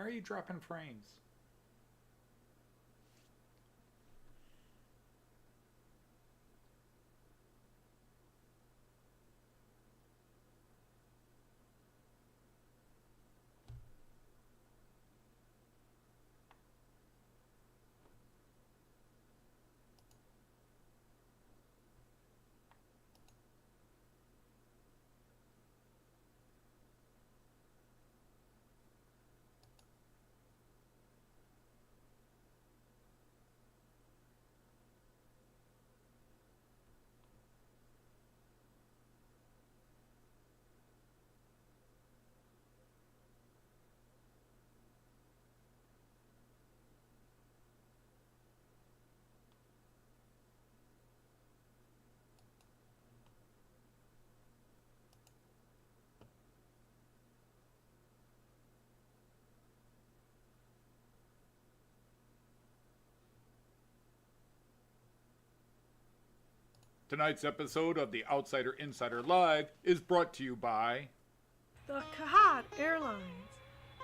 Why are you dropping frames? Tonight's episode of the Outsider Insider Live is brought to you by The Kahat Airlines.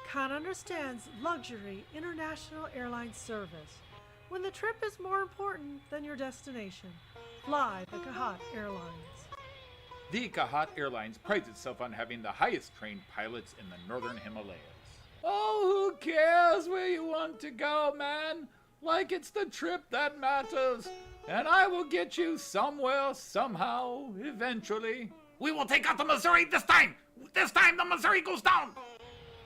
Khan understands luxury international airline service. When the trip is more important than your destination, fly the Kahat Airlines. The Kahat Airlines prides itself on having the highest trained pilots in the northern Himalayas. Oh, who cares where you want to go, man? Like it's the trip that matters. And I will get you somewhere, somehow, eventually. We will take out the Missouri this time! This time the Missouri goes down!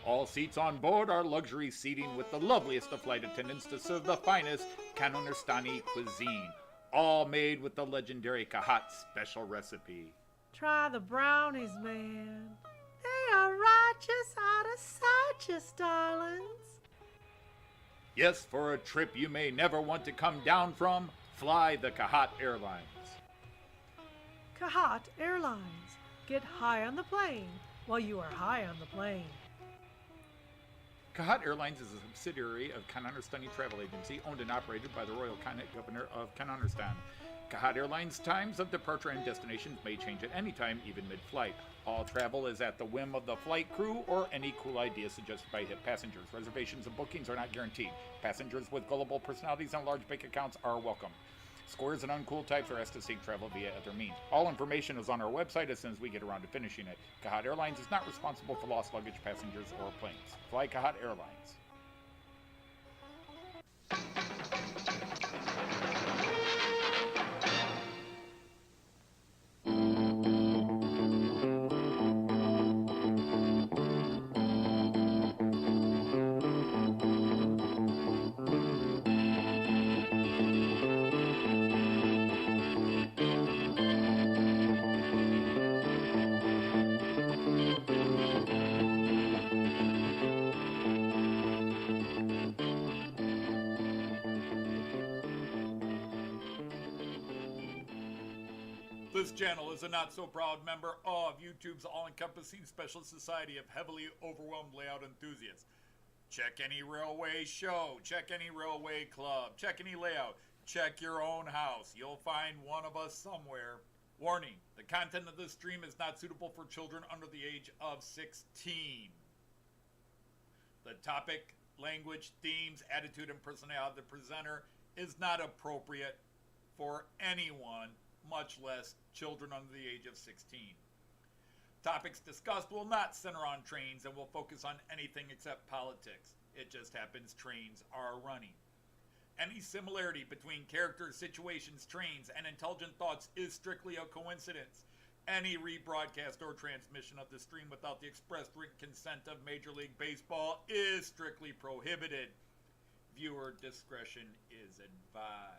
All seats on board are luxury seating with the loveliest of flight attendants to serve the finest Kanunistani cuisine, all made with the legendary Kahat special recipe. Try the brownies, man. They are righteous out of sight, darlings. Yes, for a trip you may never want to come down from, fly the Kahat Airlines. Kahat Airlines. Get high on the plane while you are high on the plane. Kahat Airlines is a subsidiary of Kanunistani Travel Agency, owned and operated by the Royal Khanate Governor of Kanunistan. Kahat Airlines' times of departure and destinations may change at any time, even mid-flight. All travel is at the whim of the flight crew or any cool ideas suggested by hip passengers. Reservations and bookings are not guaranteed. Passengers with gullible personalities and large bank accounts are welcome. Squares and uncool types are asked to seek travel via other means. All information is on our website as soon as we get around to finishing it. Kahat Airlines is not responsible for lost luggage, passengers, or planes. Fly Kahat Airlines. This channel is a not-so-proud member of YouTube's all-encompassing special society of heavily overwhelmed layout enthusiasts. Check any railway show, check any railway club, check any layout, check your own house. You'll find one of us somewhere. Warning, the content of this stream is not suitable for children under the age of 16. The topic, language, themes, attitude, and personality of the presenter is not appropriate for anyone, much less children under the age of 16. Topics discussed will not center on trains and will focus on anything except politics. It just happens trains are running. Any similarity between characters, situations, trains, and intelligent thoughts is strictly a coincidence. Any rebroadcast or transmission of the stream without the express written consent of Major League Baseball is strictly prohibited. Viewer discretion is advised.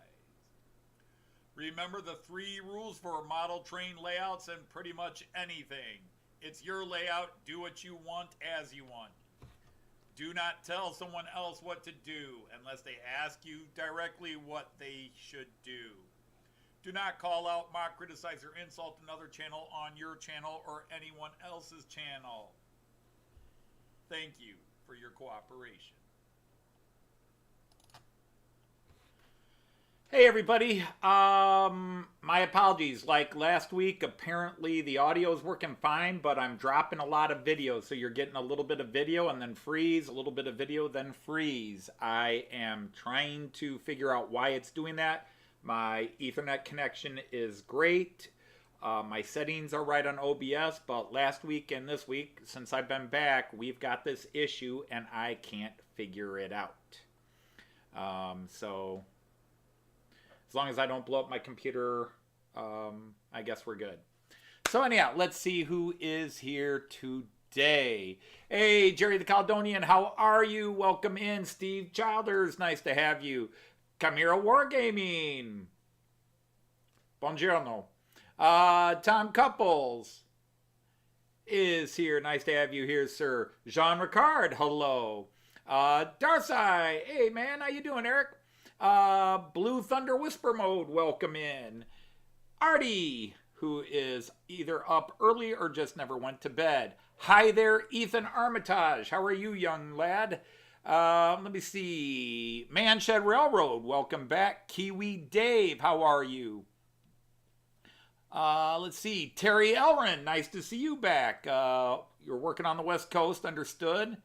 Remember the 3 rules for model train layouts and pretty much anything. It's your layout, do what you want as you want. Do not tell someone else what to do unless they ask you directly what they should do. Do not call out, mock, criticize, or insult another channel on your channel or anyone else's channel. Thank you for your cooperation. Hey Hey everybody, my apologies. Like last week, apparently the audio is working fine, but I'm dropping a lot of videos, so you're getting a little bit of video and then freeze, a little bit of video, then freeze. I am trying to figure out why it's doing that. My Ethernet connection is great. My settings are right on OBS, but last week and this week, since I've been back, we've got this issue and I can't figure it out. So as long as I don't blow up my computer, I guess we're good. So anyhow, let's see who is here today. Hey, Jerry the Caledonian, how are you? Welcome in. Steve Childers, nice to have you. Chimera Wargaming. Buongiorno. Tom Couples is here. Nice to have you here, sir. Jean Ricard, hello. Darcy, hey man, how you doing, Eric? Blue Thunder Whisper Mode, welcome in. Artie, who is either up early or just never went to bed. Hi there, Ethan Armitage. How are you, young lad? Let me see. Manshed Railroad, welcome back. Kiwi Dave, how are you? Let's see. Terry Elrin, nice to see you back. You're working on the West Coast, understood.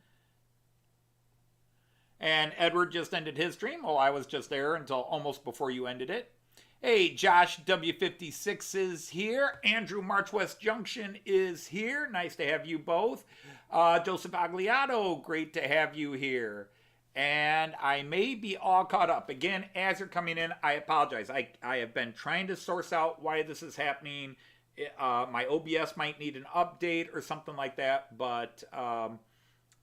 And Edward just ended his stream. Well, I was just there until almost before you ended it. Hey, Josh W56 is here. Andrew March West Junction is here. Nice to have you both. Joseph Agliato, great to have you here. And I may be all caught up. Again, as you're coming in, I apologize. I have been trying to source out why this is happening. My OBS might need an update or something like that, but I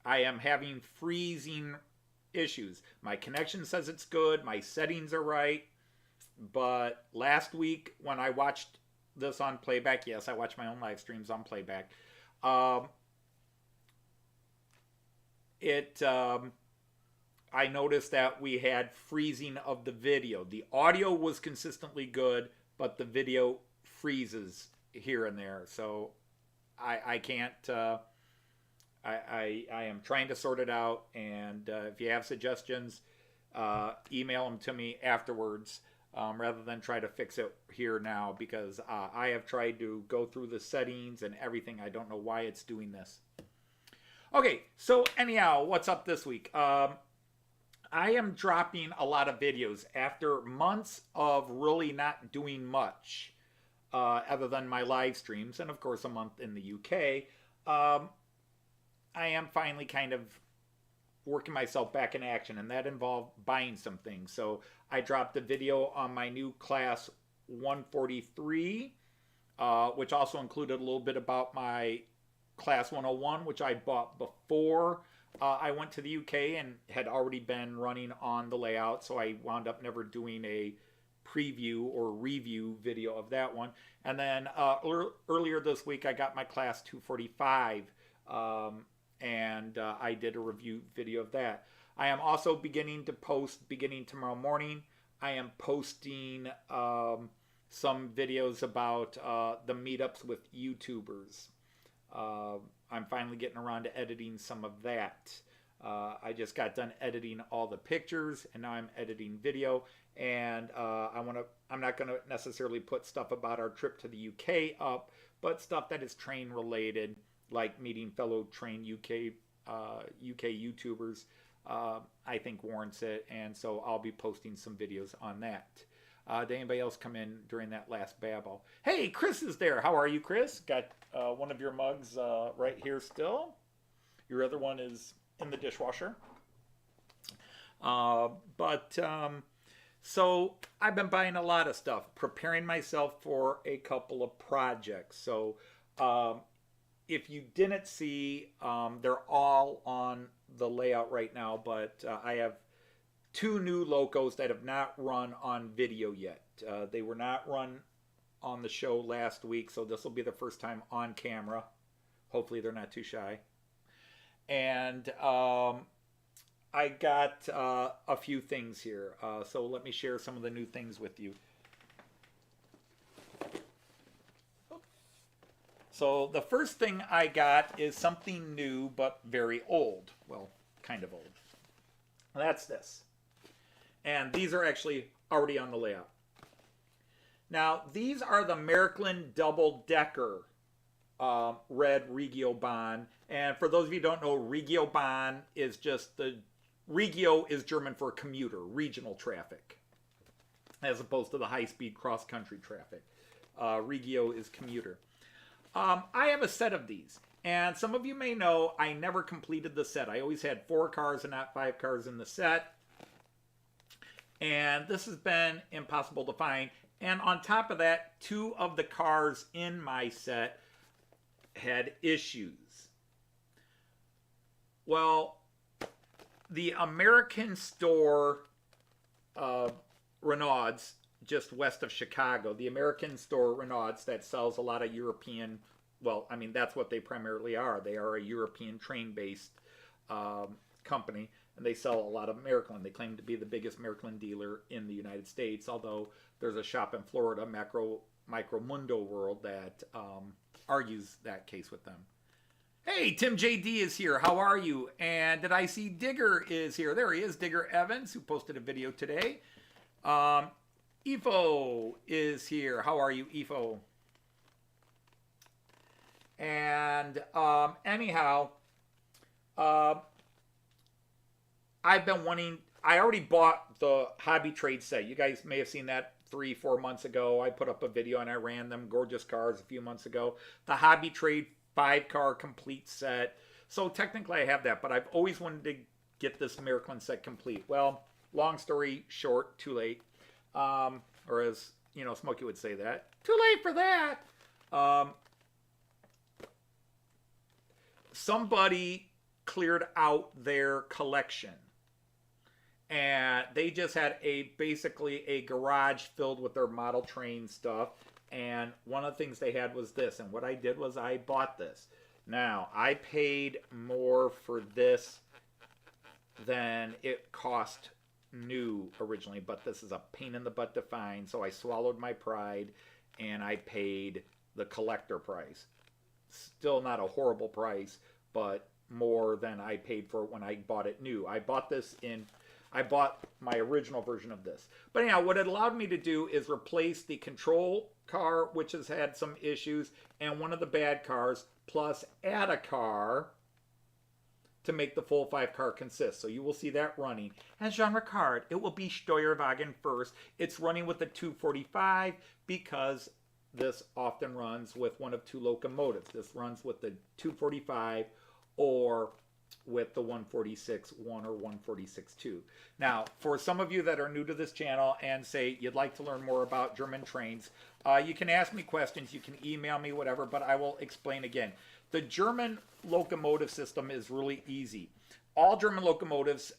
am having freezing issues. My connection says it's good. My settings are right. But last week when I watched this on playback, yes, I watch my own live streams on playback. I noticed that we had freezing of the video. The audio was consistently good, but the video freezes here and there. So I can't... I am trying to sort it out, and if you have suggestions, email them to me afterwards rather than try to fix it here now, because I have tried to go through the settings and everything. I don't know why it's doing this. Okay, so anyhow, what's up this week? I am dropping a lot of videos after months of really not doing much other than my live streams, and of course a month in the UK. I am finally kind of working myself back in action, and that involved buying some things. So I dropped a video on my new class 143, which also included a little bit about my class 101, which I bought before I went to the UK and had already been running on the layout. So I wound up never doing a preview or review video of that one. And then earlier this week, I got my class 245, and I did a review video of that. I am also beginning to post, beginning tomorrow morning, I am posting some videos about the meetups with YouTubers. I'm finally getting around to editing some of that. I just got done editing all the pictures, and now I'm editing video. And I'm not going to necessarily put stuff about our trip to the UK up, but stuff that is train related, like meeting fellow train UK YouTubers, I think warrants it, and so I'll be posting some videos on that. Did anybody else come in during that last babble? Hey, Chris is there. How are you, Chris? Got one of your mugs right here still. Your other one is in the dishwasher. So I've been buying a lot of stuff, preparing myself for a couple of projects. So if you didn't see, they're all on the layout right now, but I have two new locos that have not run on video yet. They were not run on the show last week, so this will be the first time on camera. Hopefully they're not too shy. And I got a few things here, so let me share some of the new things with you. So the first thing I got is something new but very old. Well, kind of old. That's this. And these are actually already on the layout. Now, these are the Märklin double-decker red Regiobahn. And for those of you who don't know, Regiobahn is just Regio is German for commuter, regional traffic, as opposed to the high-speed cross-country traffic. Regio is commuter. I have a set of these. And some of you may know I never completed the set. I always had 4 cars and not 5 cars in the set. And this has been impossible to find. And on top of that, 2 of the cars in my set had issues. Well, the American store, Renaud's, just west of Chicago, the American store Renaud's that sells a lot of European, well, I mean, that's what they primarily are. They are a European train-based company, and they sell a lot of Märklin. They claim to be the biggest Märklin dealer in the United States, although there's a shop in Florida, Micromundo World, that argues that case with them. Hey, Tim JD is here. How are you? And did I see Digger is here? There he is, Digger Evans, who posted a video today. Ifo is here. How are you, Ifo? And anyhow, I've been wanting, I already bought the Hobby Trade set. You guys may have seen that 3-4 months ago. I put up a video and I ran them gorgeous cars a few months ago. The Hobby Trade 5-car complete set. So technically I have that, but I've always wanted to get this Märklin set complete. Well, long story short, too late. Or as, you know, Smokey would say that. Too late for that. Somebody cleared out their collection. And they just had basically a garage filled with their model train stuff. And one of the things they had was this. And what I did was I bought this. Now, I paid more for this than it cost new originally. But this is a pain in the butt to find. So I swallowed my pride and I paid the collector price. Still not a horrible price, but more than I paid for it when I bought it new. I bought my original version of this. But anyhow, what it allowed me to do is replace the control car, which has had some issues, and one of the bad cars, plus add a car to make the full 5-car consist. So you will see that running. As Jean Ricard, it will be Steuerwagen first. It's running with the 245 because this often runs with one of 2 locomotives. This runs with the 245 or with the 146-1 or 146-2. Now, for some of you that are new to this channel and say you'd like to learn more about German trains, you can ask me questions, you can email me, whatever, but I will explain again. The German locomotive system is really easy. All German locomotives,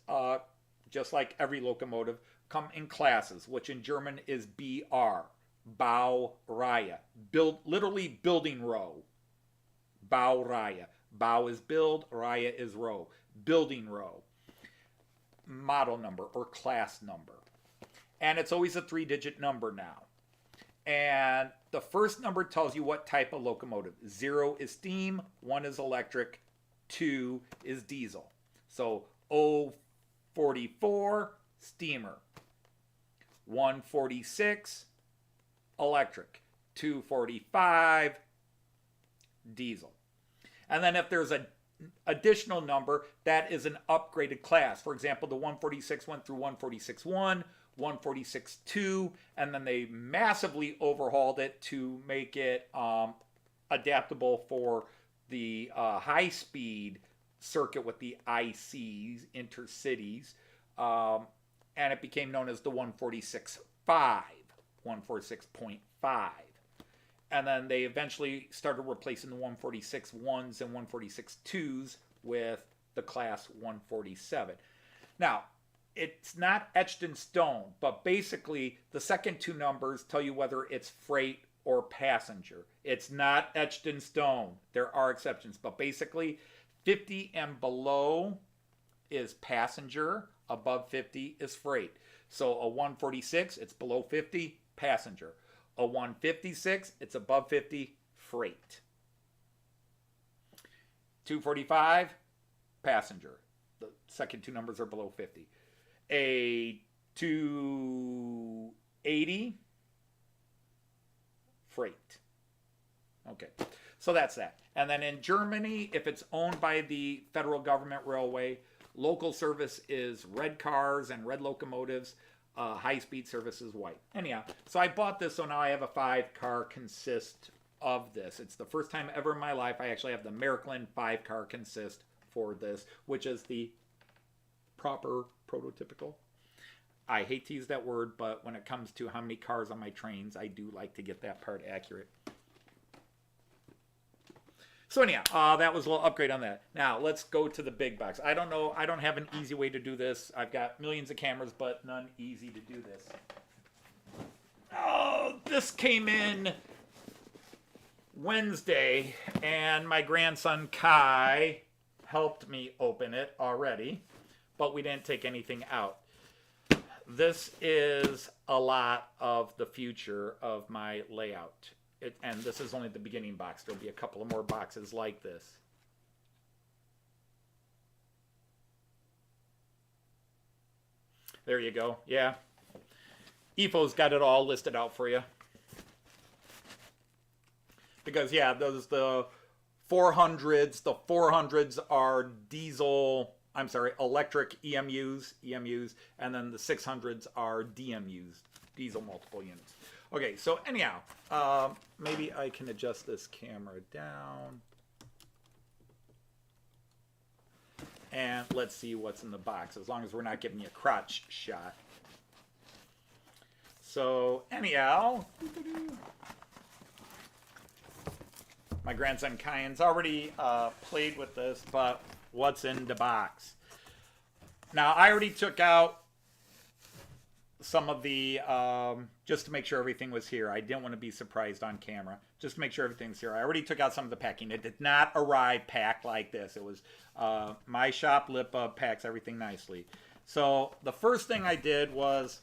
just like every locomotive, come in classes, which in German is BR, Baureihe, literally building row, Baureihe. Bau is build, Reihe is row. Building row. Model number or class number. And it's always a 3-digit number now. And the first number tells you what type of locomotive. 0 is steam, 1 is electric, 2 is diesel. So 044, steamer. 146, electric. 245, diesel. And then if there's an additional number, that is an upgraded class. For example, the 146 went through 146-1, 146-2, and then they massively overhauled it to make it adaptable for the high-speed circuit with the ICs, intercities, and it became known as the 146.5, 146.5. And then they eventually started replacing the 146-1s and 146-2s with the class 147. Now, it's not etched in stone, but basically the second 2 numbers tell you whether it's freight or passenger. It's not etched in stone. There are exceptions, but basically 50 and below is passenger, above 50 is freight. So a 146, it's below 50, passenger. A 156, it's above 50, freight. 245, passenger. The second 2 numbers are below 50. A 2 $180 freight. Okay, so that's that. And then in Germany, if it's owned by the federal government railway, local service is red cars and red locomotives. High-speed service is white. Anyhow, so I bought this, so now I have a 5-car consist of this. It's the first time ever in my life I actually have the Märklin 5-car consist for this, which is the proper prototypical. I hate to use that word, but when it comes to how many cars on my trains, I do like to get that part accurate. So anyhow, that was a little upgrade on that. Now, let's go to the big box. I don't know. I don't have an easy way to do this. I've got millions of cameras, but none easy to do this. Oh, this came in Wednesday, and my grandson Kai helped me open it already, but we didn't take anything out. This is a lot of the future of my layout. And this is only the beginning box. There'll be a couple of more boxes like this. There you go. Yeah. EFO's got it all listed out for you. Because, yeah, those the 400s. The 400s are electric EMUs. And then the 600s are DMUs, diesel multiple units. Okay, so anyhow, maybe I can adjust this camera down. And let's see what's in the box, as long as we're not giving you a crotch shot. So anyhow, my grandson Kyan's already played with this, but what's in the box? Now, I already took out some of the, just to make sure everything was here. I didn't want to be surprised on camera. Just to make sure everything's here. I already took out some of the packing. It did not arrive packed like this. It was, my shop Lipa packs everything nicely. So the first thing I did was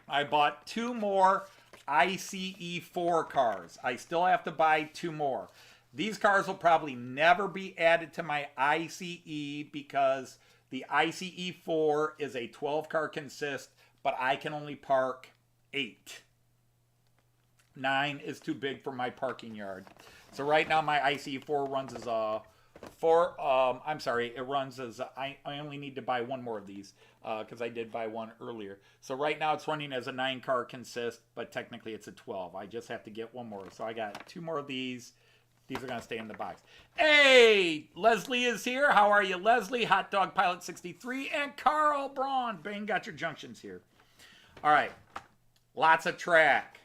I bought 2 more ICE4 cars. I still have to buy 2 more. These cars will probably never be added to my ICE because the ICE4 is a 12-car consist, but I can only park 8. 9 is too big for my parking yard. So right now my ICE4 runs as a it runs as I only need to buy 1 more of these because I did buy 1 earlier. So right now it's running as a 9-car consist, but technically it's a 12. I just have to get 1 more. So I got 2 more of these. These are going to stay in the box. Hey, Leslie is here. How are you, Leslie? Hot Dog Pilot 63 and Carl Braun. Bang, got your junctions here. All right. Lots of track.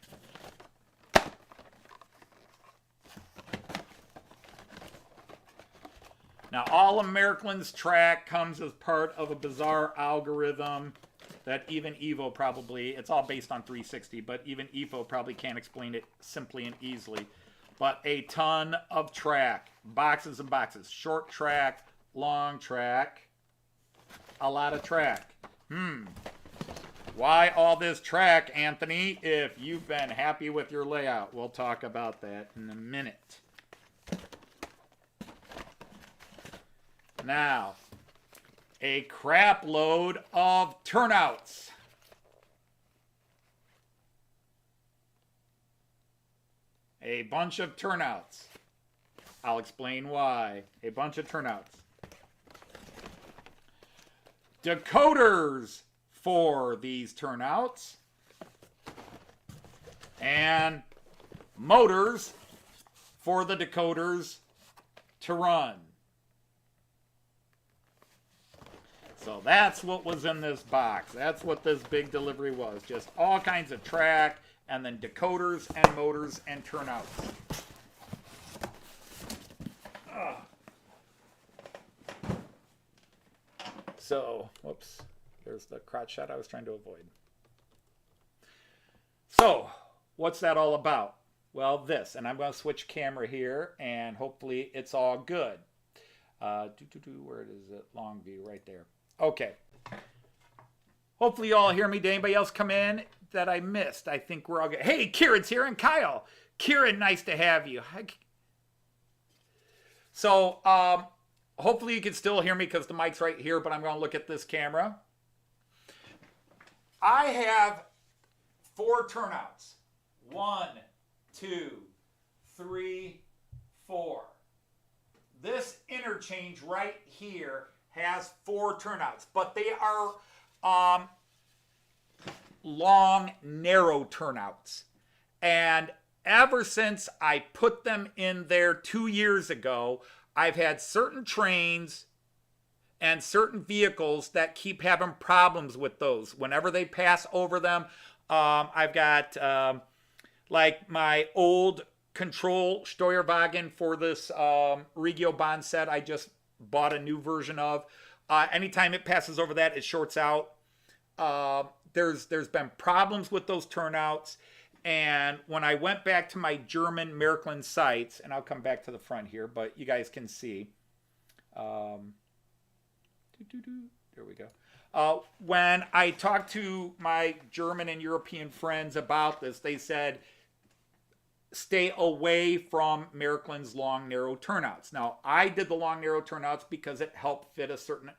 Now, all of Märklin's track comes as part of a bizarre algorithm that even Evo probably, it's all based on 360, but even Evo probably can't explain it simply and easily. But a ton of track, boxes and boxes, short track, long track, a lot of track. Why all this track, Anthony, if you've been happy with your layout? We'll talk about that in a minute. Now, a crap load of turnouts. A bunch of turnouts. I'll explain why. A bunch of turnouts. Decoders for these turnouts. And motors for the decoders to run. So that's what was in this box. That's what this big delivery was. Just all kinds of track, and then decoders and motors and turnouts. So, whoops. There's the crotch shot I was trying to avoid. So, what's that all about? Well, this. And I'm going to switch camera here, and hopefully it's all good. Where is it? Long view, right there. Okay. Hopefully you all hear me. Did anybody else come in that I missed? I think we're all good. Hey, Kieran's here and Kyle. Kieran, nice to have you. So, hopefully you can still hear me because the mic's right here, but I'm going to look at this camera. I have 4 turnouts. 1, 2, 3, 4. This interchange right here has 4 turnouts, but they are long, narrow turnouts. And ever since I put them in there 2 years ago, I've had certain trains and certain vehicles that keep having problems with those. Whenever they pass over them, I've got like my old control Steuerwagen for this Regiobahn set I just bought a new version of. Anytime it passes over that, it shorts out. There's been problems with those turnouts. And when I went back to my German Märklin sites, and I'll come back to the front here, but you guys can see. There we go. When I talked to my German and European friends about this, they said, stay away from Märklin's long, narrow turnouts. Now, I did the long, narrow turnouts because it helped fit a certain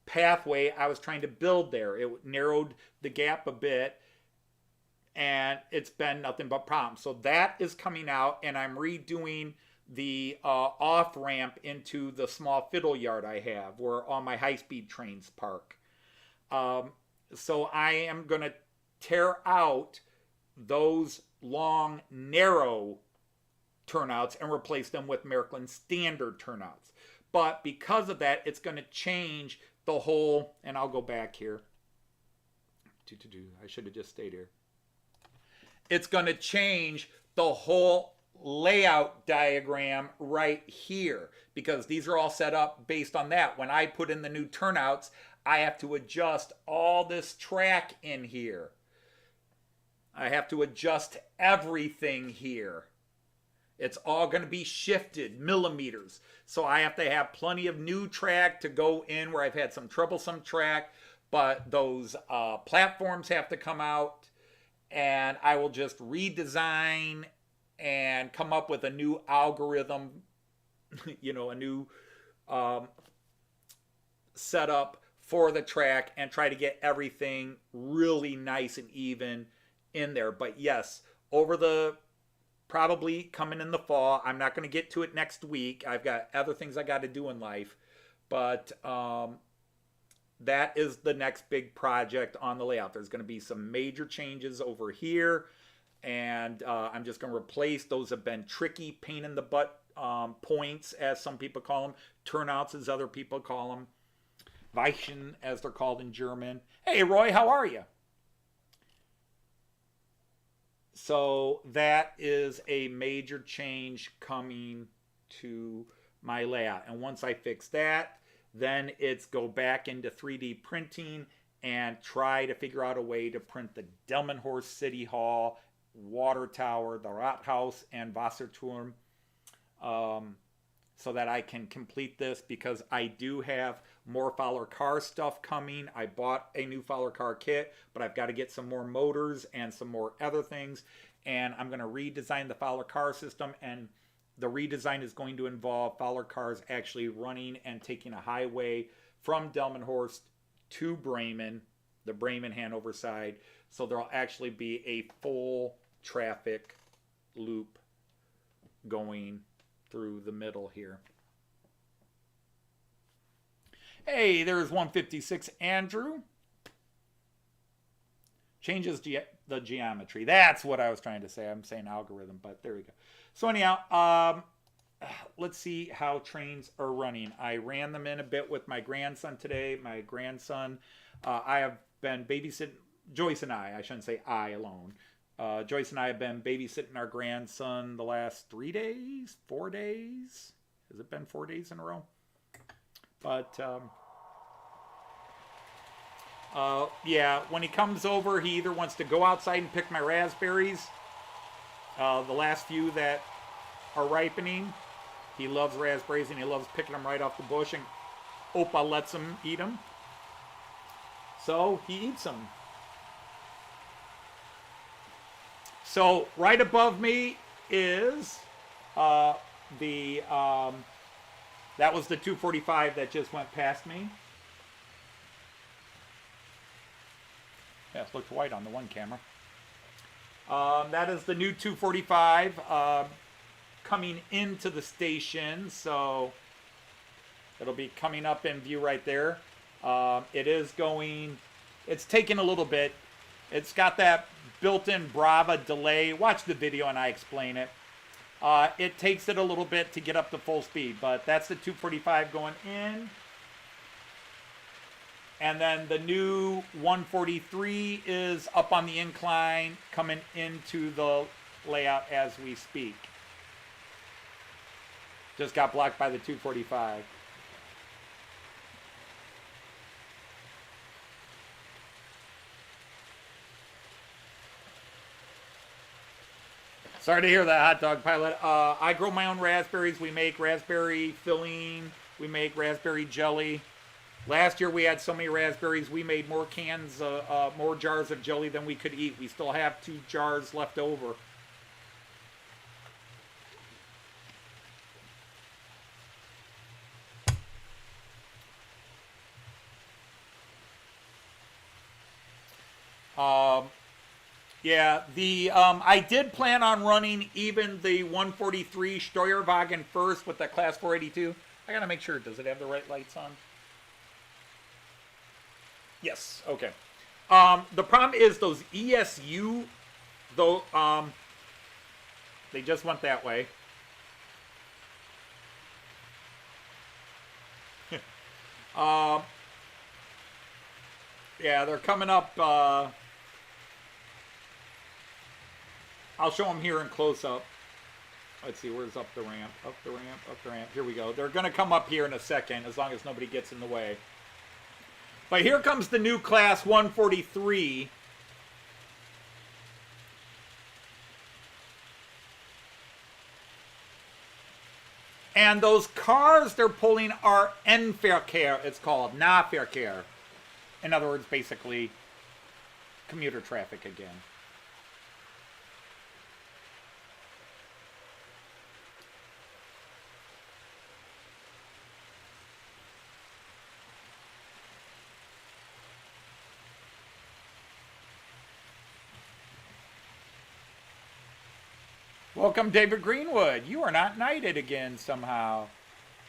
pathway I was trying to build there. It narrowed the gap a bit, and it's been nothing but problems. So that is coming out, and I'm redoing the off-ramp into the small fiddle yard I have where all my high-speed trains park. So I am going to tear out those long, narrow turnouts and replace them with Märklin standard turnouts. But because of that, it's going to change the whole, and I'll go back here. I should have just stayed here. It's going to change the whole layout diagram right here because these are all set up based on that. When I put in the new turnouts, I have to adjust all this track in here. I have to adjust everything here. It's all going to be shifted millimeters. So I have to have plenty of new track to go in where I've had some troublesome track, but those platforms have to come out, and I will just redesign and come up with a new algorithm, a new setup for the track and try to get everything really nice and even in there. But yes, over the probably coming in the fall, I'm not going to get to it next week. I've got other things I got to do in life, but that is the next big project on the layout. There's going to be some major changes over here, and I'm just going to replace those. Have been tricky, pain in the butt points, as some people call them, turnouts as other people call them, Weichen as they're called in German. Hey Roy, how are you? So that is a major change coming to my layout. And once I fix that, then it's go back into 3D printing and try to figure out a way to print the Delmenhorst City Hall, Water Tower, the Rathaus, and Wasserturm, so that I can complete this, because I do have more Fowler car stuff coming. I bought a new Fowler car kit, but I've got to get some more motors and some more other things, and I'm going to redesign the Fowler car system, and the redesign is going to involve Fowler cars actually running and taking a highway from Delmenhorst to Bremen, the Bremen-Hanover side, so there'll actually be a full traffic loop going through the middle here. Hey, there's 156 Andrew. Changes the geometry. That's what I was trying to say. I'm saying algorithm, but there we go. So anyhow, let's see how trains are running. I ran them in a bit with my grandson today. My grandson, I have been babysitting, Joyce and I shouldn't say I alone. Joyce and I have been babysitting our grandson the last 3 days, 4 days. Has it been 4 days in a row? But yeah, when he comes over, he either wants to go outside and pick my raspberries, the last few that are ripening. He loves raspberries and he loves picking them right off the bush, and Opa lets him eat them. So he eats them. So right above me is that was the 245 that just went past me. Yeah, it looked white on the one camera. That is the new 245 coming into the station, so it'll be coming up in view right there. It is going, it's taking a little bit. It's got that built-in Brava delay. Watch the video and I explain it. It takes it a little bit to get up to full speed, but that's the 245 going in. And then the new 143 is up on the incline, coming into the layout as we speak. Just got blocked by the 245. Sorry to hear that, hot dog pilot. I grow my own raspberries. We make raspberry filling. We make raspberry jelly. Last year we had so many raspberries, we made more cans, more jars of jelly than we could eat. We still have 2 jars left over. Yeah, I did plan on running even the 143 Steuerwagen first with the Class 482. I gotta make sure, does it have the right lights on? Yes, okay. The problem is those ESU, though, they just went that way. Yeah, they're coming up, I'll show them here in close-up. Let's see, where's up the ramp? Up the ramp, up the ramp. Here we go. They're going to come up here in a second, as long as nobody gets in the way. But here comes the new Class 143. And those cars they're pulling are Nahverkehr, it's called. Nahverkehr. In other words, basically, commuter traffic again. Welcome, David Greenwood. You are not knighted again somehow.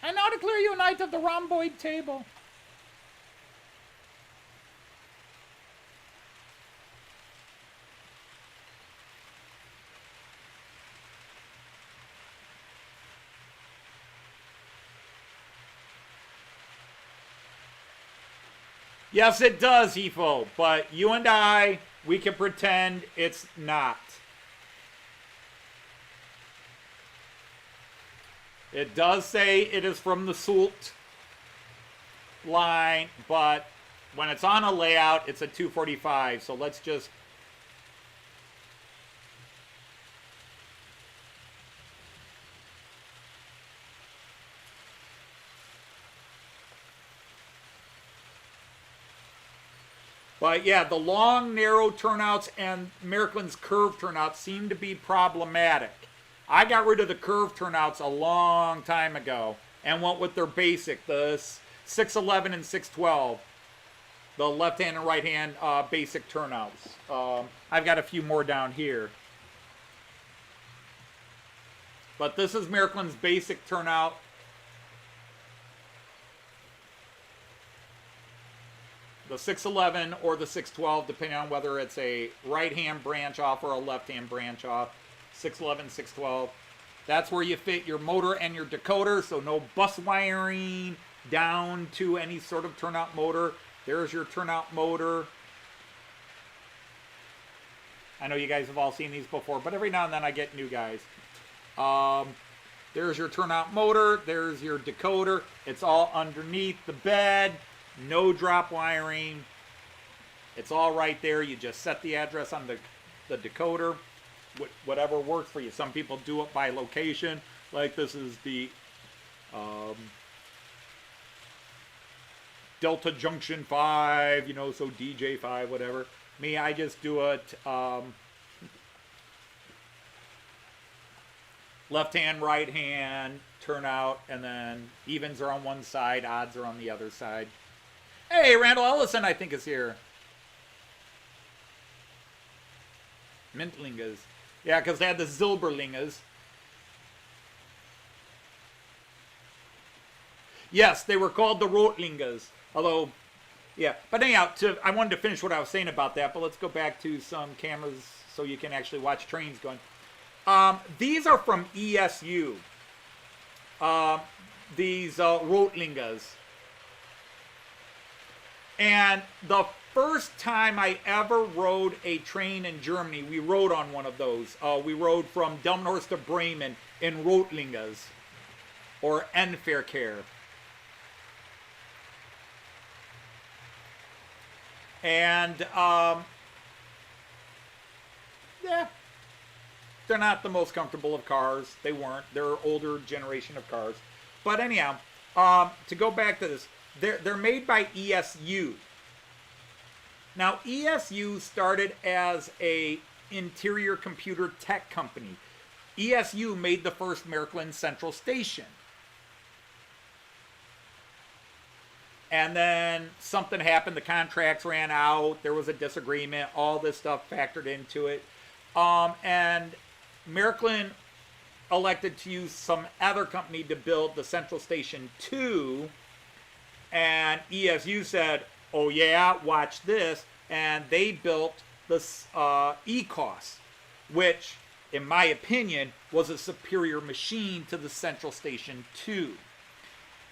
I now declare you a knight of the rhomboid table. Yes, it does, Efo, but you and I, we can pretend it's not. It does say it is from the Sult line, but when it's on a layout, it's a 245. So let's just... But yeah, the long, narrow turnouts and Merklin's curved turnouts seem to be problematic. I got rid of the curved turnouts a long time ago and went with their basic, the 611 and 612, the left-hand and right-hand basic turnouts. I've got a few more down here. But this is Merklin's basic turnout. The 611 or the 612, depending on whether it's a right-hand branch off or a left-hand branch off. 611, 612. That's where you fit your motor and your decoder, so no bus wiring down to any sort of turnout motor. There's your turnout motor. I know you guys have all seen these before, but every now and then I get new guys. There's your turnout motor. There's your decoder. It's all underneath the bed. No drop wiring. It's all right there. You just set the address on the decoder. Whatever works for you. Some people do it by location. Like this is the Delta Junction 5, you know, so DJ 5, whatever. Me, I just do it left hand, right hand, turnout, and then evens are on one side, odds are on the other side. Hey, Randall Ellison, I think, is here. Mintlingas. Yeah, because they had the Zilberlingas. Yes, they were called the Rotlingas. Although, yeah. But anyhow, I wanted to finish what I was saying about that, but let's go back to some cameras so you can actually watch trains going. These are from ESU. These Rotlingas. And the first time I ever rode a train in Germany, we rode on one of those. We rode from Delmenhorst to Bremen in Rotlingas, or Endverkehr. And, yeah, they're not the most comfortable of cars. They weren't. They're an older generation of cars. But anyhow, to go back to this, they're made by ESU. Now, ESU started as a interior computer tech company. ESU made the first Märklin Central Station. And then something happened, the contracts ran out, there was a disagreement, all this stuff factored into it. And Märklin elected to use some other company to build the Central Station 2. And ESU said, oh yeah, watch this. And they built this C-Gleis, which, in my opinion, was a superior machine to the Central Station 2.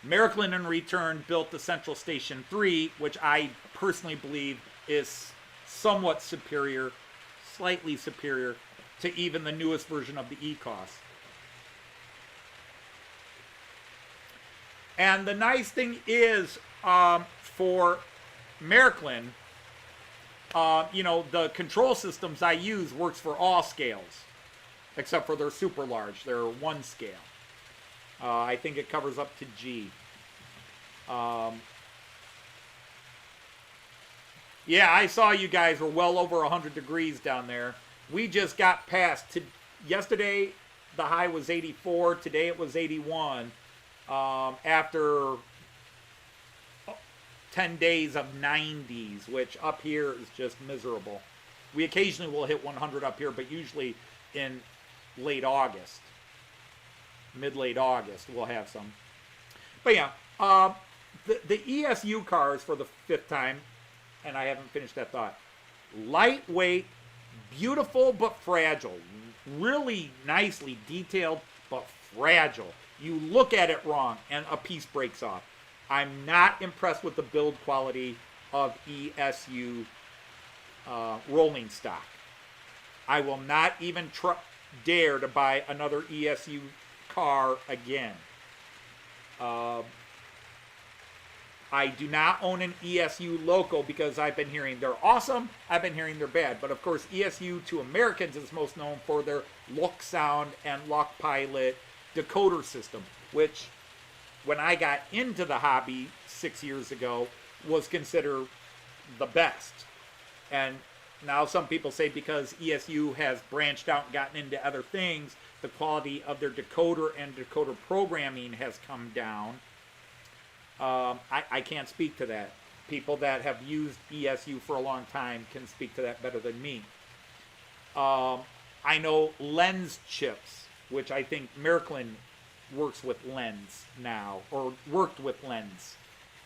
Märklin, in return, built the Central Station 3, which I personally believe is somewhat superior, slightly superior, to even the newest version of the C-Gleis. And the nice thing is, for Märklin, you know, the control systems I use works for all scales, except for their super large. They're one scale. I think it covers up to G. Yeah, I saw you guys were well over 100 degrees down there. We just got past. Yesterday, the high was 84. Today, it was 81. After 10 days of 90s, which up here is just miserable. We occasionally will hit 100 up here, but usually in late August. Mid-late August, we'll have some. But yeah, the ESU cars, for the fifth time, and I haven't finished that thought, lightweight, beautiful but fragile. Really nicely detailed, but fragile. You look at it wrong, and a piece breaks off. I'm not impressed with the build quality of ESU rolling stock. I will not even dare to buy another ESU car again. I do not own an ESU Loco because I've been hearing they're awesome, I've been hearing they're bad. But of course, ESU to Americans is most known for their Lock Sound and Lock Pilot decoder system, which when I got into the hobby 6 years ago was considered the best. And now some people say because ESU has branched out and gotten into other things, the quality of their decoder and decoder programming has come down. I can't speak to that. People that have used ESU for a long time can speak to that better than me. I know lens chips, which I think Märklin works with lens now, or worked with lens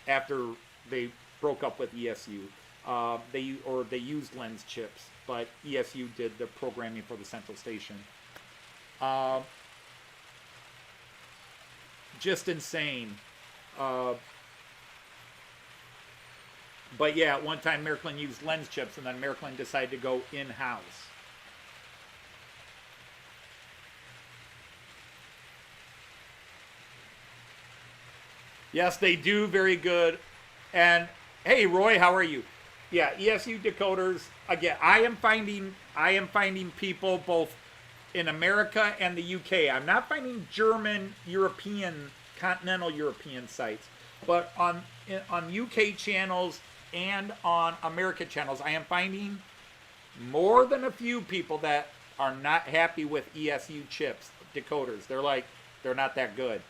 after they broke up with ESU. They used lens chips, but ESU did the programming for the Central Station. Just insane. But yeah, at one time Märklin used lens chips, and then Märklin decided to go in-house. Yes, they do very good. And hey, Roy, how are you? Yeah, ESU decoders. Again, I am finding people both in America and the UK. I'm not finding German, European, continental European sites, but on UK channels and on American channels, I am finding more than a few people that are not happy with ESU chips, decoders. They're like, they're not that good.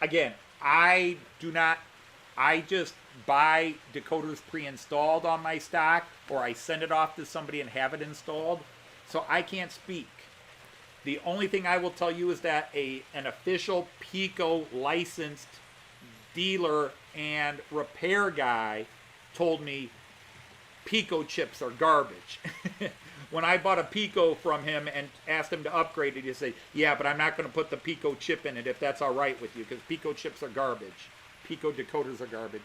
Again, I do not I just buy decoders pre-installed on my stock, or I send it off to somebody and have it installed. So I can't speak. The only thing I will tell you is that an official Pico licensed dealer and repair guy told me Pico chips are garbage. When I bought a Pico from him and asked him to upgrade it, he said, yeah, but I'm not going to put the Pico chip in it if that's all right with you, because Pico chips are garbage. Pico decoders are garbage.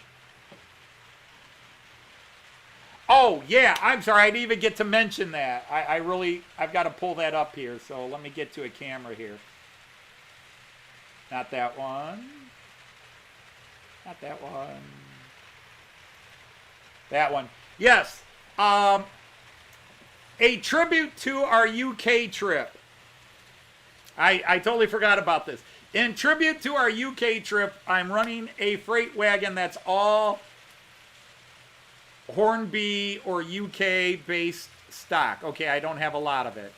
Oh, yeah, I'm sorry, I didn't even get to mention that. I've got to pull that up here, so let me get to a camera here. Not that one. Not that one. That one. Yes. A tribute to our UK trip. I totally forgot about this. In tribute to our UK trip, I'm running a freight wagon that's all Hornby or UK based stock. Okay, I don't have a lot of it.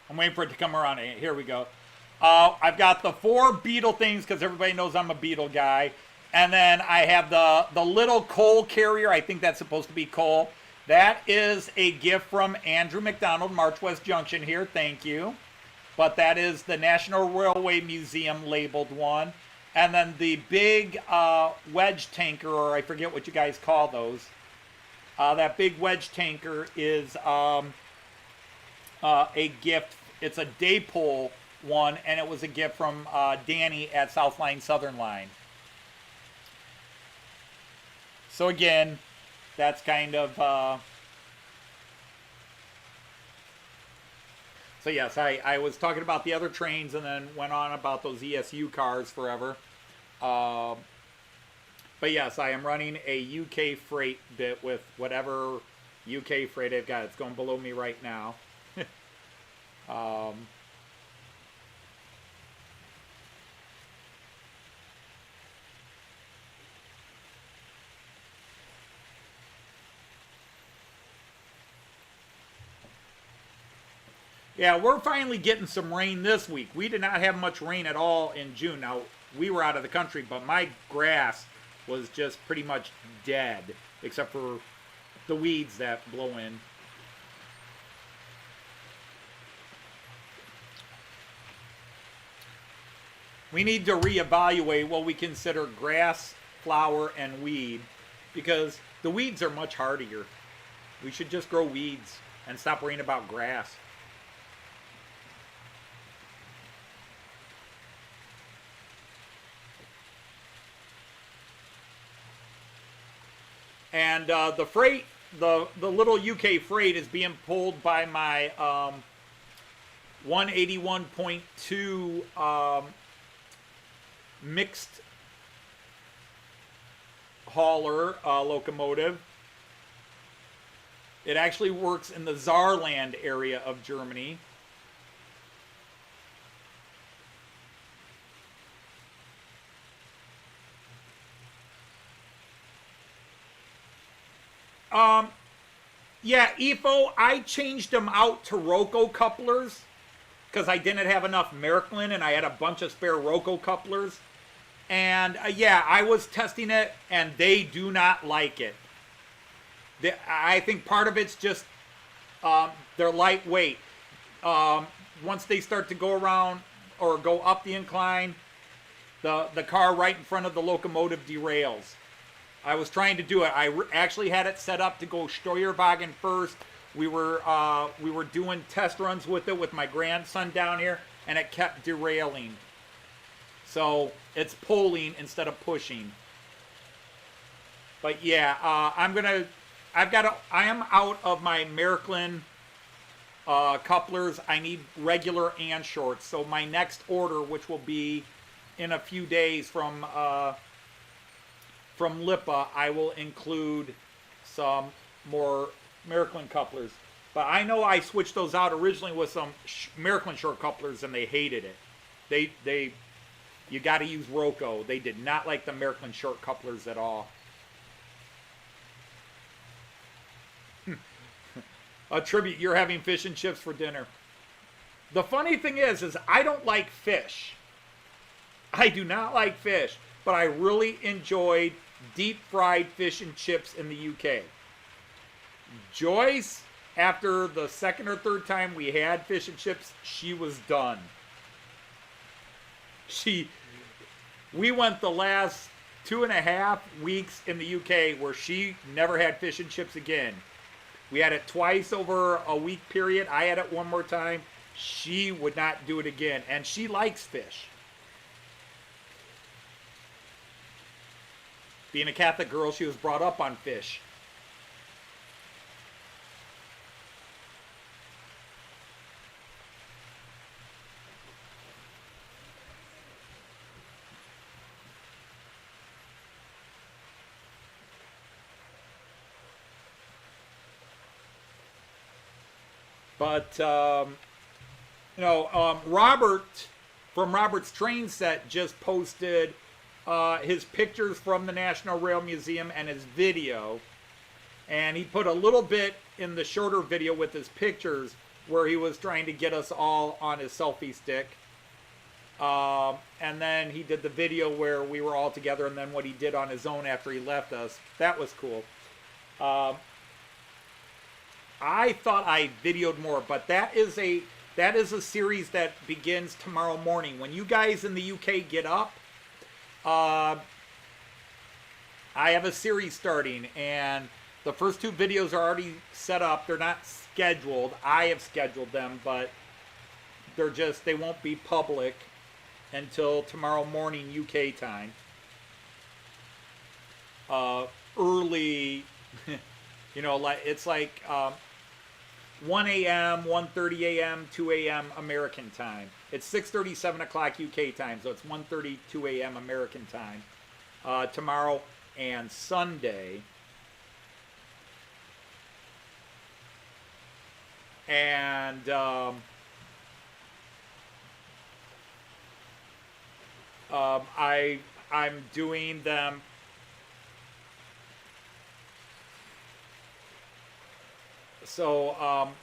I'm waiting for it to come around. Here we go. I've got the 4 Beetle things because everybody knows I'm a Beetle guy. And then I have the little coal carrier. I think that's supposed to be coal. That is a gift from Andrew McDonald, March West Junction here. Thank you. But that is the National Railway Museum labeled one. And then the big wedge tanker, or I forget what you guys call those. That big wedge tanker is a gift. It's a Daypole one, and it was a gift from Danny at South Line, Southern Line. So again, that's kind of... So yes, I was talking about the other trains and then went on about those ESU cars forever. But yes, I am running a UK freight bit with whatever UK freight I've got. It's going below me right now. Yeah, we're finally getting some rain this week. We did not have much rain at all in June. Now, we were out of the country, but my grass was just pretty much dead, except for the weeds that blow in. We need to reevaluate what we consider grass, flower, and weed, because the weeds are much hardier. We should just grow weeds and stop worrying about grass. And the freight, the little UK freight is being pulled by my 181.2 mixed hauler locomotive. It actually works in the Saarland area of Germany. Yeah, EFO, I changed them out to Roco couplers because I didn't have enough Märklin and I had a bunch of spare Roco couplers. And yeah, I was testing it and they do not like it. I think part of it's just they're lightweight. Once they start to go around or go up the incline, the car right in front of the locomotive derails. I was trying to do it. I actually had it set up to go Steuerwagen first. We were doing test runs with it with my grandson down here, and it kept derailing. So it's pulling instead of pushing. But yeah, I am out of my Märklin couplers. I need regular and shorts. So my next order, which will be in a few days from from Lipa, I will include some more Miraculin couplers. But I know I switched those out originally with some Miraculin short couplers, and they hated it. You got to use Rocco. They did not like the Miraculin short couplers at all. A tribute, you're having fish and chips for dinner. The funny thing is I don't like fish. I do not like fish, but I really enjoyed deep fried fish and chips in the UK. Joyce, after the second or third time we had fish and chips, she was done. We went the last 2.5 weeks in the UK where she never had fish and chips again. We had it twice over a week period. I had it one more time. She would not do it again, and she likes fish. Being a Catholic girl, she was brought up on fish. But, Robert from Robert's Train Set just posted his pictures from the National Rail Museum and his video. And he put a little bit in the shorter video with his pictures where he was trying to get us all on his selfie stick. And then he did the video where we were all together, and then what he did on his own after he left us. That was cool. I thought I videoed more, but that is a series that begins tomorrow morning. When you guys in the UK get up, I have a series starting, and the first 2 videos are already set up. They're not scheduled. I have scheduled them, but they won't be public until tomorrow morning UK time. Early, it's like 1 a.m., 1:30 a.m., 2 a.m. American time. It's 6:30, 7 o'clock UK time, so it's 1:30, 2 a.m. American time. Tomorrow and Sunday. And I'm doing them. So,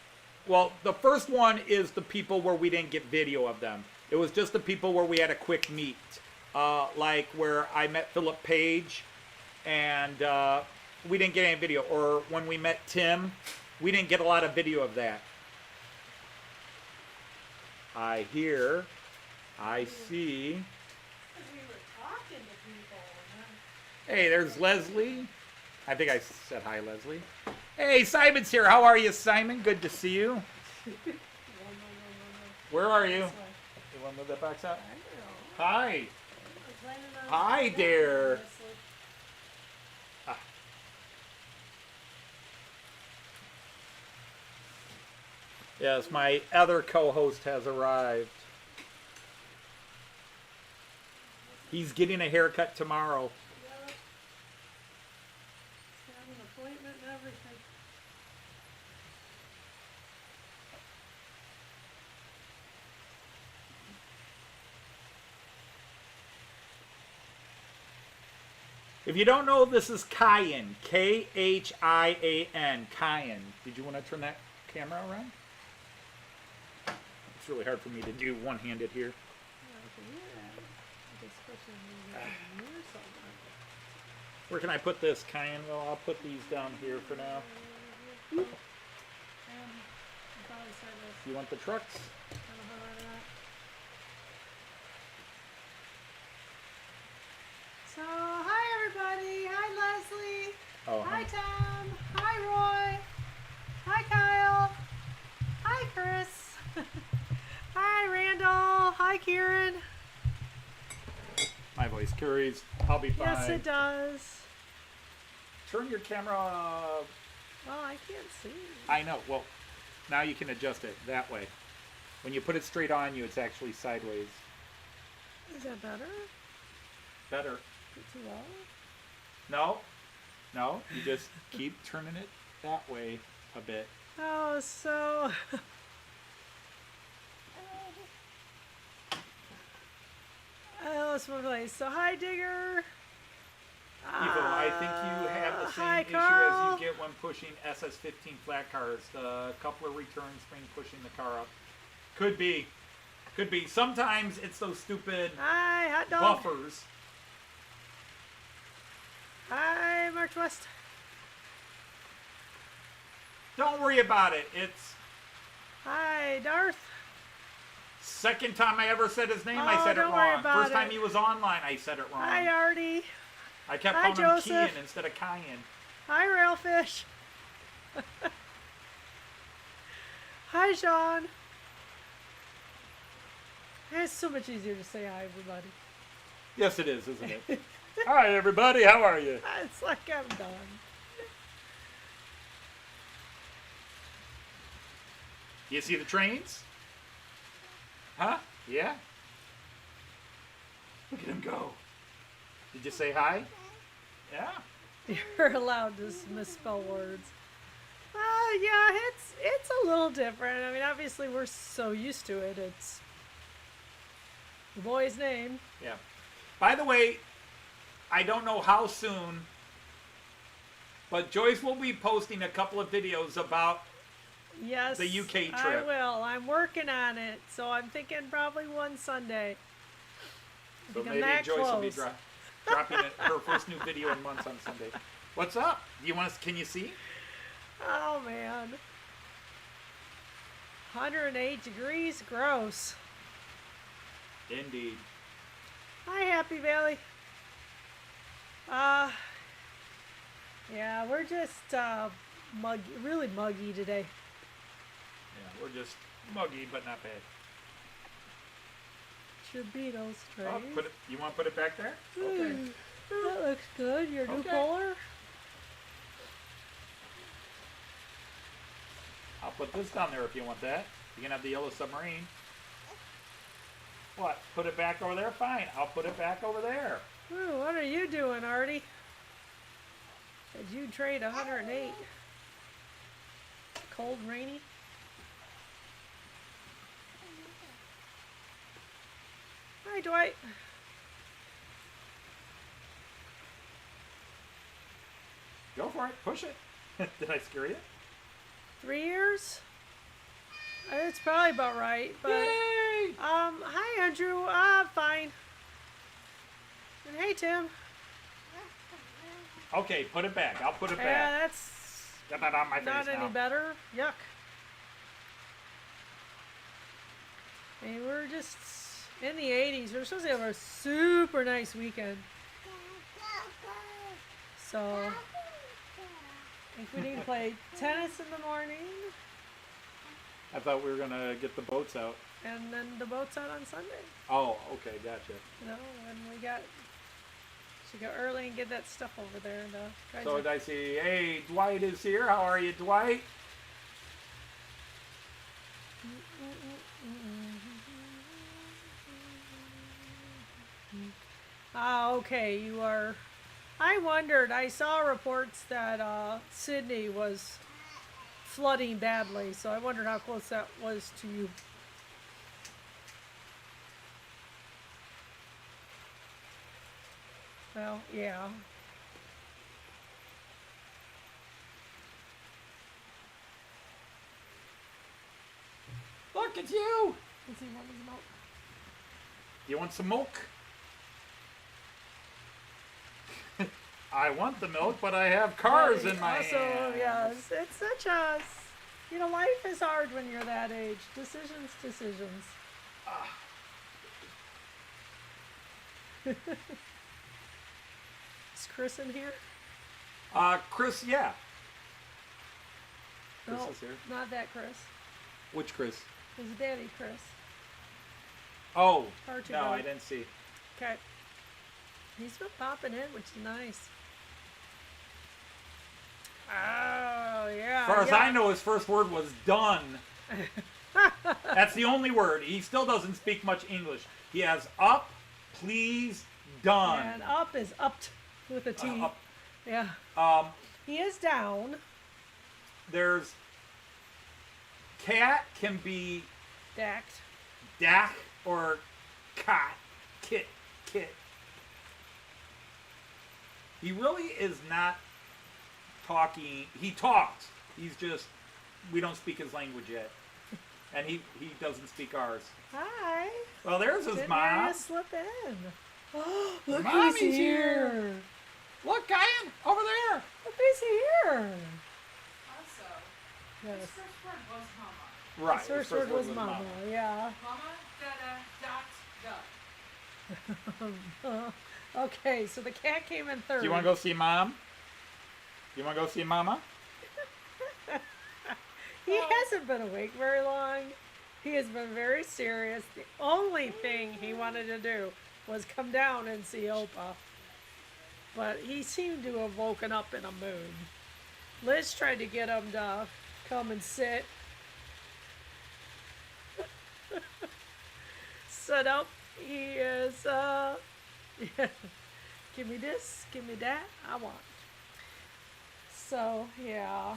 the first one is the people where we didn't get video of them. It was just the people where we had a quick meet. Like where I met Philip Page and we didn't get any video. Or when we met Tim, we didn't get a lot of video of that. I hear, I see. We were talking to people. Hey, there's Leslie. I think I said hi, Leslie. Hey, Simon's here. How are you, Simon? Good to see you. No. Where are you? You want to move that box out? Hi. Hi there. Yes, my other co-host has arrived. He's getting a haircut tomorrow. Yep. Have an appointment and everything. If you don't know, this is Kyan. Khian. Kyan. Did you want to turn that camera around? It's really hard for me to do one-handed here. Where can I put this, Kyan? Well, I'll put these down here for now. You want the trucks? So, hi everybody. Hi Leslie. Oh, Hi Tom. Hi Roy. Hi Kyle. Hi Chris. Hi Randall. Hi Kieran. my voice carries. I'll be fine. Yes, it does. Turn your camera. Well, I can't see. I know. Well, now you can adjust it that way. When you put it straight on you, it's actually sideways. Is that better? Better. Is it too low? No. You just keep turning it that way a bit. Oh, so... Oh, it's one place. So, hi, Digger. Evo, I think you have the same hi, issue Carl. as you get when pushing SS-15 flat cars. The coupler return spring pushing the car up. Could be. Sometimes it's those stupid Hi, hot dog. buffers. Hi, March West. Don't worry about it. It's Hi, Darth. second time I ever said his name, I Oh, said it don't worry wrong. about First time it. he was online, I said it wrong. Hi, Artie. I kept Hi, calling him Joseph. Kian instead of Kyan. Hi, Railfish. Hi, Sean. It's so much easier to say hi, everybody. Yes, it is, isn't it? Hi, everybody. How are you? It's like I'm done. You see the trains? Huh? Yeah? Look at him go. Did you say hi? Yeah. You're allowed to misspell words. Yeah, it's a little different. I mean, obviously we're so used to it. It's the boy's name. Yeah. By the way, I don't know how soon, but Joyce will be posting a couple of videos about Yes, the UK I trip. will. I'm working on it, so I'm thinking probably one Sunday. I So think I'm maybe that Joyce will be close. dropping her first new video in months on Sunday. What's up? Do you want us? Can you see? Oh man, 108 degrees, gross. Indeed. Hi, Happy Valley. Yeah, we're just muggy, really muggy today. Yeah, we're just muggy, but not bad. Chibitos trays. Oh, you want to put it back there? Okay. That looks good. Your new Okay. puller. I'll put this down there if you want that. You can have the yellow submarine. What? Put it back over there? Fine. I'll put it back over there. Ooh, what are you doing, Artie? Did you trade 108? Cold, rainy? Hi, Dwight. Go for it. Push it. Did I scare you? 3 years? It's probably about right, but Yay! hi Andrew. Fine. And hey Tim. Okay, put it back. I'll put it Yeah, back. that's Get that on my face not now. any better. Yuck. Hey, we're just in the 80s. We're supposed to have a super nice weekend. So I think we need to play tennis in the morning, I thought we were going to get the boats out. and then the boat's out on Sunday. Oh, okay. Gotcha. You know, and we should go early and get that stuff over there. And try So to, did I see, hey, Dwight is here. How are you, Dwight? okay, you are. I wondered. I saw reports that Sydney was flooding badly, so I wondered how close that was to you. Well, yeah. Look, it's you. Does he want his milk? You want some milk? I want the milk, but I have cars in my Also, hand. yes, it's such a, life is hard when you're that age. Decisions. Is Chris in here? Chris, yeah. Chris No, is here. not that Chris. Which Chris? His daddy, Chris. Oh, Hard to no, know. I didn't see. Okay. He's been popping in, which is nice. Oh, yeah. As far as yeah. I know, his first word was done. That's the only word. He still doesn't speak much English. He has up, please, done. And up is upped with a T. Up. Yeah. Um, He is down. there's cat can be Dacked. dak or cat, kit. He really is not talking. He talks. He's just, we don't speak his language yet. And he doesn't speak ours. Hi. Well, there's his Didn't mom. hear you slip in. Oh, look Mommy's who's here. here. Look, Guyan, over there. Look who's here. Also, Yes. his first word was mama. Right. His first word was mama. Yeah. Mama, dada, dot, duck. Okay, so the cat came in third. Do you want to go see Mom? You want to go see Mama? He hasn't been awake very long. He has been very serious. The only thing he wanted to do was come down and see Opa. But he seemed to have woken up in a mood. Liz tried to get him to come and sit. So nope, he is, give me this, give me that, I want. So, yeah.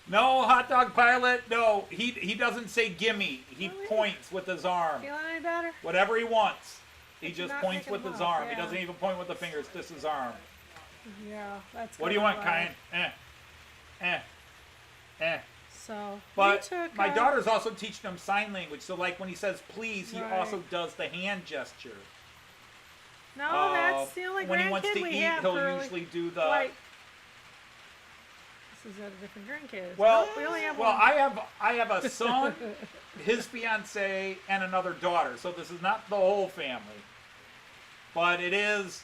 No, hot dog pilot. No, he doesn't say gimme. He Really? points with his arm. Feeling any better? Whatever he wants. He But you're just not points making with him his up, arm. He yeah. doesn't even point with the fingers, just his arm. Yeah, that's What do you want, kind? Kyan? Eh. So, But we took, my daughter's also teaching him sign language. So, like, when he says please, he Right. also does the hand gesture. No, that's the only when he wants grandkid to we eat, have. he'll Curly. usually do the... Like, this is a different grandkid. Well, Nope, we only have well, one. I have a son, his fiance, and another daughter. So this is not the whole family, but it is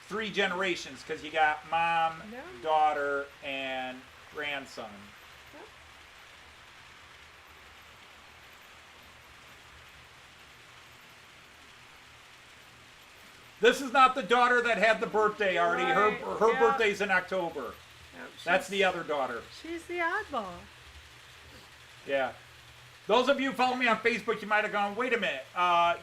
3 generations because you got mom, Yeah. daughter, and grandson. This is not the daughter that had the birthday already. Her Right, yeah. birthday's in October. Yep, That's she's- the other daughter. She's the oddball. Yeah. Those of you who follow me on Facebook, you might have gone, wait a minute.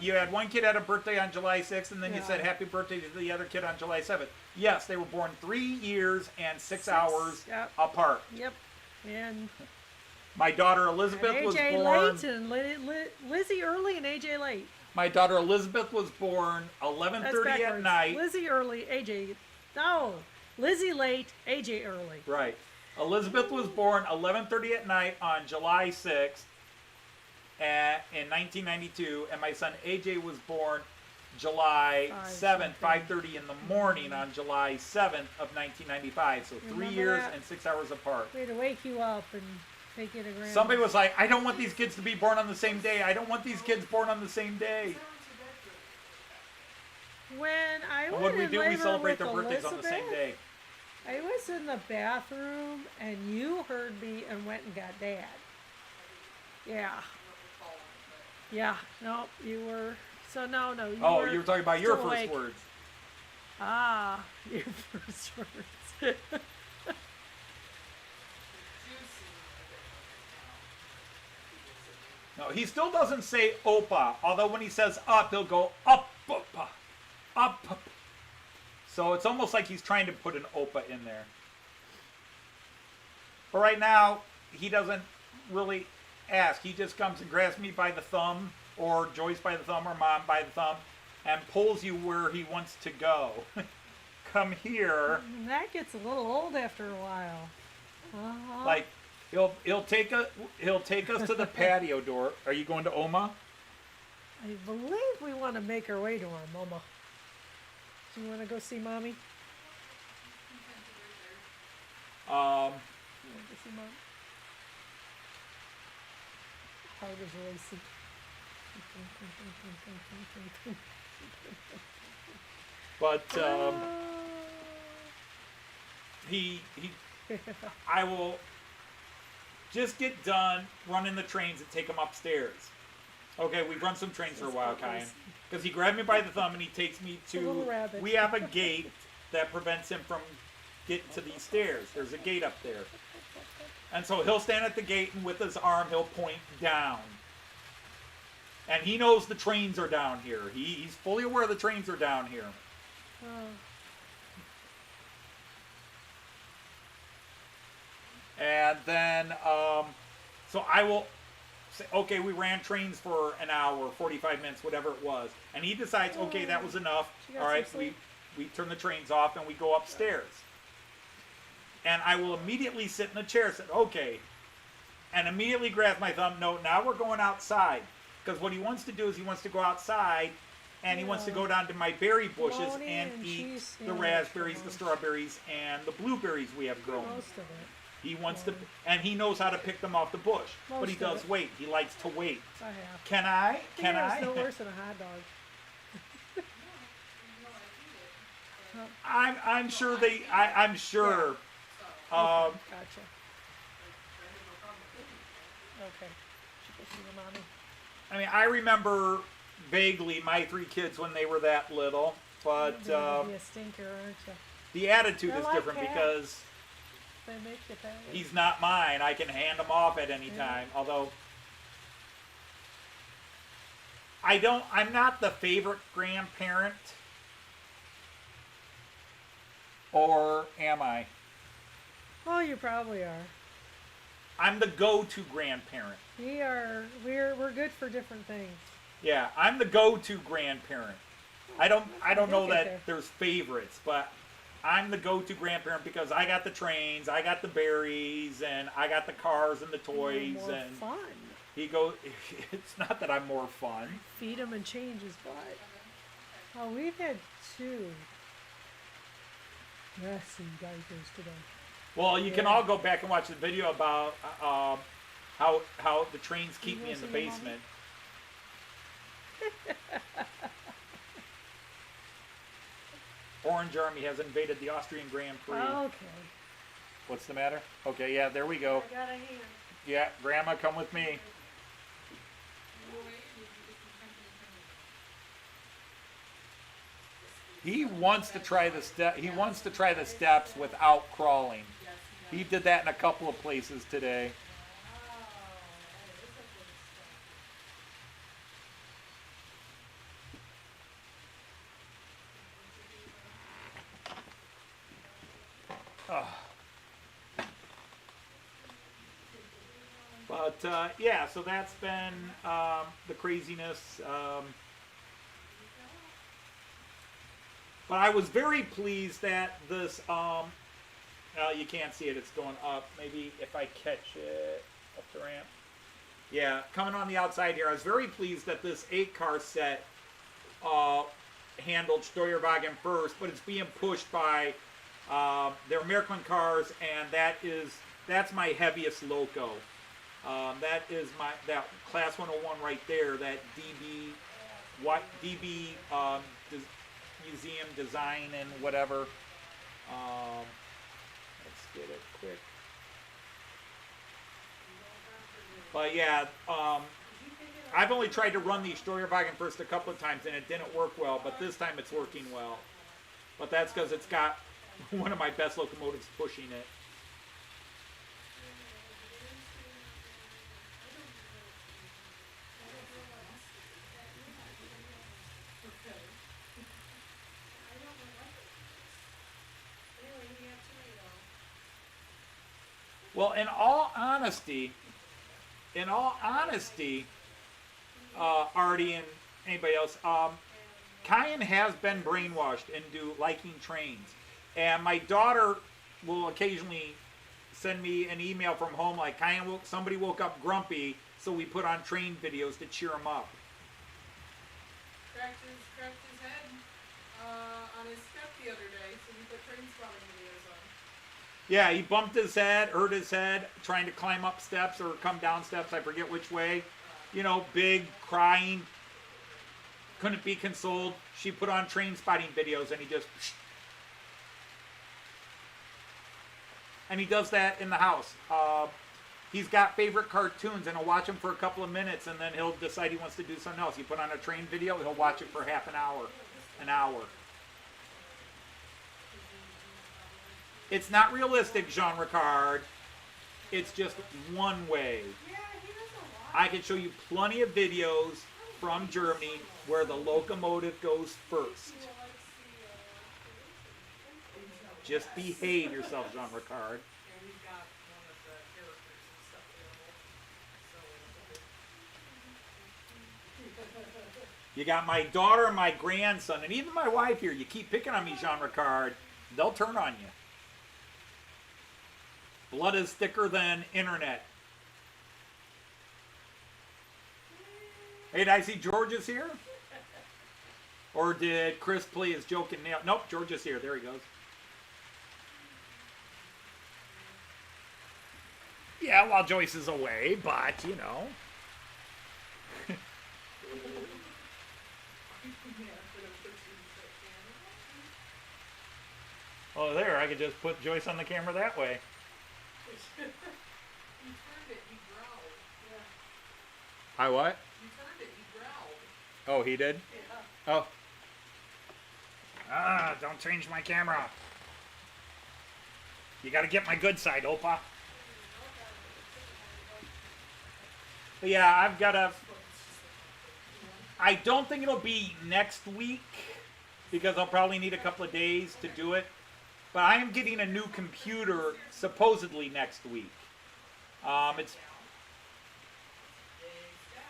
You had one kid had a birthday on July 6th, and then you Yeah. said happy birthday to the other kid on July 7th. Yes, they were born 3 years and 6 hours Yep. apart. Yep. And My daughter Elizabeth was AJ born. late and Lizzie early and AJ late. My daughter Elizabeth was born That's 11:30 at backwards. night. Lizzie early, AJ. No. Lizzie late, AJ early. Right. Elizabeth was born 11:30 at night on July 6th in 1992, and my son AJ was born July 7th, 5:30 in the morning on July 7th of 1995. So 3 Remember years that? and 6 hours apart. We had to wake you up and take you to grandma. Somebody was like, I don't want these kids to be born on the same day. I don't want these kids born on the same day. When I And went what do we in do? We labor celebrate with their birthdays on the same Elizabeth, day. I was in the bathroom and you heard me and went and got Dad. Yeah. Yeah. No, you were. So no. You Oh, were you were talking about your still first awake. words. Ah, your first words. No, he still doesn't say Opa, although when he says up, he'll go up, Opa, up. So it's almost like he's trying to put an Opa in there. But right now, he doesn't really ask. He just comes and grabs me by the thumb, or Joyce by the thumb, or Mom by the thumb, and pulls you where he wants to go. Come here. That gets a little old after a while. Uh-huh. Like, he'll take us to the patio door. Are you going to Oma? I believe we want to make our way to our mama. Do you want to go see mommy? You want to go see mom? How does Lacey? But I will just get done running the trains and take him upstairs. Okay, we've run some trains for a while, Kyan. Because he grabbed me by the thumb and he takes me little to... rabbit. We have a gate that prevents him from getting to these stairs. There's a gate up there. And so he'll stand at the gate and with his arm he'll point down. And he knows the trains are down here. He's fully aware the trains are down here. And then, so I will say, okay, we ran trains for an hour, 45 minutes, whatever it was. And he decides, okay, that was enough. She got All right, some sleep. we turn the trains off and we go upstairs. And I will immediately sit in the chair and say, okay, and immediately grab my thumb. No, now we're going outside. Because what he wants to do is he wants to go outside and he wants to go down to my berry bushes Bologna and and eat cheese the sandwich raspberries, for the lunch. strawberries, and the blueberries we have grown. Most of it. He wants to, and he knows how to pick them off the bush. But he Most of does it. wait. He likes to wait. I have. Can I? Can It's no I? worse than a hot dog. I'm sure they. I'm sure. Gotcha. Okay. She goes see the mommy. I mean, I remember vaguely my 3 kids when they were that little, but You're gonna be a stinker, aren't you? the attitude They're is like different cats. because They make you pay. he's not mine. I can hand him off at any time. Although I'm not the favorite grandparent. Or am I? Oh, you probably are. I'm the go-to grandparent. We're good for different things. Yeah, I'm the go-to grandparent. I don't know You'll get that there. there's favorites, but I'm the go-to grandparent because I got the trains, I got the berries, and I got the cars and the toys, More and fun. he goes. It's not that I'm more fun. Feed him and change his butt. Oh, we've had 2 messy diapers today. Well, you can Yeah. all go back and watch the video about how the trains keep You me in the wanna see your basement. Orange Army has invaded the Austrian Grand Prix. Okay. What's the matter? Okay, yeah, there we go. I got a hand. Yeah, Grandma, come with me. He wants to try the step. He wants to try the steps without crawling. He did that in a couple of places today. But yeah, so that's been the craziness. But I was very pleased that this. You can't see it; it's going up. Maybe if I catch it up the ramp. Yeah, coming on the outside here, I was very pleased that this 8-car set handled Steuerwagen first, but it's being pushed by their American cars, and that's my heaviest loco. That is that Class 101 right there. That DB Museum Design and whatever. Let's get it quick. But yeah, I've only tried to run the Steuerwagen first a couple of times and it didn't work well, but this time it's working well. But that's because it's got one of my best locomotives pushing it. Well, in all honesty, Artie and anybody else, Kyan has been brainwashed into liking trains. And my daughter will occasionally send me an email from home like, somebody woke up grumpy, so we put on train videos to cheer him up. Cracked his head on his step the other day, so we put train spotting videos on. Yeah, he bumped his head, hurt his head, trying to climb up steps or come down steps, I forget which way. You know, big, crying, couldn't be consoled. She put on train spotting videos and he just... And he does that in the house. He's got favorite cartoons and he'll watch them for a couple of minutes and then he'll decide he wants to do something else. You put on a train video, he'll watch it for half an hour. It's not realistic, Jean Ricard. It's just one way. Yeah, he does a lot. I can show you plenty of videos from Germany where the locomotive goes first. Just behave yourself, Jean Ricard. You got my daughter and my grandson, and even my wife here. You keep picking on me, Jean Ricard. They'll turn on you. Blood is thicker than internet. Hey, did I see George is here? Or did Chris play his joking nail? Nope, George is here. There he goes. Yeah, while Joyce is away, but, you know. Oh, there, I could just put Joyce on the camera that way. You turned it, he growled. Yeah. I what? You turned it, he growled. Oh, he did? Yeah. Oh. Ah, don't change my camera. You gotta get my good side, Opa. But yeah, I've gotta... I don't think it'll be next week, because I'll probably need a couple of days to do it. But I am getting a new computer supposedly next week. I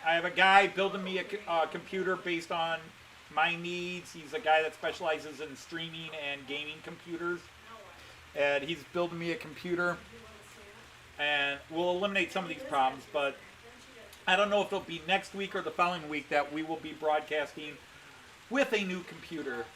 have a guy building me a computer based on my needs. He's a guy that specializes in streaming and gaming computers. And he's building me a computer. And we'll eliminate some of these problems, but I don't know if it'll be next week or the following week that we will be broadcasting with a new computer.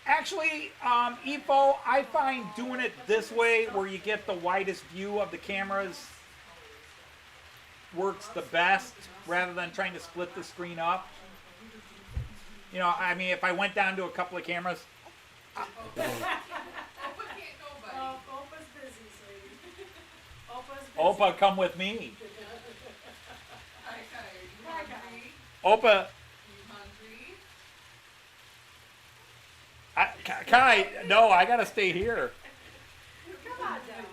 Actually, Evo, I find doing it this way, where you get the widest view of the cameras, works the best, rather than trying to split the screen up. You know, I mean, if I went down to a couple of cameras... Opa can't go, buddy. Opa's busy, sweetie. Opa's busy. Opa, come with me. Hi, Kai. Are you hungry? Opa... You hungry? Kai, no, I gotta stay here. Come on down.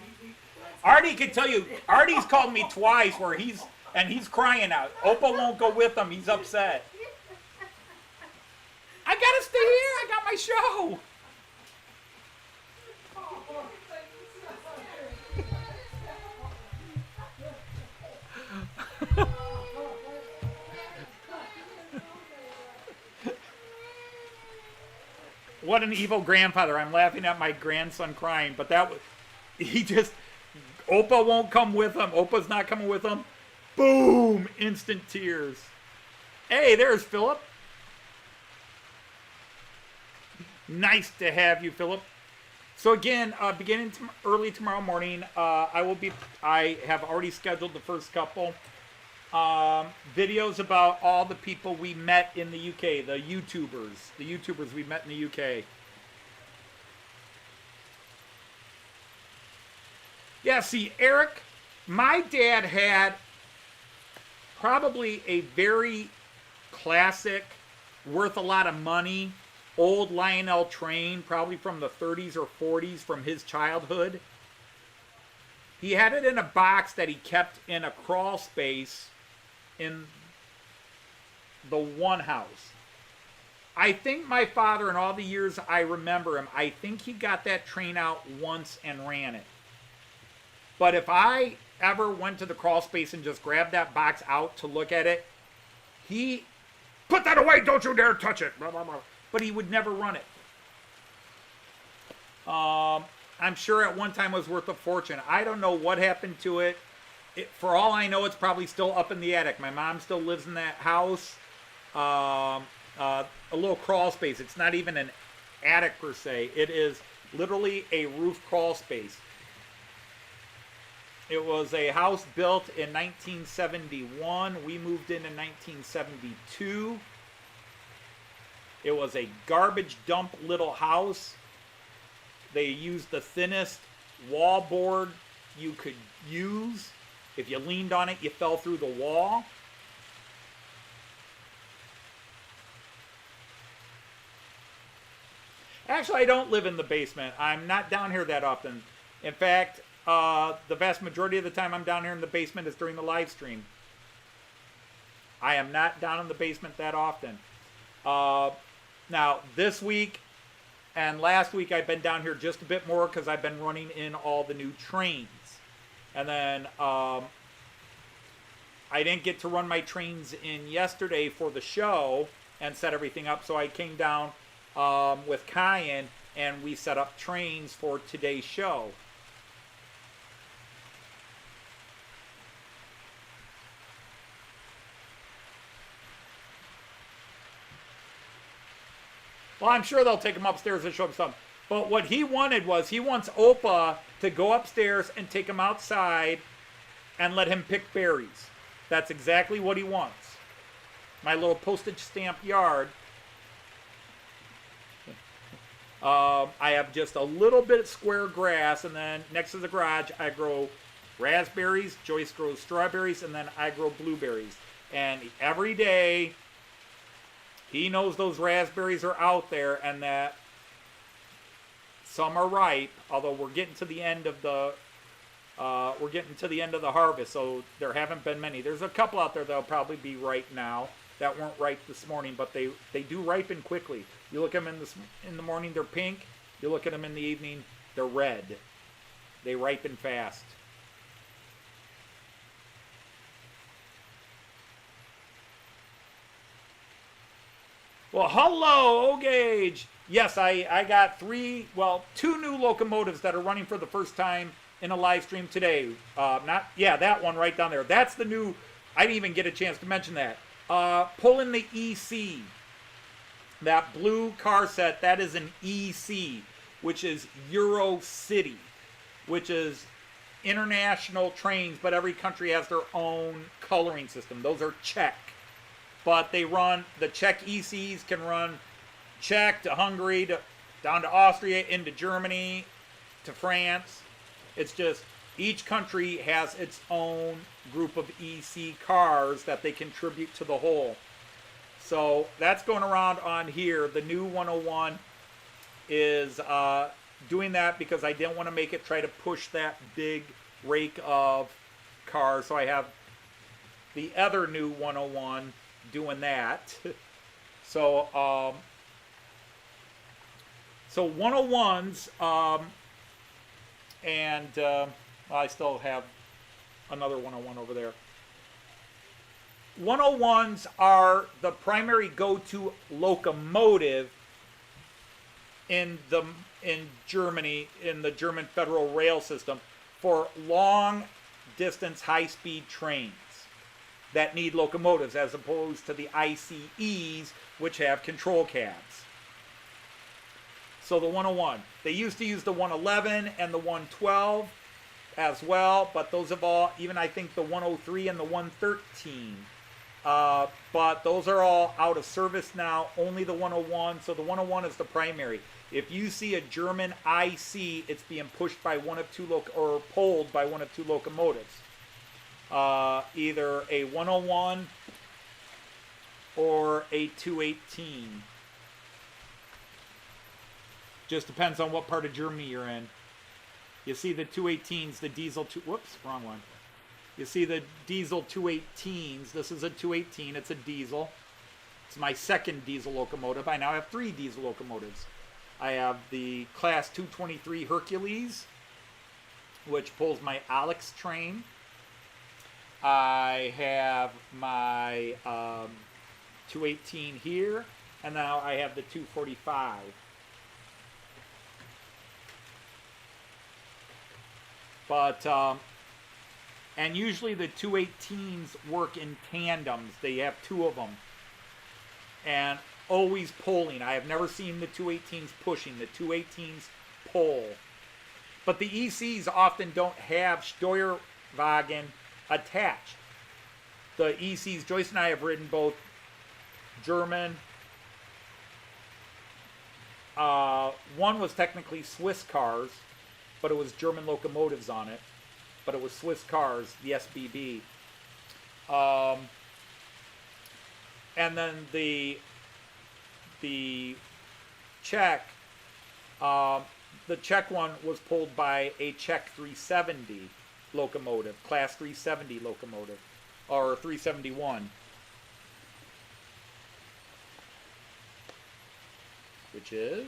Artie can tell you, Artie's called me twice where he's crying out. Opa won't go with him, he's upset. I gotta stay here, I got my show. What an evil grandfather. I'm laughing at my grandson crying, but that was, Opa won't come with him. Opa's not coming with him. Boom, instant tears. Hey, there's Philip. Nice to have you, Philip. So again, beginning early tomorrow morning, I have already scheduled the first couple videos about all the people we met in the UK, the YouTubers we met in the UK. Yeah, see, Eric, my dad had probably a very classic, worth a lot of money, old Lionel train, probably from the 30s or 40s from his childhood. He had it in a box that he kept in a crawl space in the one house. I think my father, in all the years I remember him, I think he got that train out once and ran it. But if I ever went to the crawl space and just grabbed that box out to look at it, he, put that away, don't you dare touch it. Blah, blah, blah. But he would never run it. I'm sure at one time it was worth a fortune. I don't know what happened to it. For all I know, it's probably still up in the attic. My mom still lives in that house. A little crawl space. It's not even an attic per se. It is literally a roof crawl space. It was a house built in 1971. We moved in 1972. It was a garbage dump little house. They used the thinnest wallboard you could use. If you leaned on it, you fell through the wall. Actually, I don't live in the basement. I'm not down here that often. In fact, the vast majority of the time I'm down here in the basement is during the live stream. I am not down in the basement that often. Now, this week and last week I've been down here just a bit more because I've been running in all the new trains. And then I didn't get to run my trains in yesterday for the show and set everything up, so I came down with Cayenne and we set up trains for today's show. Well, I'm sure they'll take him upstairs and show him something. But what he wanted was, he wants Opa to go upstairs and take him outside and let him pick berries. That's exactly what he wants. My little postage stamp yard. I have just a little bit of square grass, and then next to the garage I grow raspberries, Joyce grows strawberries, and then I grow blueberries. And every day he knows those raspberries are out there and that some are ripe, although we're getting to the end of the harvest, so there haven't been many. There's a couple out there that'll probably be ripe now that weren't ripe this morning, but they do ripen quickly. You look at them in the morning, they're pink. You look at them in the evening, they're red. They ripen fast. Well, hello, O-Gauge. Yes, I got two new locomotives that are running for the first time in a live stream today. That one right down there. That's the new, I didn't even get a chance to mention that. Pulling the EC. That blue car set, that is an EC, which is Euro City, which is international trains, but every country has their own coloring system. Those are Czech. But they run, the Czech ECs can run Czech to Hungary, down to Austria, into Germany, to France. It's just, each country has its own group of EC cars that they contribute to the whole. So that's going around on here. The new 101 is doing that because I didn't want to make it try to push that big rake of cars. So I have the other new 101 doing that. So 101s, I still have another 101 over there. 101s are the primary go-to locomotive in Germany, in the German federal rail system, for long distance high-speed trains that need locomotives, as opposed to the ICEs, which have control cabs. So the 101. They used to use the 111 and the 112 as well, but those have all, even I think the 103 and the 113. But those are all out of service now, only the 101. So the 101 is the primary. If you see a German IC, it's being pushed by one of two or pulled by one of two locomotives. Either a 101 or a 218. Just depends on what part of Germany you're in. You see the 218s, the diesel wrong one. You see the diesel 218s. This is a 218, it's a diesel. It's my second diesel locomotive. I now have 3 diesel locomotives. I have the Class 223 Hercules, which pulls my Alex train. I have my 218 here, and now I have the 245. But, and usually the 218s work in tandems. They have 2 of them. And always pulling. I have never seen the 218s pushing. The 218s pull. But the ECs often don't have Steuerwagen attached. The ECs, Joyce and I have ridden both German. One was technically Swiss cars, but it was German locomotives on it. But it was Swiss cars, the SBB. And then the Czech, the Czech one was pulled by a Czech 370 locomotive, Class 370 locomotive, or 371. which is,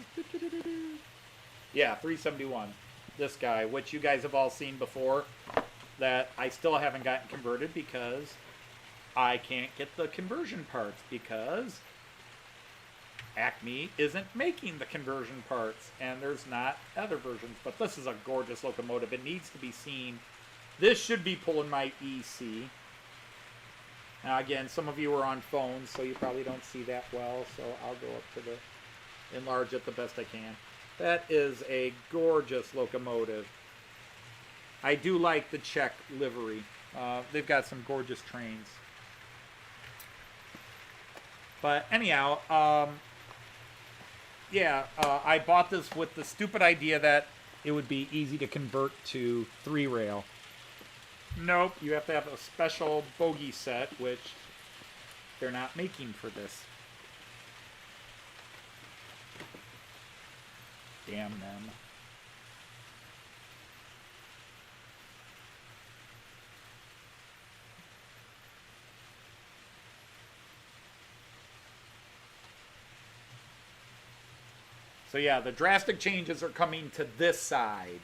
yeah, 371. This guy, which you guys have all seen before, that I still haven't gotten converted because I can't get the conversion parts because Acme isn't making the conversion parts, and there's not other versions. But this is a gorgeous locomotive. It needs to be seen. This should be pulling my EC. Now again, some of you are on phones, so you probably don't see that well, so I'll go up to the enlarge it the best I can. That is a gorgeous locomotive. I do like the Czech livery. They've got some gorgeous trains. But anyhow, yeah, I bought this with the stupid idea that it would be easy to convert to 3-rail. Nope, you have to have a special bogie set, which they're not making for this. Damn them. So yeah, the drastic changes are coming to this side.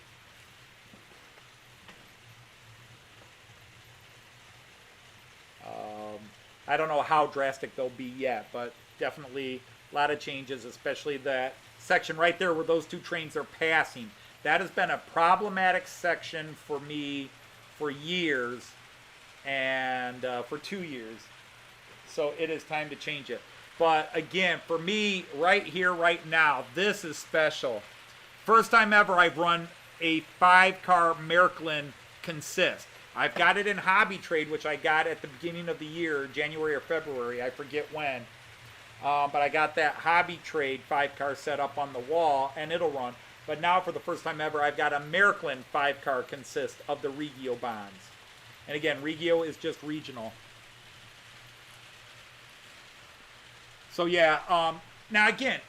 I don't know how drastic they'll be yet, but definitely a lot of changes, especially that section right there where those two trains are passing. That has been a problematic section for me for years, and for 2 years. So it is time to change it. But again, for me, right here, right now, this is special. First time ever I've run a 5-car Märklin consist. I've got it in hobby trade, which I got at the beginning of the year, January or February, I forget when. But I got that hobby trade 5-car set up on the wall, and it'll run. But now, for the first time ever, I've got a Märklin 5-car consist of the Regio bonds. And again, Regio is just regional. So yeah, now again,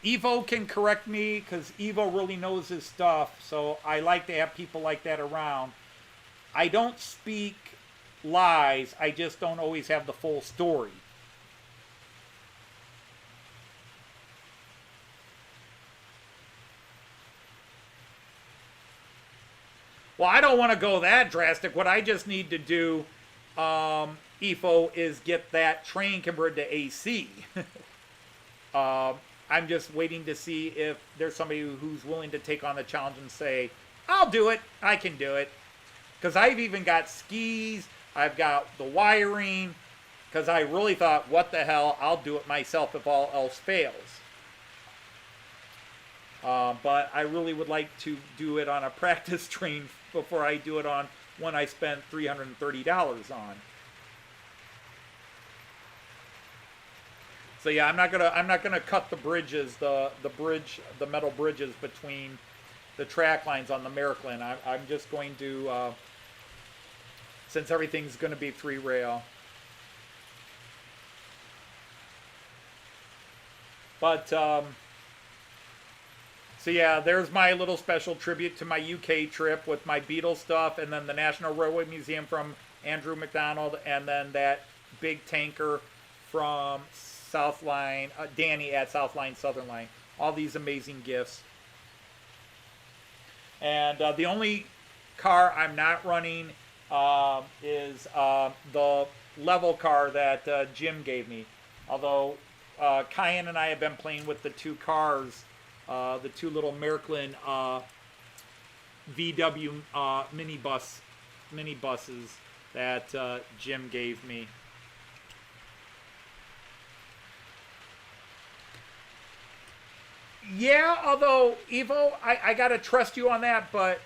Evo can correct me because Evo really knows his stuff. So I like to have people like that around. I don't speak lies. I just don't always have the full story. Well, I don't want to go that drastic. What I just need to do, EFO, is get that train converted to AC. I'm just waiting to see if there's somebody who's willing to take on the challenge and say, I'll do it. I can do it. Because I've even got skis. I've got the wiring. Because I really thought, what the hell, I'll do it myself if all else fails. But I really would like to do it on a practice train before I do it on one I spent $330 on. So yeah, I'm not gonna cut the bridges, the metal bridges between the track lines on the Märklin. I'm just going to, since everything's going to be 3-rail. But so yeah, there's my little special tribute to my UK trip with my Beatles stuff, and then the National Railway Museum from Andrew McDonald, and then that big tanker from South Line, Danny at South Line, Southern Line. All these amazing gifts. And the only car I'm not running is the level car that Jim gave me. Although Kyan and I have been playing with the two cars, the two little Märklin VW minibuses that Jim gave me. Yeah, although, Evo, I got to trust you on that, but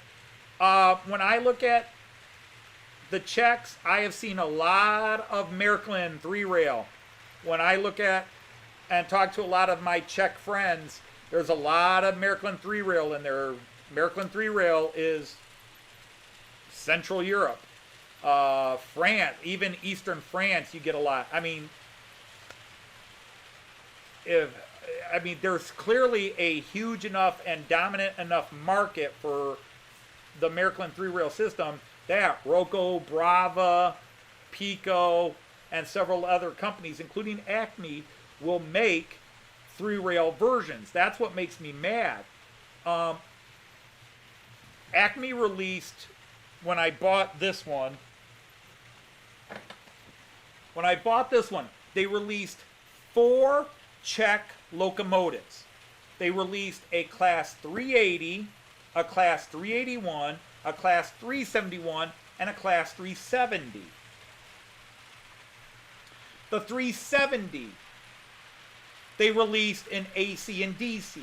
when I look at the Czechs, I have seen a lot of Märklin 3-rail. When I look at and talk to a lot of my Czech friends, there's a lot of Märklin 3-rail in there. Märklin 3-rail is Central Europe. France, even Eastern France, you get a lot. I mean, there's clearly a huge enough and dominant enough market for the Märklin 3-rail system that Rocco, Brava, Pico, and several other companies, including Acme, will make 3-rail versions. That's what makes me mad. Acme released, when I bought this one, they released 4 Czech locomotives. They released a Class 380, a Class 381, a Class 371, and a Class 370. The 370, they released in AC and DC.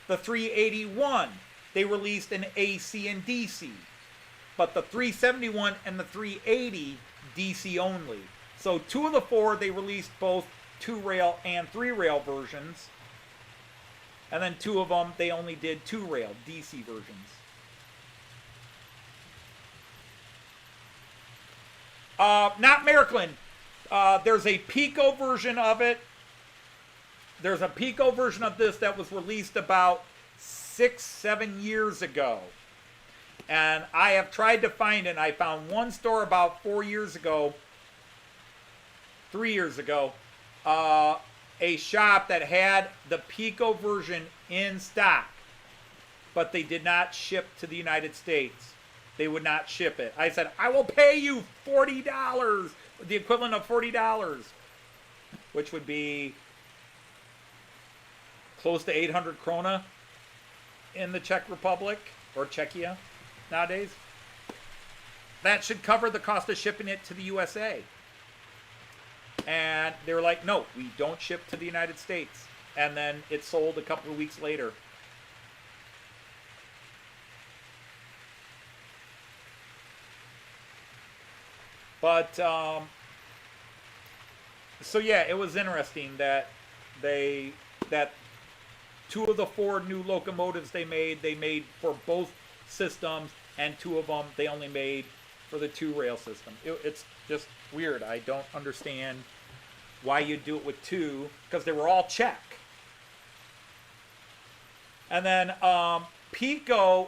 The 381, they released in AC and DC. But the 371 and the 380, DC only. So 2 of the 4, they released both 2-rail and 3-rail versions. And then 2 of them, they only did 2-rail, DC versions. Not Maryland. There's a Pico version of it. There's a Pico version of this that was released about 6-7 years ago. And I have tried to find it. I found one store about 3 years ago, a shop that had the Pico version in stock, but they did not ship to the United States. They would not ship it. I said, I will pay you $40, the equivalent of $40, which would be close to 800 krona in the Czech Republic, or Czechia nowadays. That should cover the cost of shipping it to the USA. And they were like, no, we don't ship to the United States. And then it sold a couple of weeks later. But, so yeah, it was interesting that that 2 of the 4 new locomotives they made for both systems, and 2 of them they only made for the 2-rail system. It's just weird. I don't understand why you do it with 2, because they were all Czech. And then Pico,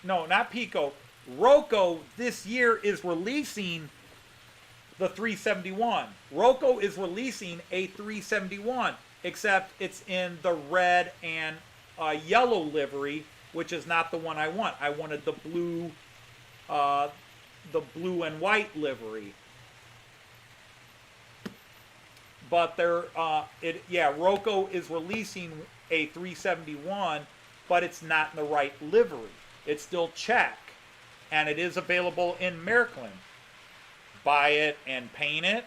no, not Pico, Roco this year is releasing the 371. Roco is releasing a 371, except it's in the red and yellow livery, which is not the one I want. I wanted the blue and white livery. But Roco is releasing a 371, but it's not in the right livery. It's still Czech, and it is available in Maryland. Buy it and paint it.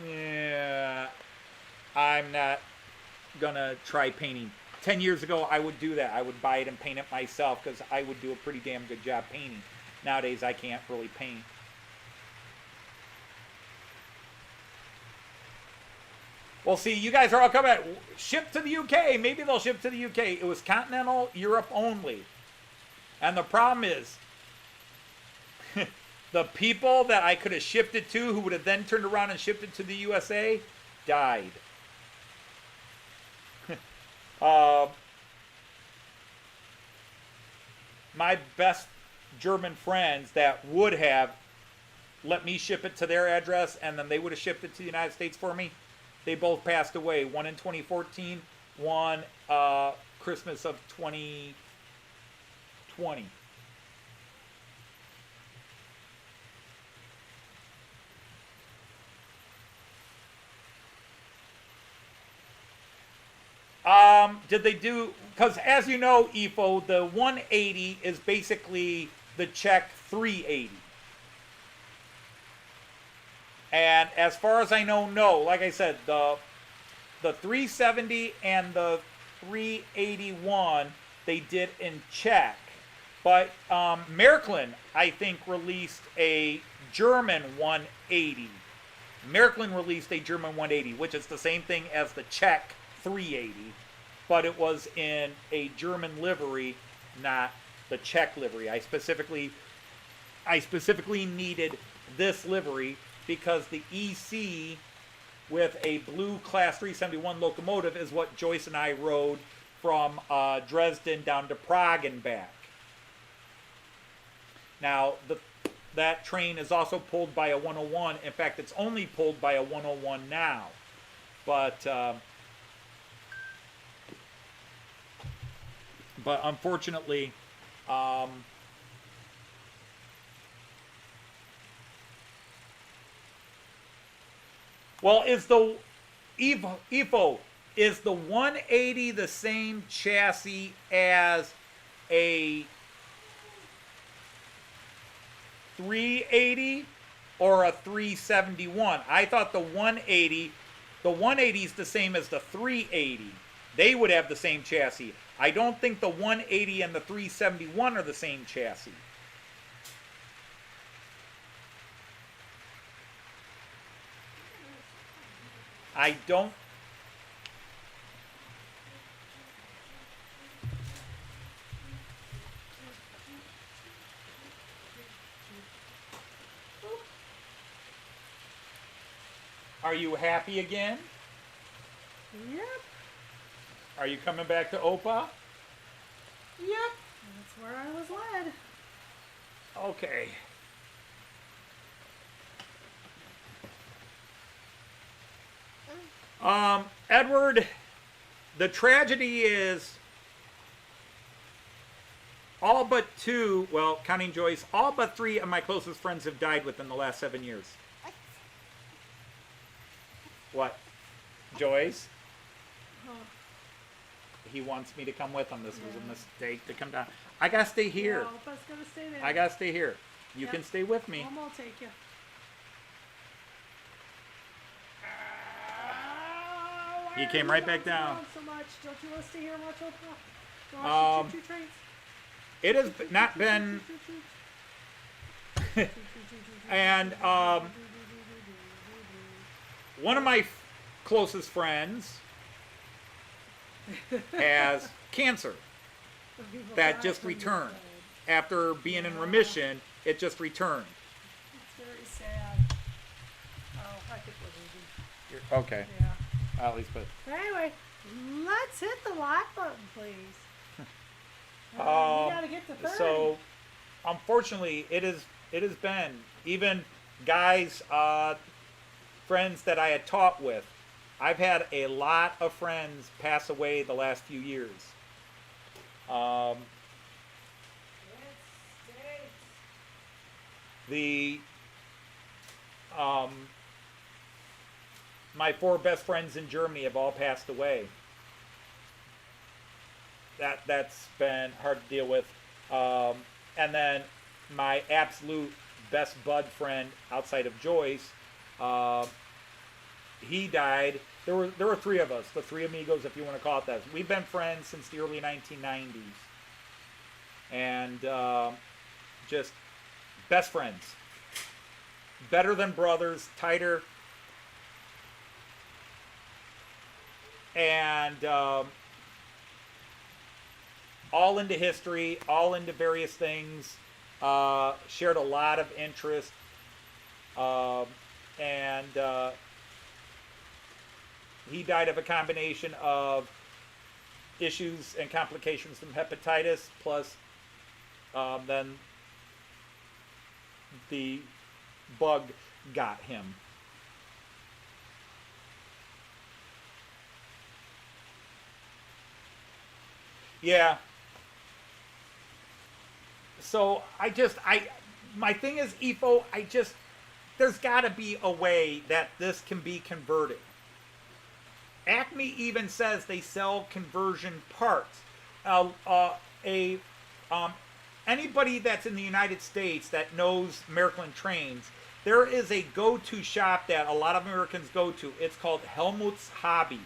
Yeah, I'm not gonna try painting. 10 years ago, I would do that. I would buy it and paint it myself, because I would do a pretty damn good job painting. Nowadays, I can't really paint. Well, see, you guys are all coming at ship to the UK. Maybe they'll ship to the UK. It was continental Europe only. And the problem is, the people that I could have shipped it to, who would have then turned around and shipped it to the USA, died. My best German friends that would have let me ship it to their address, and then they would have shipped it to the United States for me, they both passed away. One in 2014, one Christmas of 2020. Did they do, because as you know, EFO, the 180 is basically the Czech 380. And as far as I know, no. Like I said, the 370 and the 381, they did in Czech. But Maryland, I think, released a German 180. Maryland released a German 180, which is the same thing as the Czech 380. But it was in a German livery, not the Czech livery. I specifically needed this livery because the EC with a blue Class 371 locomotive is what Joyce and I rode from Dresden down to Prague and back. Now, the that train is also pulled by a 101. In fact, it's only pulled by a 101 now. But unfortunately, well, is the EFO, is the 180 the same chassis as a 380 or a 371? I thought the 180 is the same as the 380. They would have the same chassis. I don't think the 180 and the 371 are the same chassis. I don't. Are you happy again? Yep. Are you coming back to OPA? Yep. That's where I was led. Okay. Edward, the tragedy is all but two, well, counting Joyce, all but three of my closest friends have died within the last 7 years. What? Joyce? He wants me to come with him. This was a mistake to come down. I gotta stay here. Yeah, Opa's gonna stay there. I gotta stay here. You can stay with me. Mom will take you. He came right back down. So much. Don't you want to stay here and watch Opa? Watch the trains. It has not been, and one of my closest friends has cancer that just returned. After being in remission, it just returned. It's very sad. Oh, I think we're leaving. Okay. Yeah. At least, but Anyway, let's hit the like button, please. We gotta get to 30. so unfortunately, it has been even guys, friends that I had taught with. I've had a lot of friends pass away the last few years. My 4 best friends in Germany have all passed away. That's been hard to deal with. And then my absolute best bud friend outside of Joyce, he died. There were 3 of us, the 3 amigos, if you want to call it that. We've been friends since the early 1990s, and just best friends, better than brothers, tighter. And all into history, all into various things, shared a lot of interest, and he died of a combination of issues and complications from hepatitis, plus then the bug got him. Yeah. So my thing is, EFO, there's got to be a way that this can be converted. Acme even says they sell conversion parts. Anybody that's in the United States that knows American trains, there is a go-to shop that a lot of Americans go to. It's called Helmut's Hobbies,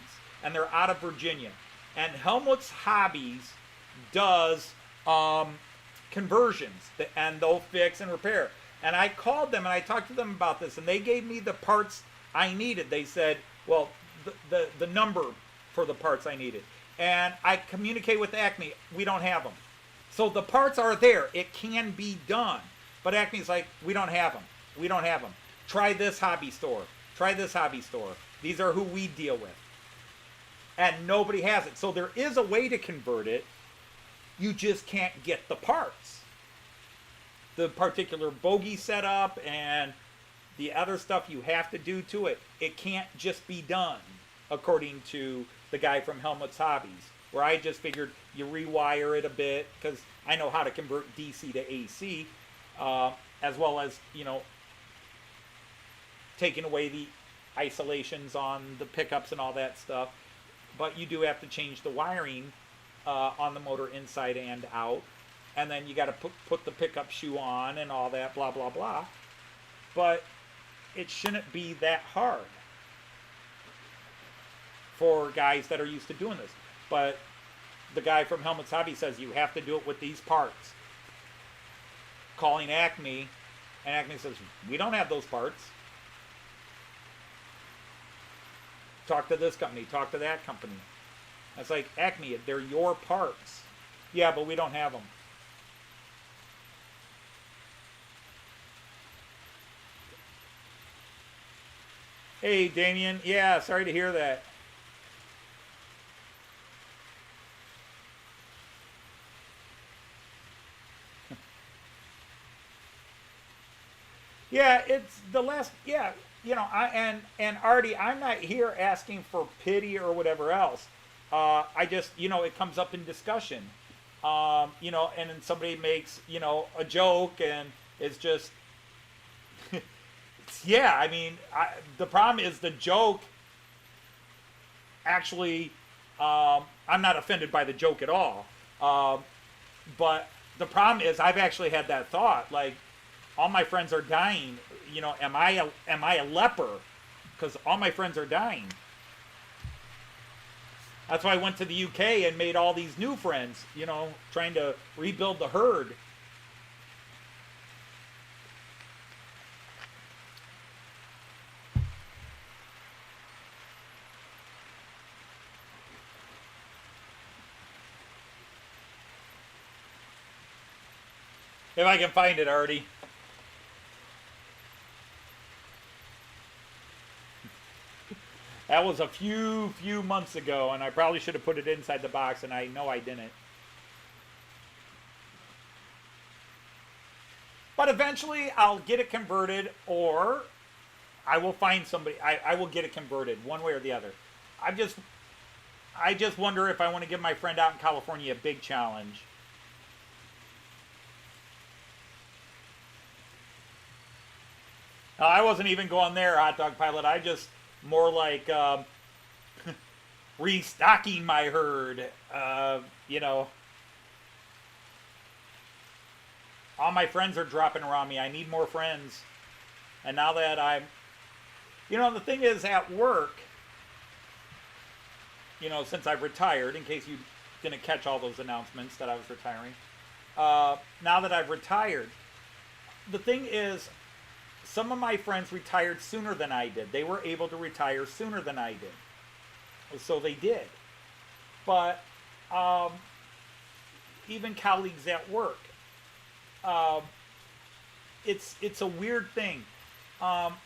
and they're out of Virginia. And Helmut's Hobbies does conversions, and they'll fix and repair. And I called them and I talked to them about this, and they gave me the parts I needed. They said, well, the number for the parts I needed. And I communicate with Acme. We don't have them. So the parts are there. It can be done. But Acme's like, we don't have them. We don't have them. Try this hobby store. Try this hobby store. These are who we deal with. And nobody has it. So there is a way to convert it. You just can't get the parts. the particular bogie setup and the other stuff you have to do to it, it can't just be done according to the guy from Helmut's Hobbies, where I just figured you rewire it a bit, because I know how to convert DC to AC, as well as, you know, taking away the isolations on the pickups and all that stuff. But you do have to change the wiring on the motor inside and out. And then you got to put the pickup shoe on and all that, blah, blah, blah. But it shouldn't be that hard for guys that are used to doing this. But the guy from Helmut's Hobby says you have to do it with these parts. Calling Acme, and Acme says, we don't have those parts. Talk to this company, talk to that company. It's like, Acme, they're your parts. Yeah, but we don't have them. Hey, Damien. Yeah, sorry to hear that. Yeah, it's the last, yeah, you know, and Artie, I'm not here asking for pity or whatever else. I just, you know, it comes up in discussion. You know, and then somebody makes, you know, a joke, and it's just, yeah, I mean, the problem is the joke actually, I'm not offended by the joke at all. But the problem is I've actually had that thought, like, all my friends are dying. You know, am I a leper? Because all my friends are dying. That's why I went to the UK and made all these new friends, you know, trying to rebuild the herd. If I can find it, Artie. That was a few months ago, and I probably should have put it inside the box, and I know I didn't. But eventually, I'll get it converted, or I will find somebody. I will get it converted, one way or the other. I just wonder if I want to give my friend out in California a big challenge. I wasn't even going there, Hot Dog Pilot. I just more like restocking my herd. You know, all my friends are dropping around me. I need more friends. And now that I'm, you know, the thing is at work, you know, since I've retired, in case you didn't catch all those announcements that I was retiring, now that I've retired, the thing is, some of my friends retired sooner than I did. They were able to retire sooner than I did. So they did. But even colleagues at work, it's a weird thing. I'm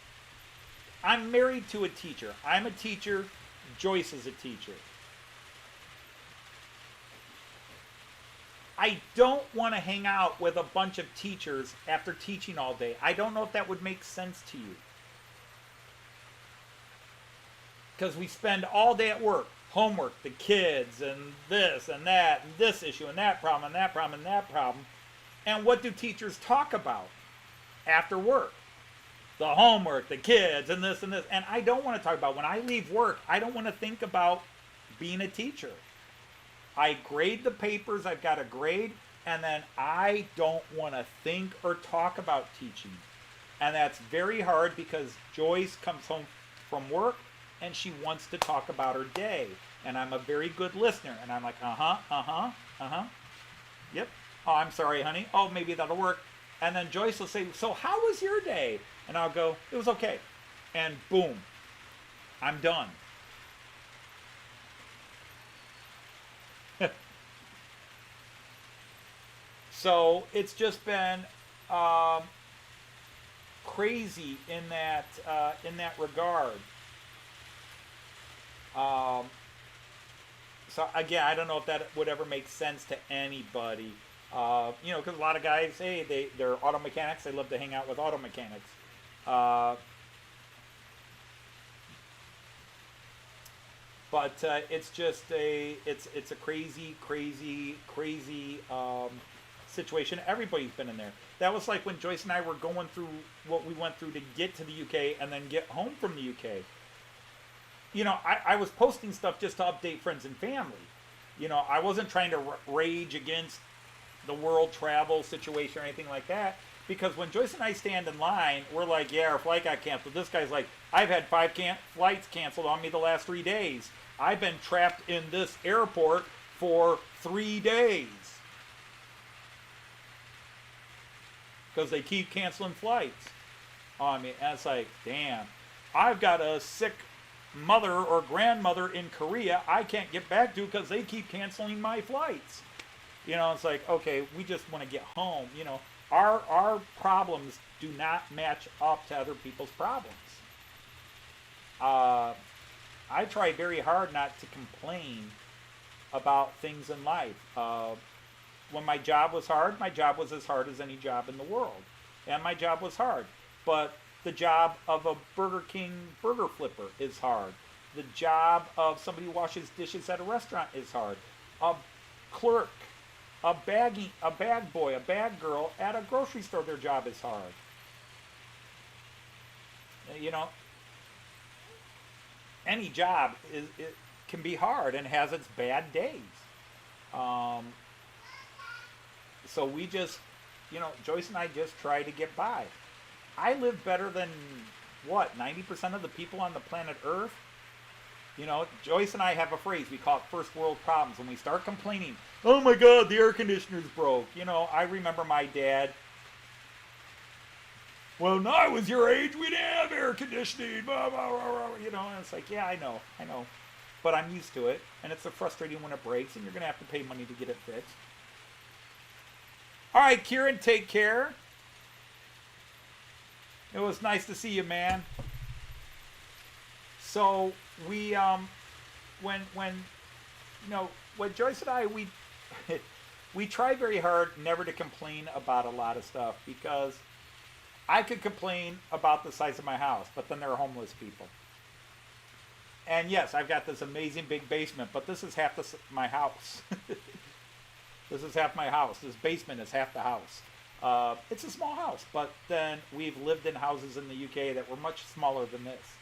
married to a teacher. I'm a teacher. Joyce is a teacher. I don't want to hang out with a bunch of teachers after teaching all day. I don't know if that would make sense to you. Because we spend all day at work, homework, the kids, and this and that, and this issue, and that problem, and that problem, and that problem. And what do teachers talk about after work? The homework, the kids, and this and this. And I don't want to talk about, when I leave work, I don't want to think about being a teacher. I grade the papers, I've got a grade, and then I don't want to think or talk about teaching. And that's very hard because Joyce comes home from work and she wants to talk about her day. And I'm a very good listener. And I'm like, yep. Oh, I'm sorry, honey. Oh, maybe that'll work. And then Joyce will say, so how was your day? And I'll go, it was okay. And boom, I'm done. So it's just been crazy in that regard. So again, I don't know if that would ever make sense to anybody. Because a lot of guys, hey, they're auto mechanics. They love to hang out with auto mechanics. But it's just it's a crazy situation. Everybody's been in there. That was like when Joyce and I were going through what we went through to get to the UK and then get home from the UK. I was posting stuff just to update friends and family. I wasn't trying to rage against the world travel situation or anything like that. Because when Joyce and I stand in line, we're like, yeah, our flight got canceled. This guy's like, I've had 5 flights canceled on me the last 3 days. I've been trapped in this airport for 3 days. Because they keep canceling flights on me. And it's like, damn, I've got a sick mother or grandmother in Korea I can't get back to because they keep canceling my flights. It's like, okay, we just want to get home. Our problems do not match up to other people's problems. I try very hard not to complain about things in life. When my job was hard, my job was as hard as any job in the world. And my job was hard. But the job of a Burger King burger flipper is hard. The job of somebody who washes dishes at a restaurant is hard. A clerk, a bag boy, a bag girl at a grocery store, their job is hard. Any job it can be hard and has its bad days. So we just, Joyce and I just try to get by. I live better than, 90% of the people on the planet Earth? Joyce and I have a phrase, we call it first world problems. When we start complaining, oh my God, the air conditioner's broke. I remember my dad, well, when I was your age, we didn't have air conditioning, blah, blah, blah, blah. And it's like, yeah, I know. But I'm used to it, and it's frustrating when it breaks, and you're going to have to pay money to get it fixed. All right, Kieran, take care. It was nice to see you, man. So we, when Joyce and I, we try very hard never to complain about a lot of stuff, because I could complain about the size of my house, but then there are homeless people. And yes, I've got this amazing big basement, but this is half my house. This is half my house. This basement is half the house. It's a small house, but then we've lived in houses in the UK that were much smaller than this.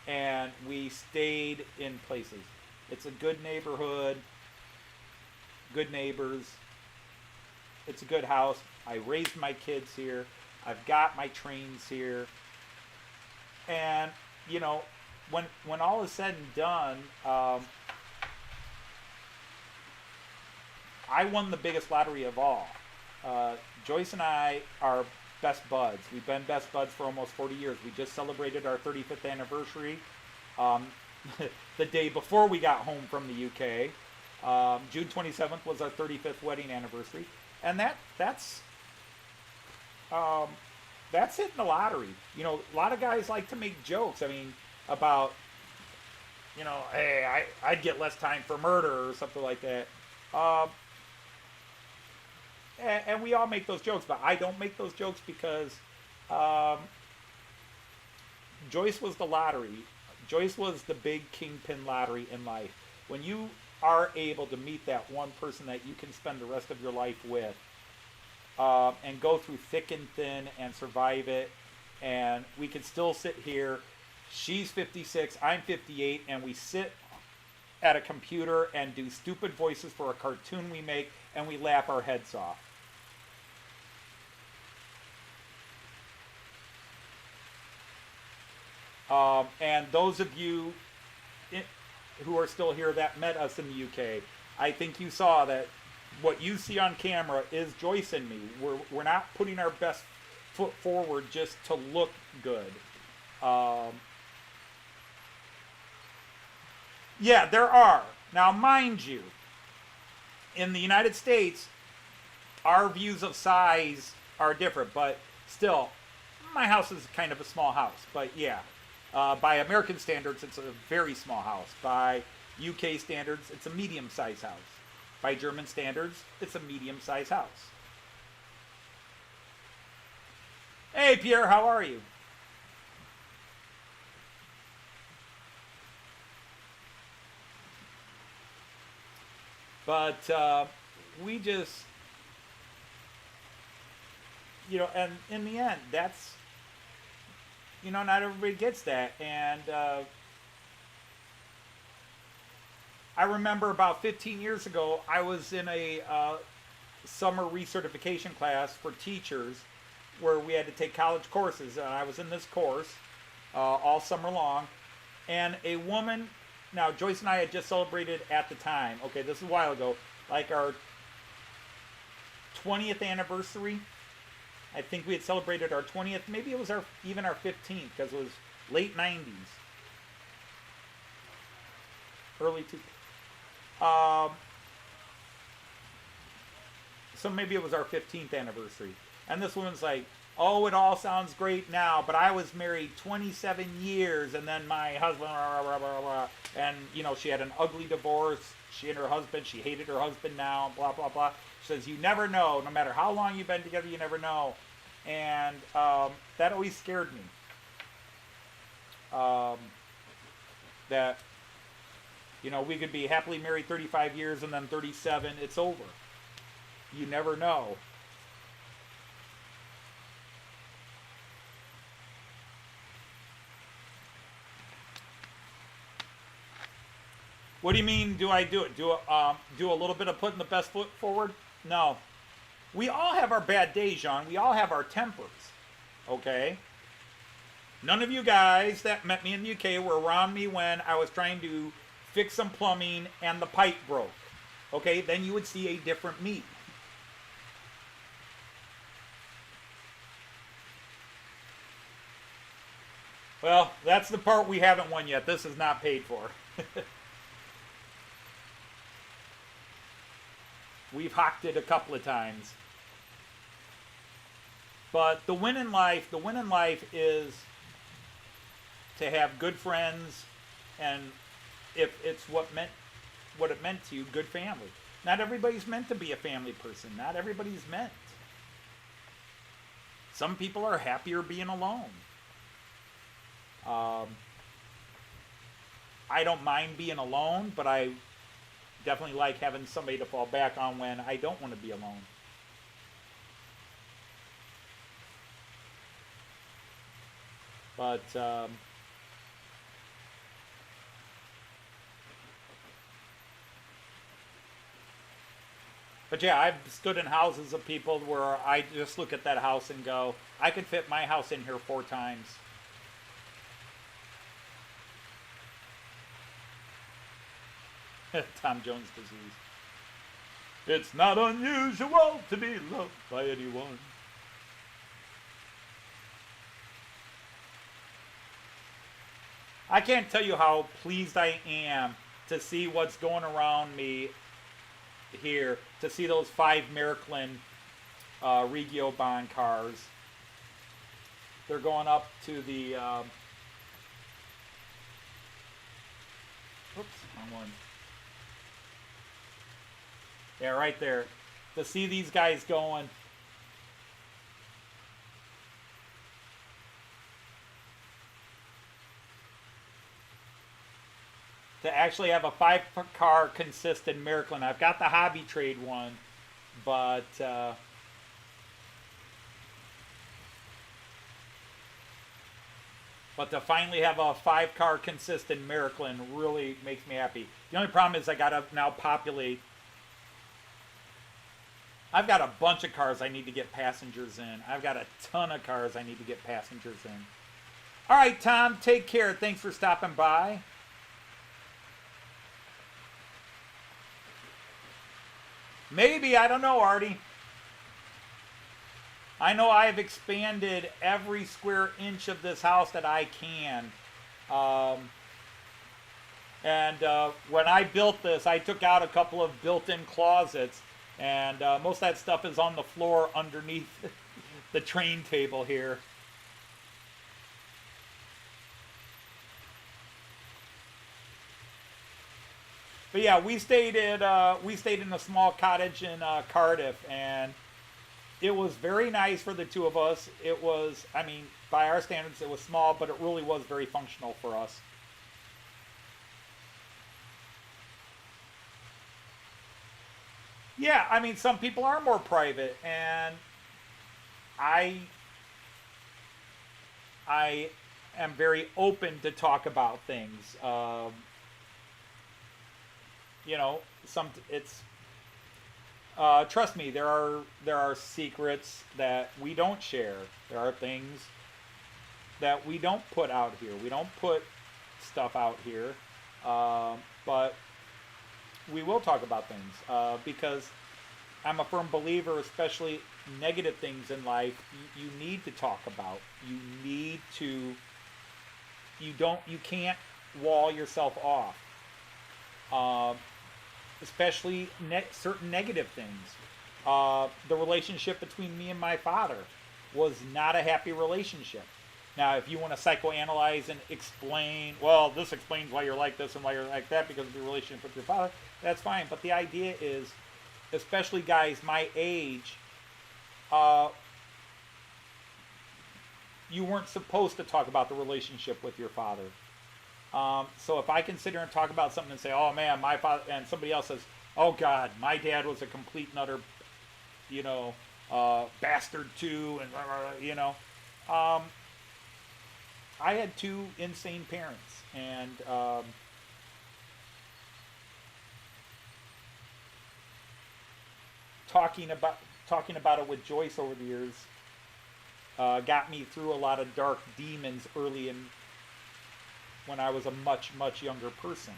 And we stayed in places. It's a good neighborhood, good neighbors. It's a good house. I raised my kids here. I've got my trains here. And, when all is said and done, I won the biggest lottery of all. Joyce and I are best buds. We've been best buds for almost 40 years. We just celebrated our 35th anniversary the day before we got home from the UK. June 27th was our 35th wedding anniversary. And that's hitting the lottery. A lot of guys like to make jokes. About, hey, I'd get less time for murder or something like that. And we all make those jokes, but I don't make those jokes because Joyce was the lottery. Joyce was the big kingpin lottery in life. When you are able to meet that one person that you can spend the rest of your life with, and go through thick and thin and survive it, and we can still sit here. She's 56, I'm 58, and we sit at a computer and do stupid voices for a cartoon we make, and we laugh our heads off. And those of you who are still here that met us in the UK, I think you saw that what you see on camera is Joyce and me. We're not putting our best foot forward just to look good. Yeah, there are. Now, mind you, in the United States, our views of size are different, but still, my house is kind of a small house. But yeah, by American standards, it's a very small house. By UK standards, it's a medium-sized house. By German standards, it's a medium-sized house. Hey, Pierre, how are you? But we just, and in the end, that's, not everybody gets that. And I remember about 15 years ago, I was in a summer recertification class for teachers where we had to take college courses. And I was in this course all summer long. And a woman, now Joyce and I had just celebrated at the time, okay, this is a while ago, like our 20th anniversary. I think we had celebrated our 20th, maybe it was even our 15th, because it was late 90s. Early 2000s. So maybe it was our 15th anniversary. And this woman's like, oh, it all sounds great now, but I was married 27 years, and then my husband, blah, blah, blah, blah, and, she had an ugly divorce. She and her husband, she hated her husband now, blah, blah, blah. She says, you never know. No matter how long you've been together, you never know. And that always scared me. That, we could be happily married 35 years, and then 37, it's over. You never know. What do you mean, do I do it? Do a little bit of putting the best foot forward? No. We all have our bad days, John. We all have our tempers. Okay? None of you guys that met me in the UK were around me when I was trying to fix some plumbing and the pipe broke. Okay? Then you would see a different me. Well, that's the part we haven't won yet. This is not paid for. We've hocked it a couple of times. But the win in life is to have good friends, and if it's what it meant to you, good family. Not everybody's meant to be a family person. Not everybody's meant. Some people are happier being alone. I don't mind being alone, but I definitely like having somebody to fall back on when I don't want to be alone. But yeah, I've stood in houses of people where I just look at that house and go, I could fit my house in here 4 times. Tom Jones disease. It's not unusual to be loved by anyone. I can't tell you how pleased I am to see what's going around me here, to see those 5 Miraklin Regio Bond cars. They're going up to the oops, wrong one. Yeah, right there. To see these guys going. To actually have a 5-car consistent Miraklin. I've got the hobby trade one, but to finally have a 5-car consistent Miraklin really makes me happy. The only problem is I gotta now populate. I've got a bunch of cars I need to get passengers in. I've got a ton of cars I need to get passengers in. All right, Tom, take care. Thanks for stopping by. Maybe, I don't know, Artie. I know I have expanded every square inch of this house that I can. When I built this, I took out a couple of built-in closets, and most of that stuff is on the floor underneath the train table here. But yeah, we stayed in a small cottage in Cardiff, and it was very nice for the two of us. It was, I mean, by our standards, it was small, but it really was very functional for us. Yeah, I mean, some people are more private, and I I am very open to talk about things. You know, some it's trust me, there are secrets that we don't share. There are things that we don't put out here. We don't put stuff out here, but we will talk about things because I'm a firm believer, especially negative things in life. You need to talk about. You need to. You can't wall yourself off. Especially certain negative things. The relationship between me and my father was not a happy relationship. Now, if you want to psychoanalyze and explain, well, this explains why you're like this and why you're like that because of your relationship with your father, that's fine. But the idea is, especially guys my age, you weren't supposed to talk about the relationship with your father. So if I can sit here and talk about something and say, oh man, my father, and somebody else says, oh God, my dad was a complete and utter, bastard too, and I had two insane parents, and talking about it with Joyce over the years got me through a lot of dark demons early in when I was a much, much younger person.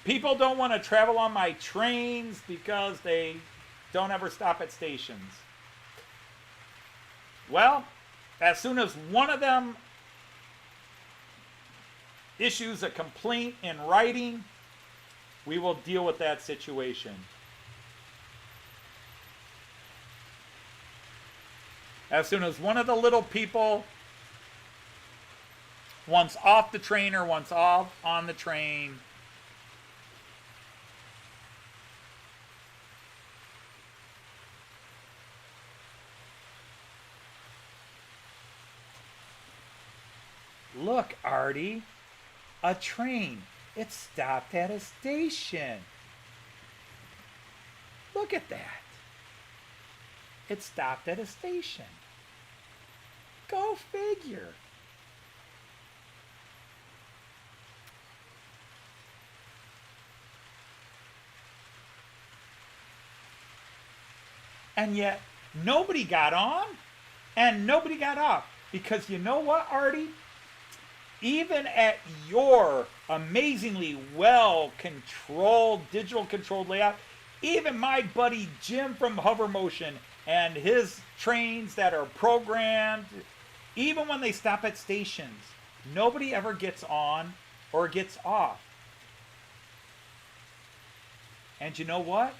People don't want to travel on my trains because they don't ever stop at stations. Well, as soon as one of them issues a complaint in writing, we will deal with that situation. As soon as one of the little people, once off the train or once off on the train, look, Artie, a train. It stopped at a station. Look at that. It stopped at a station. Go figure. And yet, nobody got on and nobody got off. Because you know what, Artie? Even at your amazingly well-controlled, digital-controlled layout, even my buddy Jim from Hover Motion and his trains that are programmed, even when they stop at stations, nobody ever gets on or gets off. And you know what?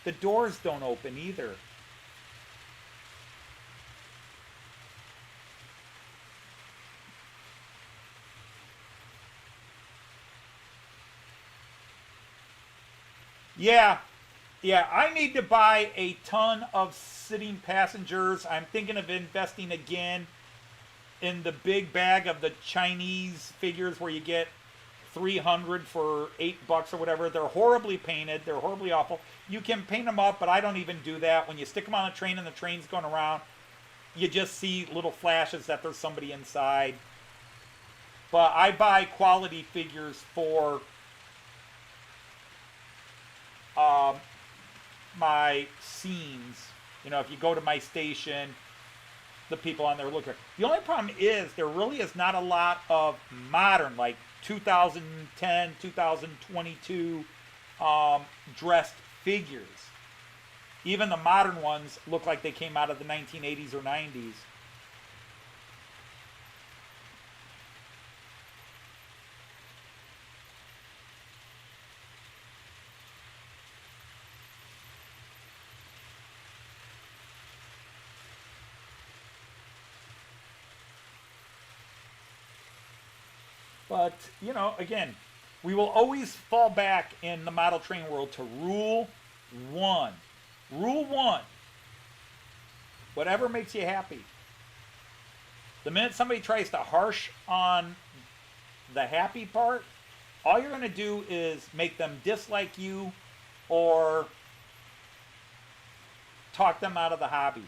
The doors don't open either. Yeah, I need to buy a ton of sitting passengers. I'm thinking of investing again in the big bag of the Chinese figures where you get 300 for $8 or whatever. They're horribly painted. They're horribly awful. You can paint them up, but I don't even do that. When you stick them on a train and the train's going around, you just see little flashes that there's somebody inside. But I buy quality figures for my scenes. If you go to my station, the people on there look like. The only problem is there really is not a lot of modern, like 2010, 2022 dressed figures. Even the modern ones look like they came out of the 1980s or 90s. But, you know, again, we will always fall back in the model train world to rule one. Rule one. Whatever makes you happy. The minute somebody tries to harsh on the happy part, all you're going to do is make them dislike you or talk them out of the hobby.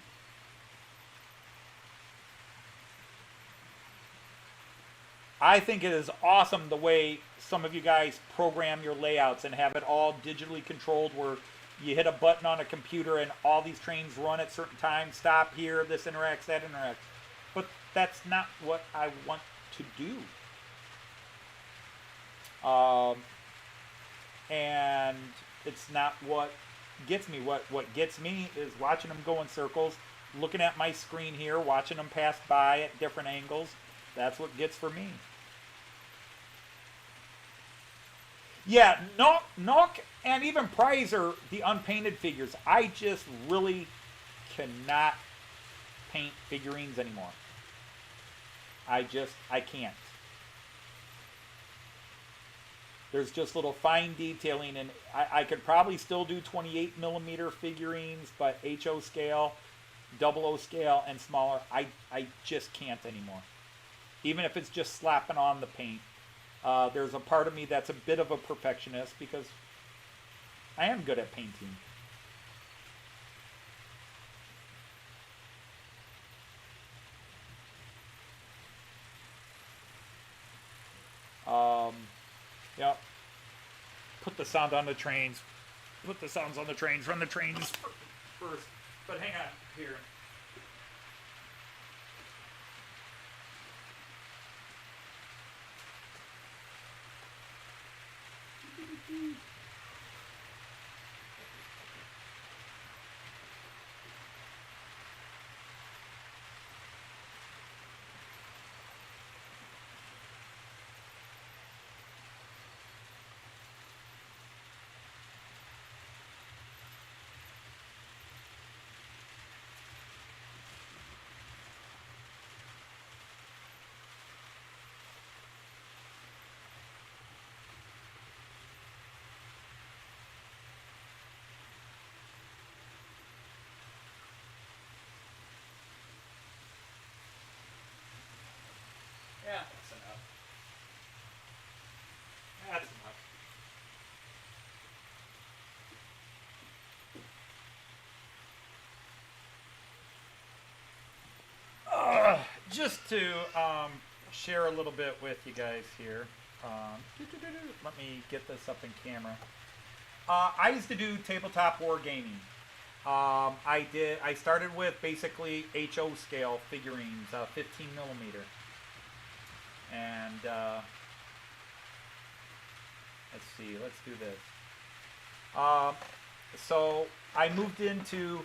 I think it is awesome the way some of you guys program your layouts and have it all digitally controlled where you hit a button on a computer and all these trains run at certain times, stop here, this interacts, that interacts. But that's not what I want to do. And it's not what gets me. What gets me is watching them go in circles, looking at my screen here, watching them pass by at different angles. That's what gets for me. Yeah, Nook and even Prizer, the unpainted figures. I just really cannot paint figurines anymore. I can't. There's just little fine detailing, and I could probably still do 28 millimeter figurines, but HO scale, 00 scale, and smaller, I just can't anymore. Even if it's just slapping on the paint. There's a part of me that's a bit of a perfectionist because I am good at painting. Yep. Put the sound on the trains. Put the sounds on the trains. Run the trains first. But hang on here. Yeah, that's enough. That's enough. Just to share a little bit with you guys here. Let me get this up in camera. I used to do tabletop wargaming. I started with basically HO scale figurines, 15 millimeter. And let's see, let's do this. So I moved into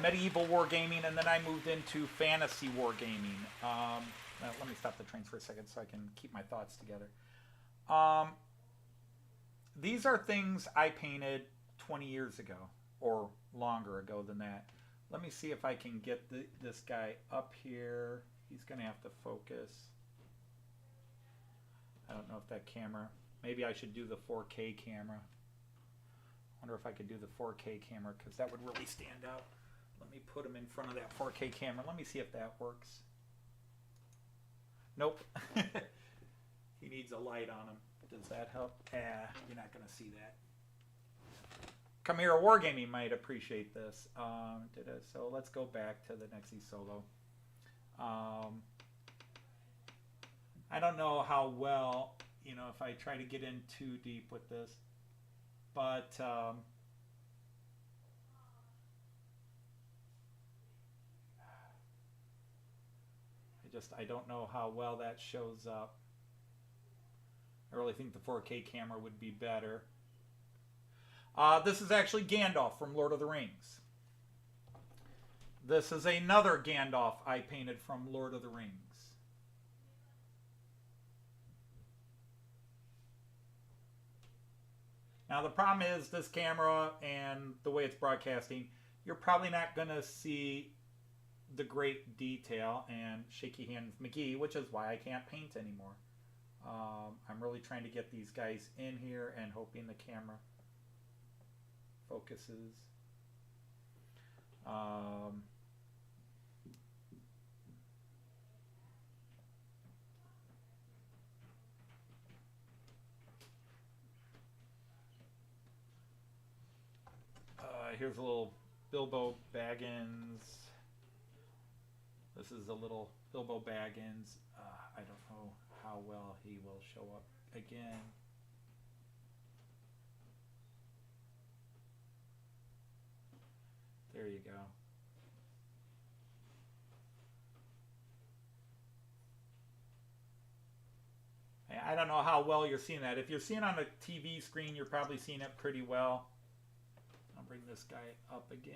medieval wargaming, and then I moved into fantasy wargaming. Let me stop the trains for a second so I can keep my thoughts together. These are things I painted 20 years ago, or longer ago than that. Let me see if I can get this guy up here. He's going to have to focus. I don't know if that camera, maybe I should do the 4K camera. I wonder if I could do the 4K camera because that would really stand out. Let me put him in front of that 4K camera. Let me see if that works. Nope. He needs a light on him. Does that help? You're not going to see that. Chimera Wargaming might appreciate this. So let's go back to the Nexi Solo. I don't know how well, if I try to get in too deep with this, but I don't know how well that shows up. I really think the 4K camera would be better. This is actually Gandalf from Lord of the Rings. This is another Gandalf I painted from Lord of the Rings. Now the problem is this camera and the way it's broadcasting, you're probably not going to see the great detail and shaky hands McGee, which is why I can't paint anymore. I'm really trying to get these guys in here and hoping the camera focuses. Here's a little Bilbo Baggins. This is a little Bilbo Baggins. I don't know how well he will show up again. There you go. I don't know how well you're seeing that. If you're seeing on a TV screen, you're probably seeing it pretty well. I'll bring this guy up again.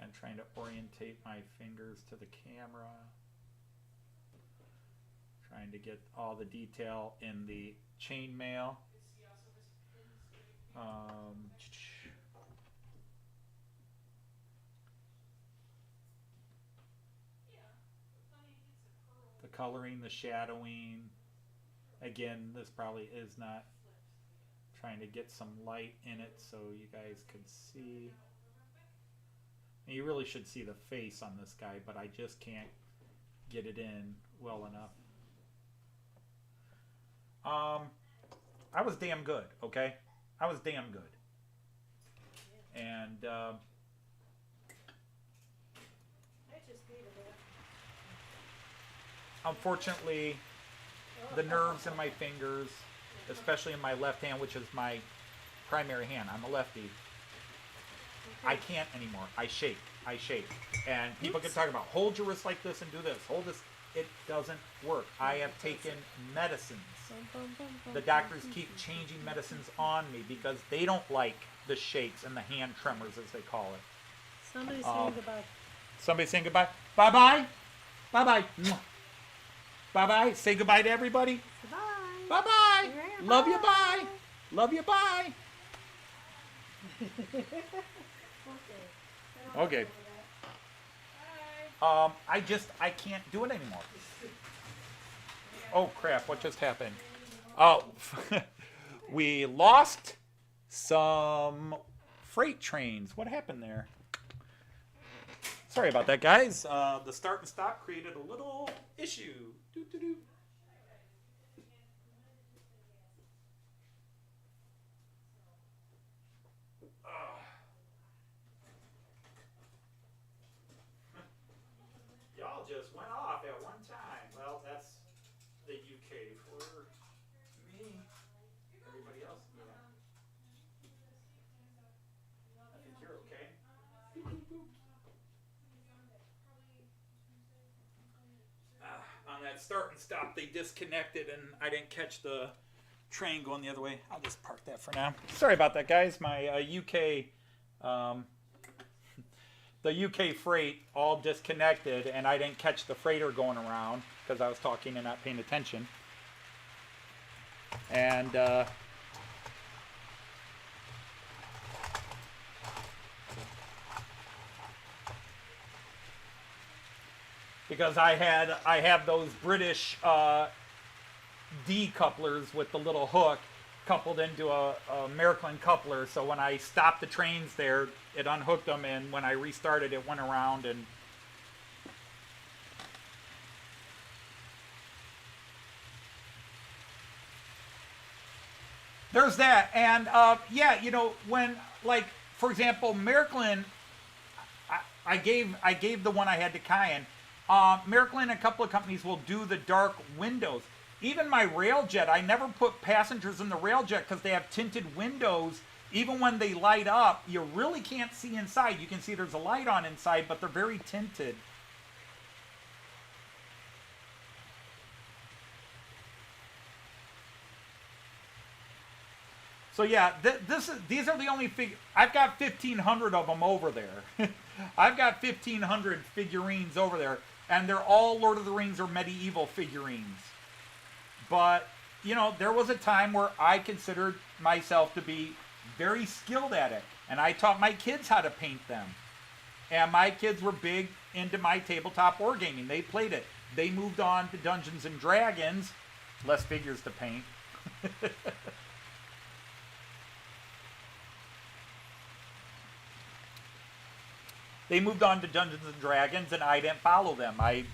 And trying to orientate my fingers to the camera. Trying to get all the detail in the chainmail. The coloring, the shadowing. Again, this probably is not trying to get some light in it so you guys could see. And you really should see the face on this guy, but I just can't get it in well enough. I was damn good, okay? I was damn good. And I just needed it. Unfortunately, the nerves in my fingers, especially in my left hand, which is my primary hand, I'm a lefty, I can't anymore. I shake. And people can talk about, hold your wrist like this and do this. Hold this. It doesn't work. I have taken medicines. The doctors keep changing medicines on me because they don't like the shakes and the hand tremors, as they call it. Somebody's saying goodbye. Somebody's saying goodbye. Bye-bye. Bye-bye. Bye-bye. Say goodbye to everybody. Goodbye. Bye-bye. Yeah, Love you. bye. Bye. Love you. Bye. Okay. I can't do it anymore. Oh crap, what just happened? Oh, we lost some freight trains. What happened there? Sorry about that, guys. The start and stop created a little issue. Doo-doo-doo. Y'all just went off at one time. Well, that's the UK for me. Everybody else, yeah. I think you're okay. On that start and stop, they disconnected, and I didn't catch the train going the other way. I'll just park that for now. Sorry about that, guys. My UK. The UK freight all disconnected, and I didn't catch the freighter going around because I was talking and not paying attention. And because I have those British D couplers with the little hook coupled into a American coupler, so when I stopped the trains there, it unhooked them, and when I restarted, it went around. And there's that. And yeah, you know, when, like, for example, Maryland, I gave the one I had to Cayenne. Maryland and a couple of companies will do the dark windows. Even my Railjet, I never put passengers in the Railjet because they have tinted windows. Even when they light up, you really can't see inside. You can see there's a light on inside, but they're very tinted. So yeah, these are the only I've got 1,500 of them over there. I've got 1,500 figurines over there, and they're all Lord of the Rings or medieval figurines. But, you know, there was a time where I considered myself to be very skilled at it. And I taught my kids how to paint them. And my kids were big into my tabletop wargaming. They played it. They moved on to Dungeons and Dragons. Less figures to paint. They moved on to Dungeons and Dragons, and I didn't follow them. I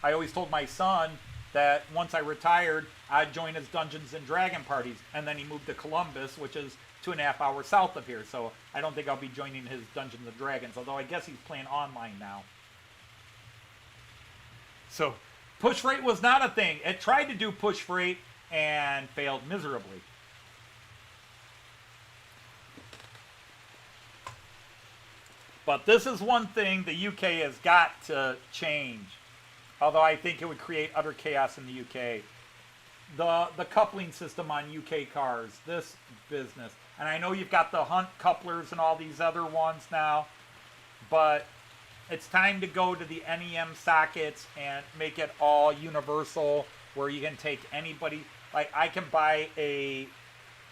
always told my son that once I retired, I'd join his Dungeons and Dragon parties. And then he moved to Columbus, which is 2.5 hours south of here. So I don't think I'll be joining his Dungeons and Dragons, although I guess he's playing online now. So push freight was not a thing. It tried to do push freight and failed miserably. But this is one thing the UK has got to change. Although I think it would create utter chaos in the UK. The coupling system on UK cars, this business. And I know you've got the Hunt couplers and all these other ones now. But it's time to go to the NEM sockets and make it all universal, where you can take anybody. Like, I can buy a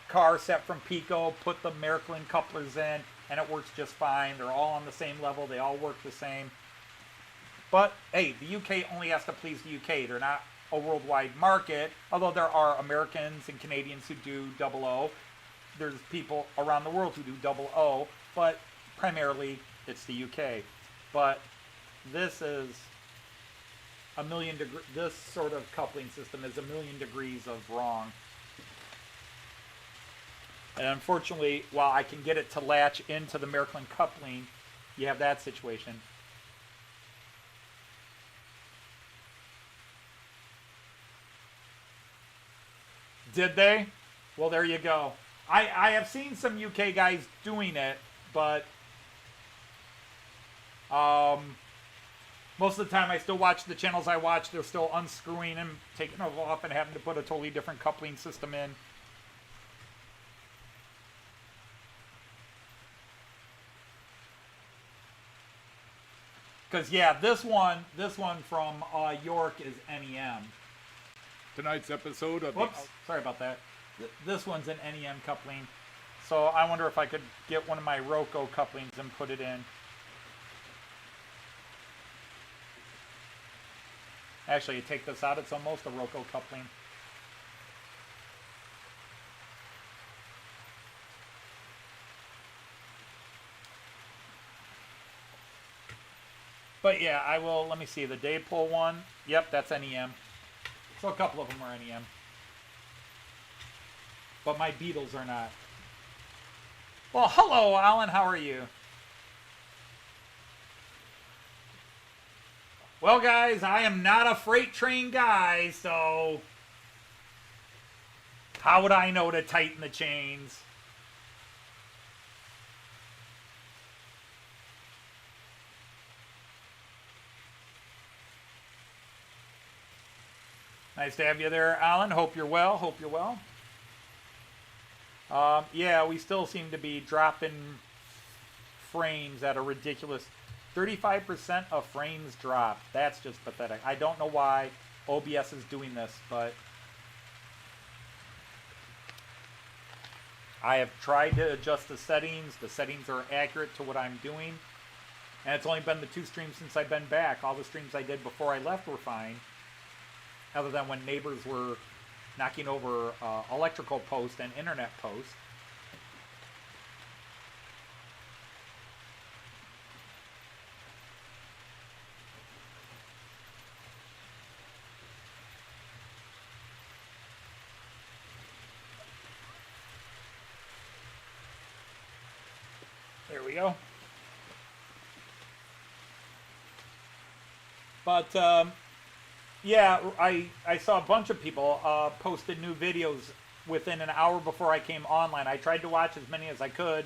car set from Pico, put the Miraklin couplers in, and it works just fine. They're all on the same level. They all work the same. But, hey, the UK only has to please the UK. They're not a worldwide market, although there are Americans and Canadians who do 00. There's people around the world who do 00, but primarily it's the UK. But this is a million degrees. This sort of coupling system is a million degrees of wrong. And unfortunately, while I can get it to latch into the Miraklin coupling, you have that situation. Did they? Well, there you go. I have seen some UK guys doing it, but most of the time I still watch the channels I watch. They're still unscrewing them, taking them off, and having to put a totally different coupling system in. Because, yeah, this one from York is NEM. Tonight's episode of... Whoops, sorry about that. This one's an NEM coupling. So I wonder if I could get one of my Roco couplings and put it in. Actually, you take this out, it's almost a Roco coupling. But yeah, I will, let me see, the Daypole one. Yep, that's NEM. So a couple of them are NEM. But my Beetles are not. Well, hello, Alan, how are you? Well, guys, I am not a freight train guy, so how would I know to tighten the chains? Nice to have you there, Alan. Hope you're well. Hope you're well. Yeah, we still seem to be dropping frames at a ridiculous 35% of frames dropped. That's just pathetic. I don't know why OBS is doing this, but I have tried to adjust the settings. The settings are accurate to what I'm doing. And it's only been the 2 streams since I've been back. All the streams I did before I left were fine. Other than when neighbors were knocking over electrical posts and internet posts. There we go. But yeah, I saw a bunch of people posted new videos within an hour before I came online. I tried to watch as many as I could.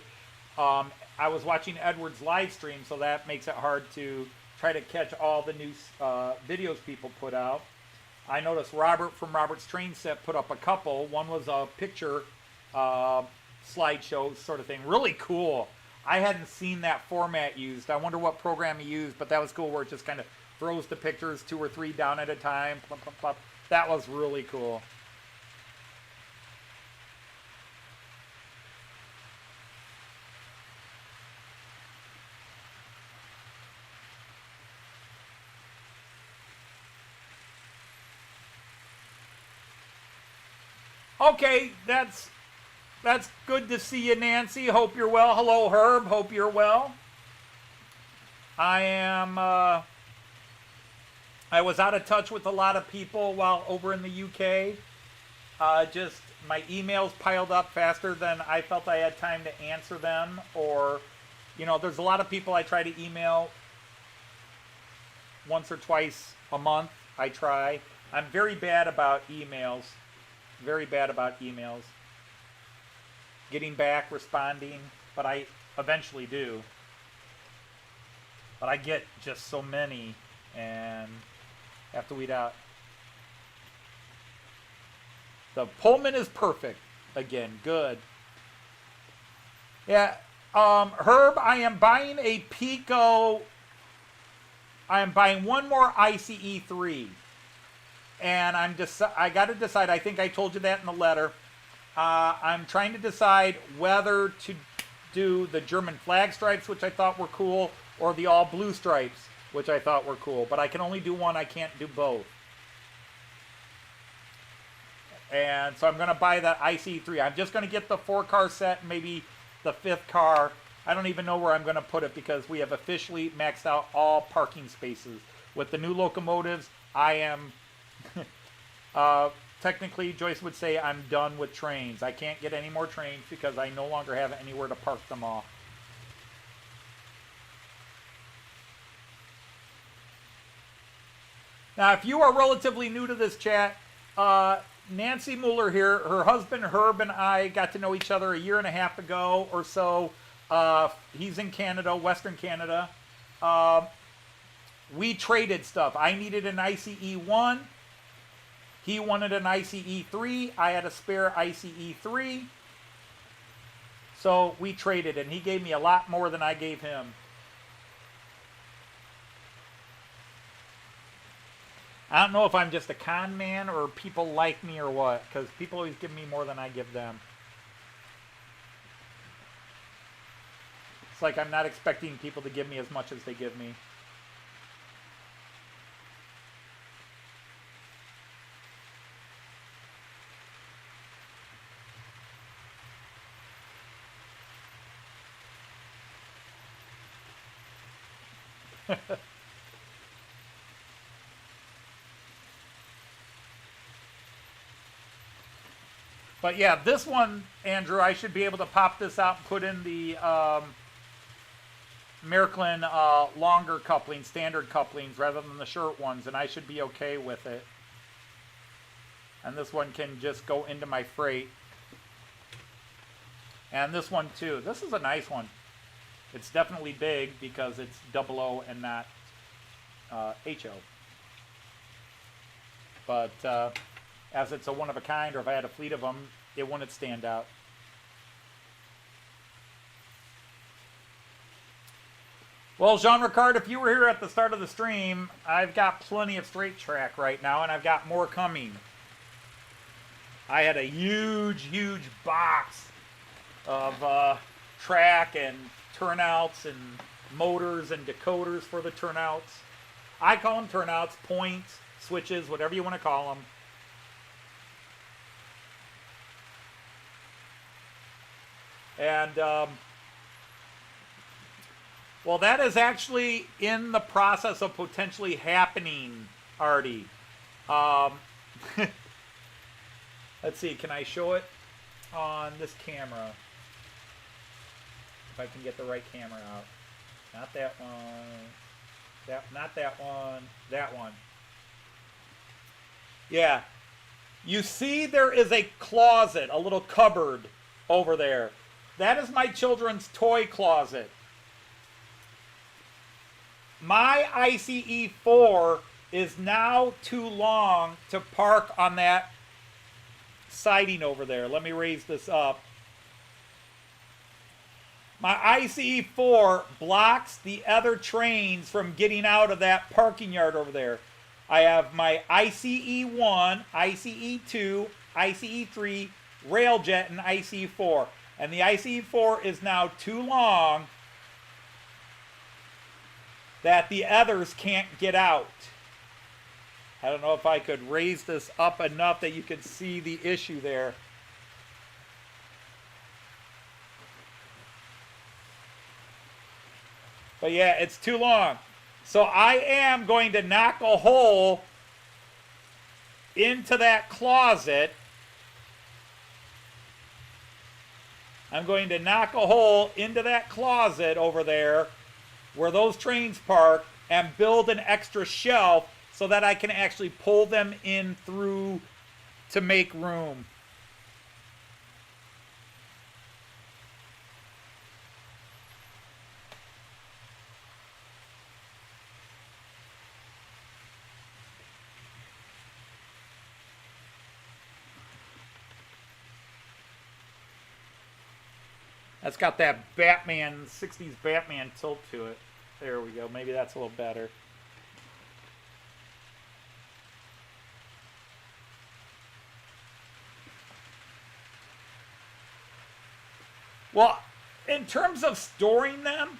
I was watching Edward's live stream, so that makes it hard to try to catch all the new videos people put out. I noticed Robert from Robert's Train Set put up a couple. One was a picture slideshow sort of thing. Really cool. I hadn't seen that format used. I wonder what program he used, but that was cool, where it just kind of throws the pictures 2 or 3 down at a time. Plop, plop, plop. That was really cool. Okay, that's good to see you, Nancy. Hope you're well. Hello, Herb. Hope you're well. I was out of touch with a lot of people while over in the UK. Just my emails piled up faster than I felt I had time to answer them. Or, there's a lot of people I try to email once or twice a month. I try. I'm very bad about emails. Very bad about emails. Getting back, responding, but I eventually do. But I get just so many and have to weed out. The Pullman is perfect. Again, good. Yeah, Herb, I am buying a Pico. I am buying one more ICE 3. And I got to decide. I think I told you that in the letter. I'm trying to decide whether to do the German flag stripes, which I thought were cool, or the all blue stripes, which I thought were cool. But I can only do one. I can't do both. And so I'm going to buy that IC3. I'm just going to get the 4-car set, maybe the 5th car. I don't even know where I'm going to put it because we have officially maxed out all parking spaces. With the new locomotives, I am... technically, Joyce would say I'm done with trains. I can't get any more trains because I no longer have anywhere to park them all. Now, if you are relatively new to this chat, Nancy Mueller here, her husband Herb and I got to know each other a year and a half ago or so. He's in Canada, Western Canada. We traded stuff. I needed an ICE 1. He wanted an ICE 3. I had a spare ICE 3. So we traded, and he gave me a lot more than I gave him. I don't know if I'm just a con man or people like me or what, because people always give me more than I give them. It's like I'm not expecting people to give me as much as they give me. But yeah, this one, Andrew, I should be able to pop this out and put in the Märklin longer couplings, standard couplings, rather than the short ones, and I should be okay with it. And this one can just go into my freight. And this one too. This is a nice one. It's definitely big because it's 00 and not HO. But as it's a one of a kind, or if I had a fleet of them, it wouldn't stand out. Well, Jean Ricard, if you were here at the start of the stream, I've got plenty of straight track right now, and I've got more coming. I had a huge box of track and turnouts and motors and decoders for the turnouts. I call them turnouts, points, switches, whatever you want to call them. And, well, that is actually in the process of potentially happening, Artie. Let's see, can I show it on this camera? If I can get the right camera out. Not that one. Not that one. That one. Yeah. You see there is a closet, a little cupboard over there. That is my children's toy closet. My ICE 4 is now too long to park on that siding over there. Let me raise this up. My ICE 4 blocks the other trains from getting out of that parking yard over there. I have my ICE 1, ICE 2, ICE 3, Railjet, and ICE 4. And the ICE 4 is now too long that the others can't get out. I don't know if I could raise this up enough that you could see the issue there. But yeah, it's too long. So I am going to knock a hole into that closet. I'm going to knock a hole into that closet over there where those trains park and build an extra shelf so that I can actually pull them in through to make room. That's got that Batman, 60s Batman tilt to it. There we go. Maybe that's a little better. Well, in terms of storing them,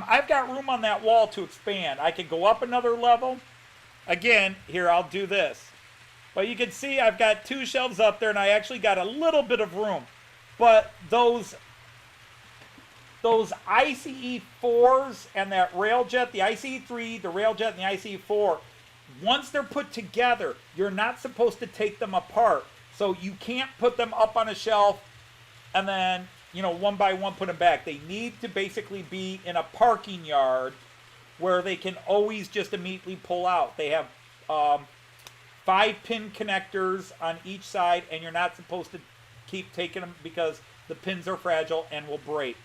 I've got room on that wall to expand. I could go up another level. Again, here, I'll do this. But you can see I've got 2 shelves up there, and I actually got a little bit of room. But those ICE 4s and that Railjet, the ICE 3, the Railjet, and the ICE 4, once they're put together, you're not supposed to take them apart. So you can't put them up on a shelf and then, one by one put them back. They need to basically be in a parking yard where they can always just immediately pull out. They have 5-pin connectors on each side, and you're not supposed to keep taking them because the pins are fragile and will break.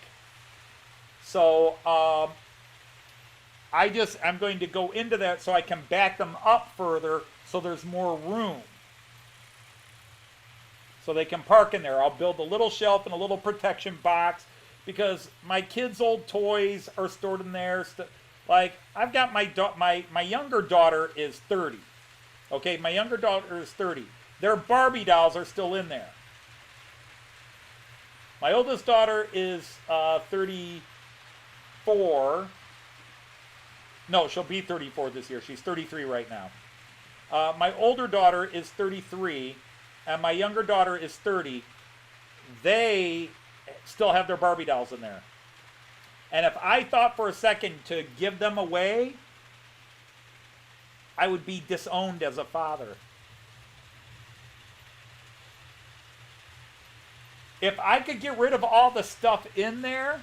So I'm going to go into that so I can back them up further so there's more room. So they can park in there. I'll build a little shelf and a little protection box because my kids' old toys are stored in there. Like, I've got my younger daughter is 30. Okay, my younger daughter is 30. Their Barbie dolls are still in there. My oldest daughter is 34. No, she'll be 34 this year. She's 33 right now. My older daughter is 33, and my younger daughter is 30. They still have their Barbie dolls in there. And if I thought for a second to give them away, I would be disowned as a father. If I could get rid of all the stuff in there,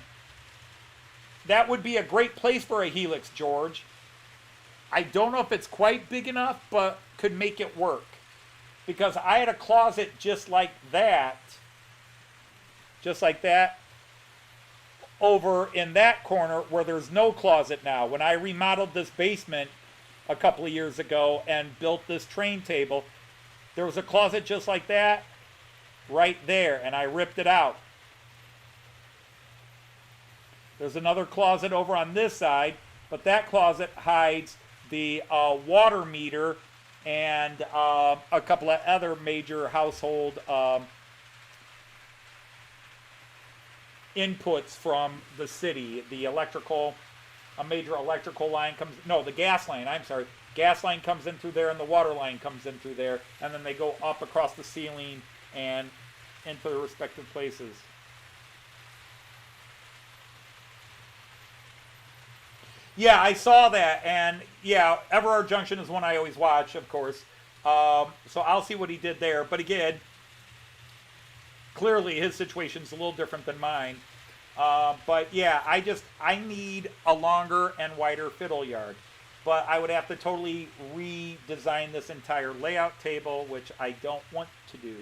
that would be a great place for a Helix, George. I don't know if it's quite big enough, but could make it work. Because I had a closet just like that, over in that corner where there's no closet now. When I remodeled this basement a couple of years ago and built this train table, there was a closet just like that right there, and I ripped it out. There's another closet over on this side, but that closet hides the water meter and a couple of other major household inputs from the city. The electrical, a major electrical line comes, no, the gas line, I'm sorry. Gas line comes in through there and the water line comes in through there, and then they go up across the ceiling and into their respective places. Yeah, I saw that, and yeah, Everard Junction is one I always watch, of course. So I'll see what he did there. But again, clearly his situation's a little different than mine. But yeah, I need a longer and wider fiddle yard. But I would have to totally redesign this entire layout table, which I don't want to do.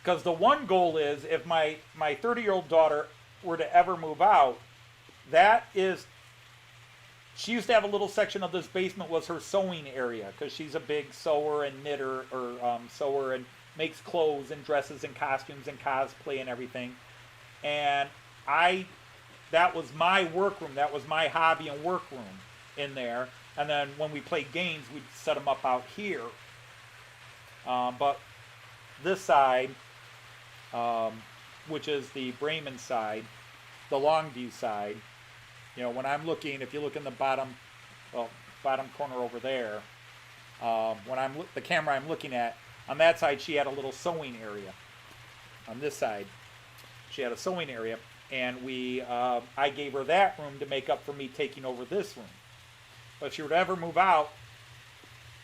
Because the one goal is, if my 30-year-old daughter were to ever move out, she used to have a little section of this basement was her sewing area, because she's a big sewer and knitter, or sewer, and makes clothes and dresses and costumes and cosplay and everything. And that was my workroom, that was my hobby and workroom in there. And then when we played games, we'd set them up out here. But this side, which is the Bremen side, the Longview side, when I'm looking, if you look in the bottom corner over there, the camera I'm looking at, on that side she had a little sewing area. on this side. She had a sewing area, and I gave her that room to make up for me taking over this room. But if she were to ever move out,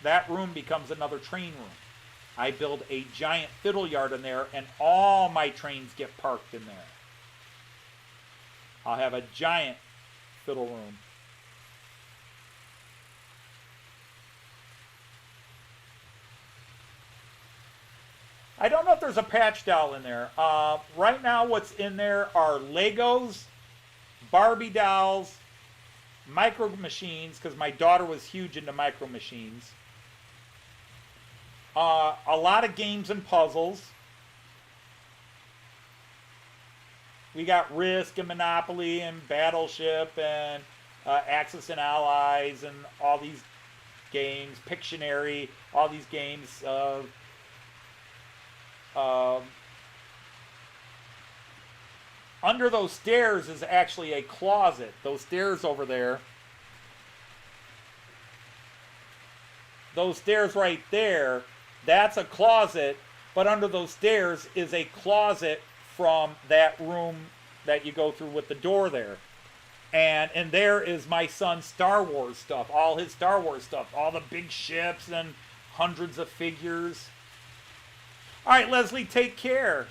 that room becomes another train room. I build a giant fiddle yard in there, and all my trains get parked in there. I'll have a giant fiddle room. I don't know if there's a patch doll in there. Right now what's in there are Legos, Barbie dolls, micro machines, because my daughter was huge into micro machines. A lot of games and puzzles. We got Risk and Monopoly and Battleship and Axis and Allies and all these games, Pictionary, all these games. Under those stairs is actually a closet. Those stairs over there. Those stairs right there, that's a closet, but under those stairs is a closet from that room that you go through with the door there. And there is my son's Star Wars stuff, all his Star Wars stuff, all the big ships and hundreds of figures. All right, Leslie, take care.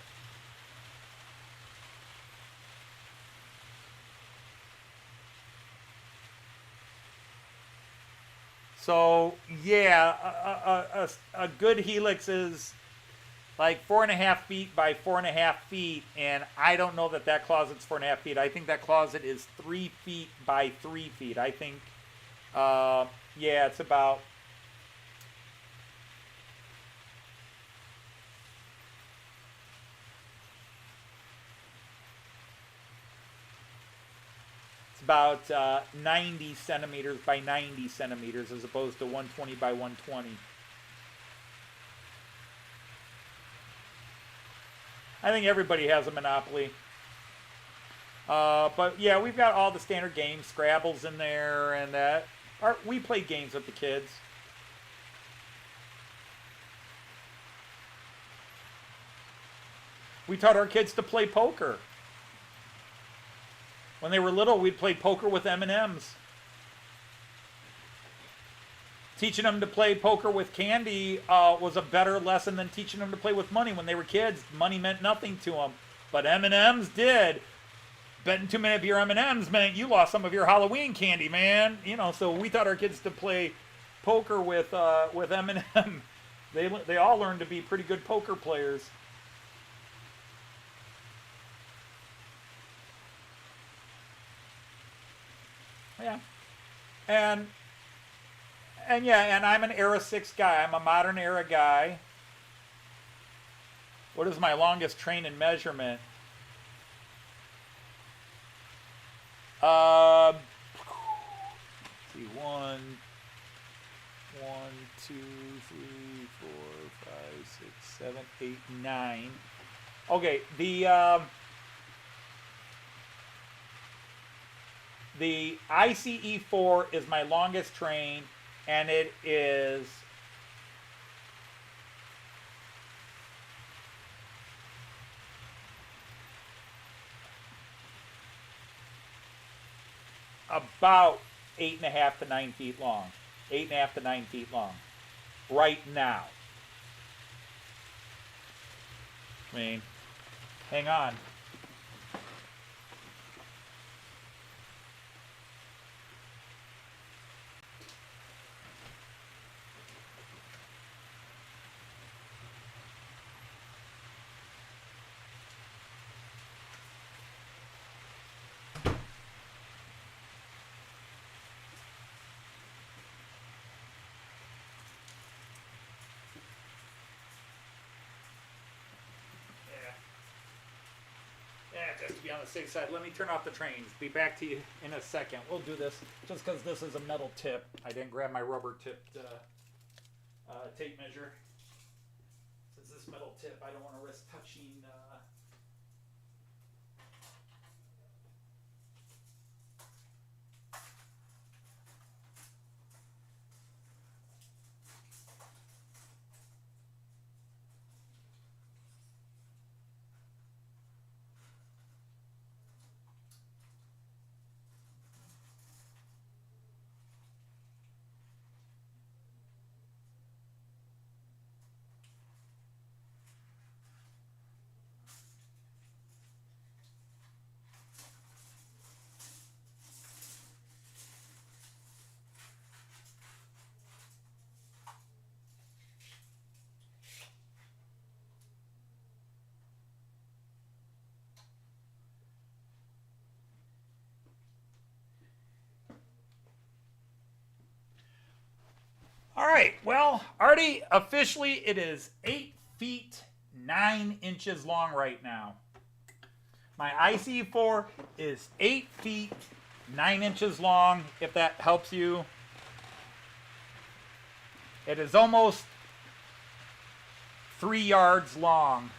So, yeah, a good helix is like 4.5 feet by 4.5 feet, and I don't know that closet's 4.5 feet. I think that closet is 3 feet by 3 feet. I think, yeah, it's about... about 90 centimeters by 90 centimeters as opposed to 120 by 120. I think everybody has a Monopoly. But yeah, we've got all the standard games, Scrabble's in there, and that. We play games with the kids. We taught our kids to play poker. When they were little, we'd play poker with M&Ms. Teaching them to play poker with candy was a better lesson than teaching them to play with money. When they were kids, money meant nothing to them. But M&Ms did. Betting too many of your M&Ms meant you lost some of your Halloween candy, man. You know, so we taught our kids to play poker with M&M. They all learned to be pretty good poker players. Yeah. And yeah, and I'm an era 6 guy. I'm a modern era guy. What is my longest train in measurement? Let's see, 1, 2, 3, 4, 5, 6, 7, 8, 9. Okay, the ICE4 is my longest train, and it is about 8.5 to 9 feet long. 8.5 to 9 feet long. Right now. I mean, hang on. Just to be on the safe side, let me turn off the trains. Be back to you in a second. We'll do this just because this is a metal tip. I didn't grab my rubber tipped tape measure. Since this metal tip, I don't want to risk touching. All right, well, Artie, officially it is 8 feet 9 inches long right now. My IC4 is 8 feet 9 inches long, if that helps you. It is almost 3 yards long.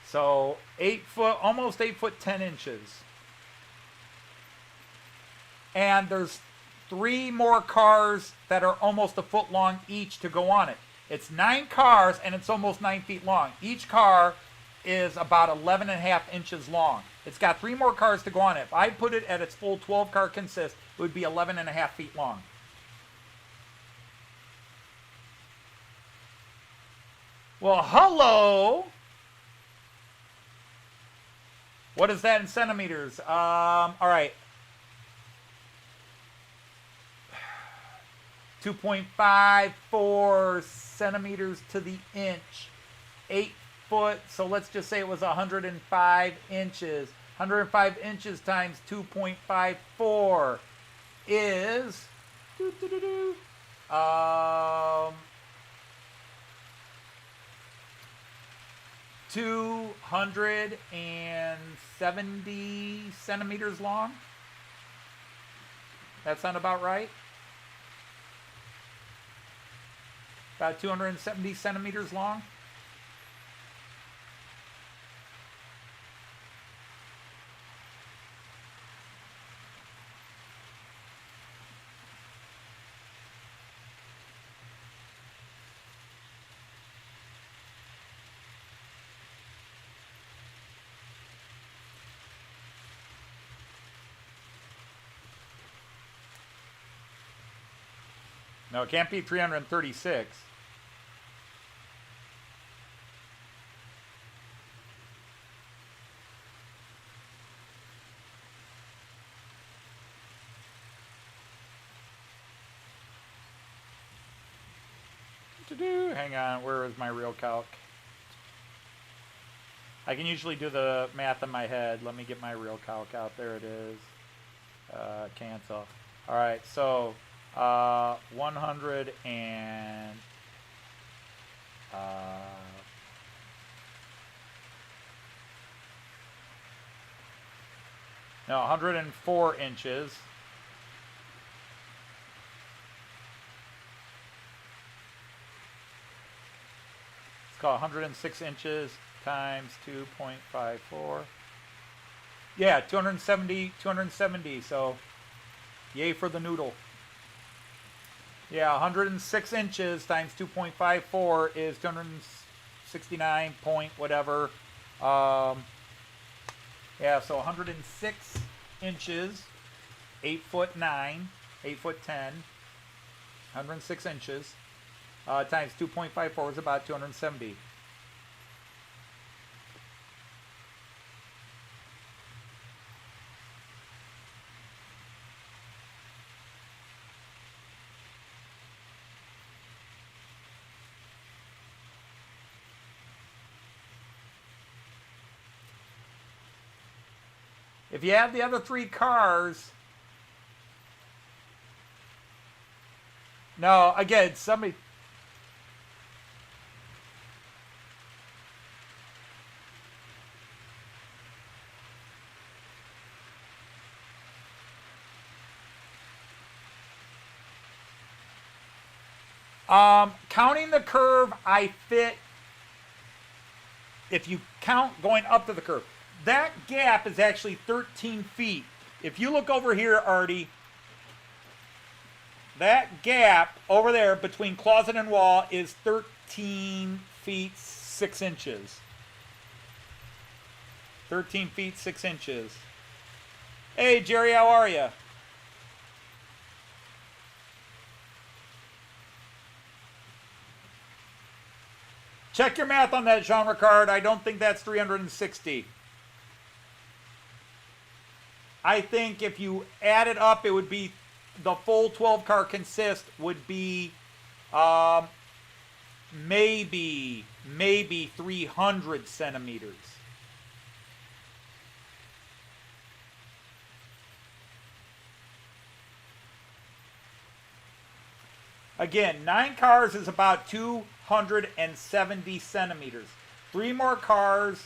So 8 foot, almost 8 foot 10 inches. And there's 3 more cars that are almost a foot long each to go on it. It's 9 cars and it's almost 9 feet long. Each car is about 11.5 inches long. It's got 3 more cars to go on it. If I put it at its full 12 car consist, it would be 11.5 feet long. Well, hello. What is that in centimeters? All right. 2.54 centimeters to the inch. 8 foot, so let's just say it was 105 inches. 105 inches times 2.54 is 270 centimeters long. That sound about right? About 270 centimeters long. No, it can't be 336. Hang on, where is my real calc? I can usually do the math in my head. Let me get my real calc out. There it is. Cancel. All right, so 100 and no, 104 inches. It's called 106 inches times 2.54. Yeah, 270. So, yay for the noodle. Yeah, 106 inches times 2.54 is 269 point whatever. Yeah, so 106 inches, 8 foot 9, 8 foot 10, 106 inches times 2.54 is about 270. If you have the other 3 cars, no, again, somebody. Counting the curve, I fit, if you count going up to the curve, that gap is actually 13 feet. If you look over here, Artie, that gap over there between closet and wall is 13 feet 6 inches. 13 feet 6 inches. Hey, Jerry, how are you? Check your math on that, Jean Ricard. I don't think that's 360. I think if you add it up, it would be the full 12 car consist would be maybe 300 centimeters. Again, 9 cars is about 270 centimeters. 3 more cars.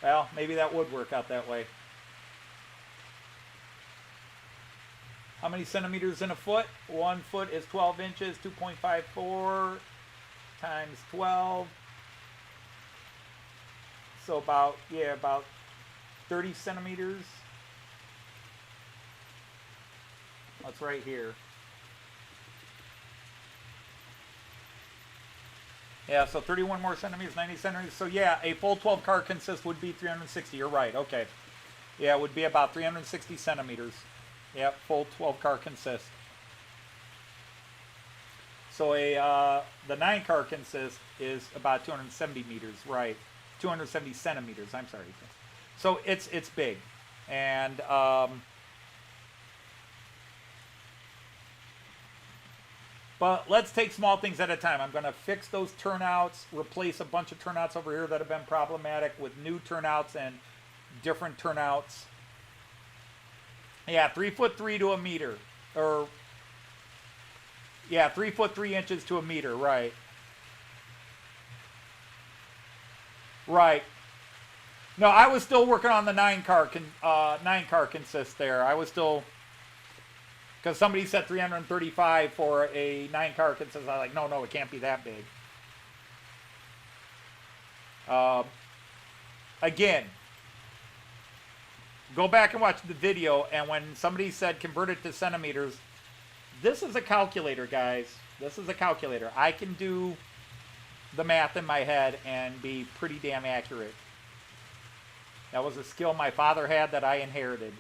Well, maybe that would work out that way. How many centimeters in a foot? 1 foot is 12 inches, 2.54 times 12. So about 30 centimeters. That's right here. Yeah, so 31 more centimeters, 90 centimeters. So yeah, a full 12 car consist would be 360. You're right. Okay. Yeah, it would be about 360 centimeters. Yep, full 12 car consist. So the 9 car consist is about 270 meters, right? 270 centimeters. I'm sorry. So it's big, and but let's take small things at a time. I'm going to fix those turnouts, replace a bunch of turnouts over here that have been problematic with new turnouts and different turnouts. Yeah, 3'3" to a meter, or yeah, 3'3" to a meter, right? Right. No, I was still working on the 9 car consist there. I was still, because somebody said 335 for a 9 car consist. I was like, no, it can't be that big. Again, go back and watch the video, and when somebody said convert it to centimeters, this is a calculator, guys. This is a calculator. I can do the math in my head and be pretty damn accurate. That was a skill my father had that I inherited.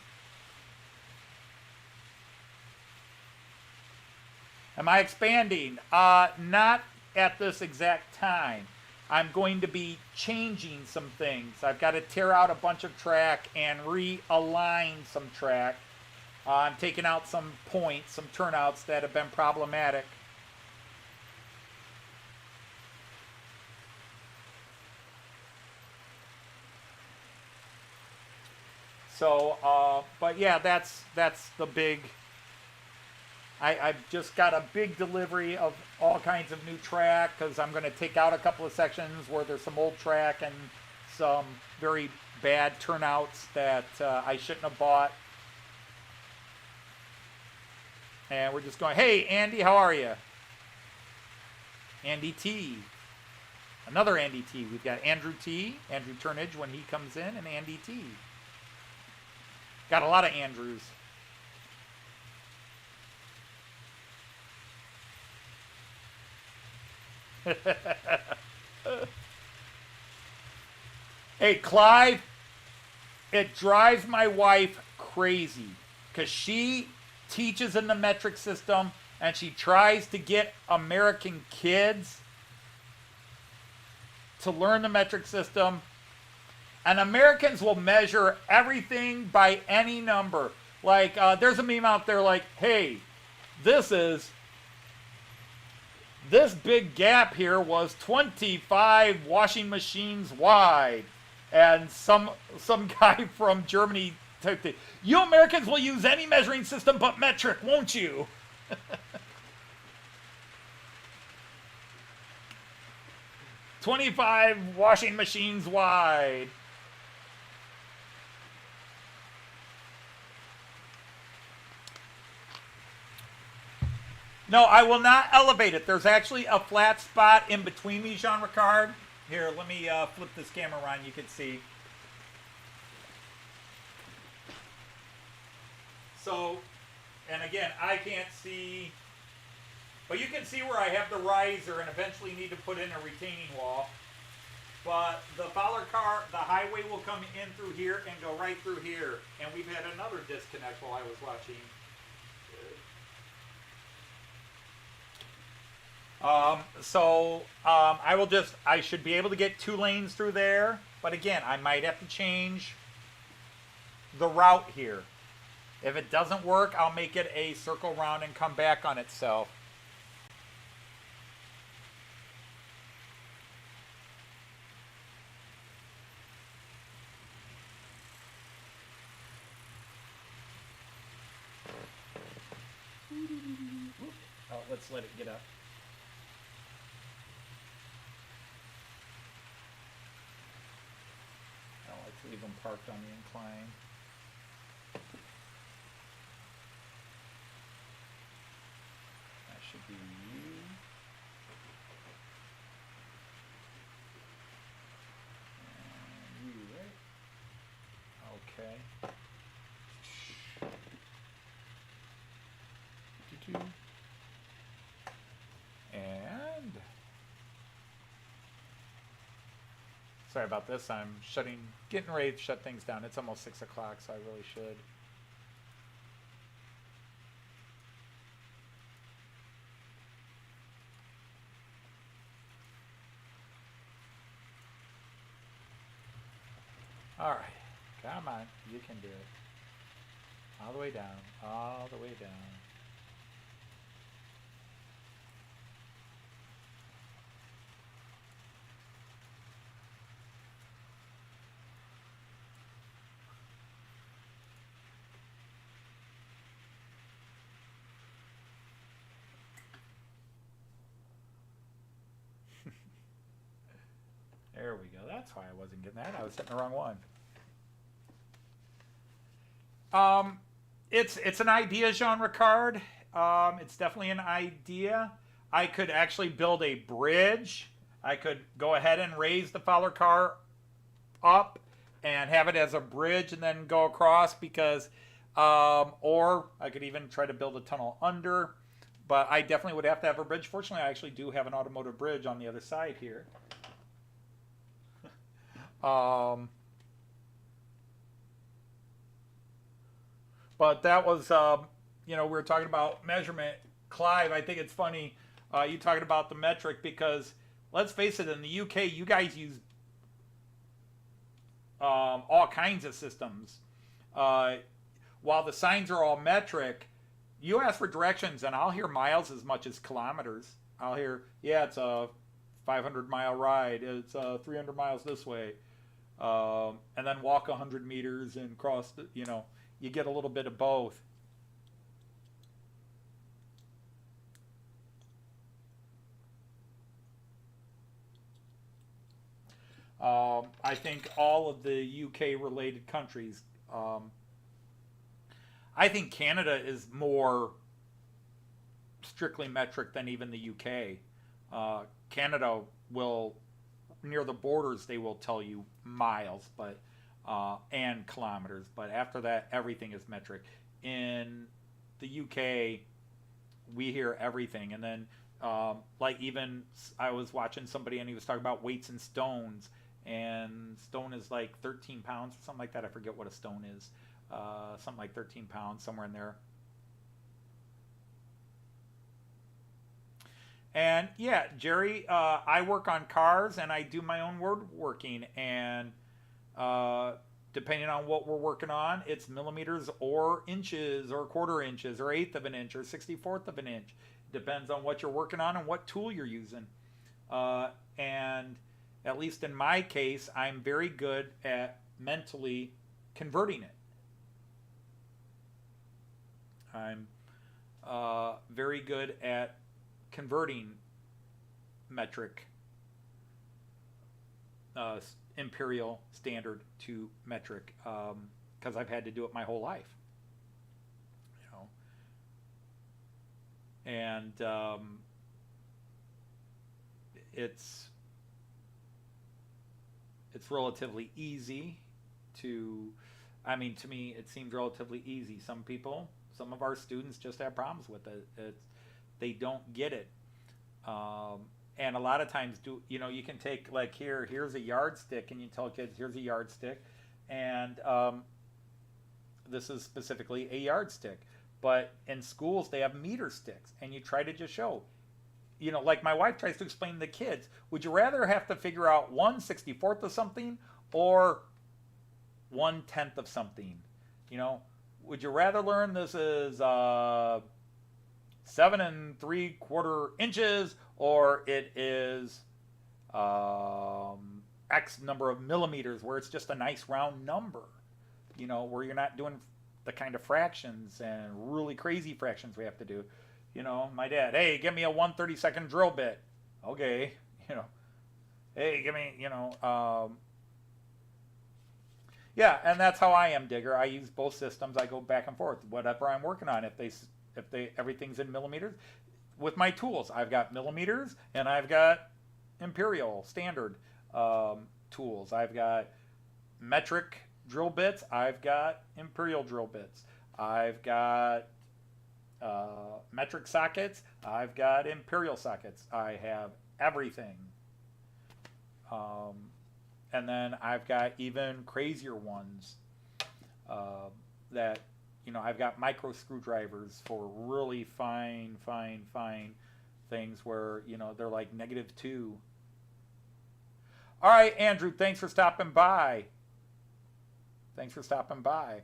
Am I expanding? Not at this exact time. I'm going to be changing some things. I've got to tear out a bunch of track and realign some track. I'm taking out some points, some turnouts that have been problematic. So, but yeah, that's the big. I've just got a big delivery of all kinds of new track because I'm going to take out a couple of sections where there's some old track and some very bad turnouts that I shouldn't have bought. And we're just going, hey, Andy, how are you? Andy T. Another Andy T. We've got Andrew T., Andrew Turnage when he comes in, and Andy T. Got a lot of Andrews. Hey, Clive, it drives my wife crazy because she teaches in the metric system and she tries to get American kids to learn the metric system. And Americans will measure everything by any number. Like, there's a meme out there like, hey, this big gap here was 25 washing machines wide. And some guy from Germany typed it, you Americans will use any measuring system but metric, won't you? 25 washing machines wide. No, I will not elevate it. There's actually a flat spot in between these, Jean-Ricard. Here, let me flip this camera around. You can see. So, and again, I can't see, but you can see where I have the riser and eventually need to put in a retaining wall. But the Fowler car, the highway will come in through here and go right through here. And we've had another disconnect while I was watching. I should be able to get 2 lanes through there, but again, I might have to change the route here. If it doesn't work, I'll make it a circle round and come back on itself. let's let it get up. I don't like to leave them parked on the incline. That should be you. And you, right? Okay. And sorry about this. I'm getting ready to shut things down. It's almost 6 o'clock, so I really should. All right, come on, you can do it. All the way down, all the way down. There we go. That's why I wasn't getting that. I was hitting the wrong one. It's an idea genre card. It's definitely an idea. I could actually build a bridge. I could go ahead and raise the Fowler car up and have it as a bridge and then go across because, or I could even try to build a tunnel under, but I definitely would have to have a bridge. Fortunately, I actually do have an automotive bridge on the other side here. But that was, we were talking about measurement. Clive, I think it's funny you talking about the metric because, let's face it, in the UK, you guys use all kinds of systems. While the signs are all metric, you ask for directions, and I'll hear miles as much as kilometers. I'll hear, yeah, it's a 500-mile ride. It's 300 miles this way. And then walk 100 meters and cross, you get a little bit of both. I think all of the UK-related countries, I think Canada is more strictly metric than even the UK. Canada will, near the borders, they will tell you miles, but and kilometers, but after that, everything is metric. In the UK, we hear everything, and then like even I was watching somebody and he was talking about weights and stones, and stone is like 13 pounds or something like that. I forget what a stone is. Something like 13 pounds, somewhere in there. And yeah, Jerry, I work on cars and I do my own woodworking, and depending on what we're working on, it's millimeters or inches or quarter inches or eighth of an inch or 64th of an inch. Depends on what you're working on and what tool you're using. And at least in my case, I'm very good at mentally converting it. I'm very good at converting metric, imperial standard to metric, because I've had to do it my whole life. And it's relatively easy to, to me, it seems relatively easy. Some of our students just have problems with it. They don't get it. And a lot of times, you can take, like, here's a yardstick, and you tell kids, here's a yardstick, and this is specifically a yardstick. But in schools, they have meter sticks, and you try to just show, like my wife tries to explain to the kids, would you rather have to figure out 1/64th of something or 1/10 of something? Would you rather learn this is 7 3/4 inches, or it is X number of millimeters, where it's just a nice round number, where you're not doing the kind of fractions and really crazy fractions we have to do. You know, my dad, hey, give me a 1/32 drill bit. Okay, you know, hey, give me, yeah, and that's how I am, Digger. I use both systems. I go back and forth. Whatever I'm working on, if everything's in millimeters, with my tools, I've got millimeters and I've got imperial standard tools. I've got metric drill bits. I've got imperial drill bits. I've got metric sockets. I've got imperial sockets. I have everything. And then I've got even crazier ones that, I've got micro screwdrivers for really fine things where, they're like -2. All right, Andrew, thanks for stopping by. Thanks for stopping by.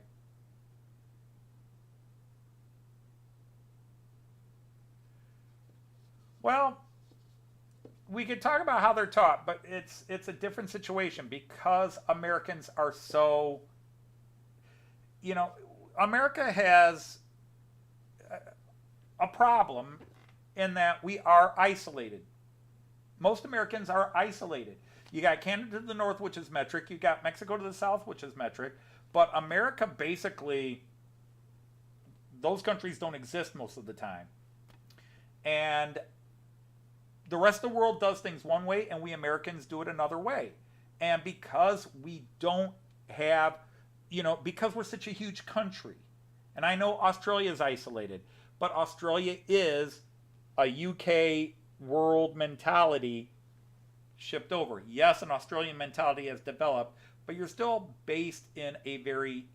Well, we could talk about how they're taught, but it's a different situation because Americans are so, America has a problem in that we are isolated. Most Americans are isolated. You got Canada to the north, which is metric. You got Mexico to the south, which is metric. But America basically, those countries don't exist most of the time. And the rest of the world does things one way, and we Americans do it another way. And because we don't have, because we're such a huge country, and I know Australia is isolated, but Australia is a UK world mentality shipped over. Yes, an Australian mentality has developed, but you're still based in a very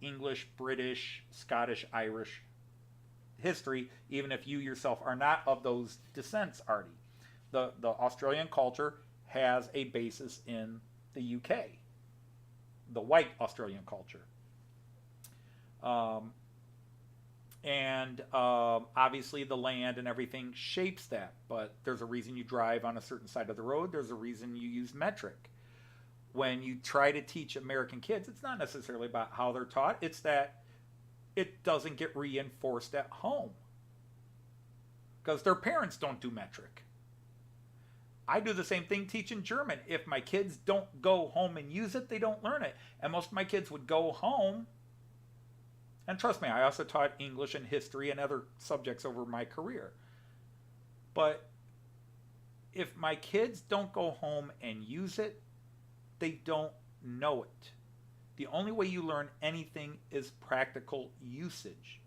English, British, Scottish, Irish history, even if you yourself are not of those descents, Artie. The Australian culture has a basis in the UK, the white Australian culture. And obviously the land and everything shapes that, but there's a reason you drive on a certain side of the road. There's a reason you use metric. When you try to teach American kids, it's not necessarily about how they're taught. It's that it doesn't get reinforced at home because their parents don't do metric. I do the same thing teaching German. If my kids don't go home and use it, they don't learn it. And most of my kids would go home. And trust me, I also taught English and history and other subjects over my career. But if my kids don't go home and use it, they don't know it. The only way you learn anything is practical usage.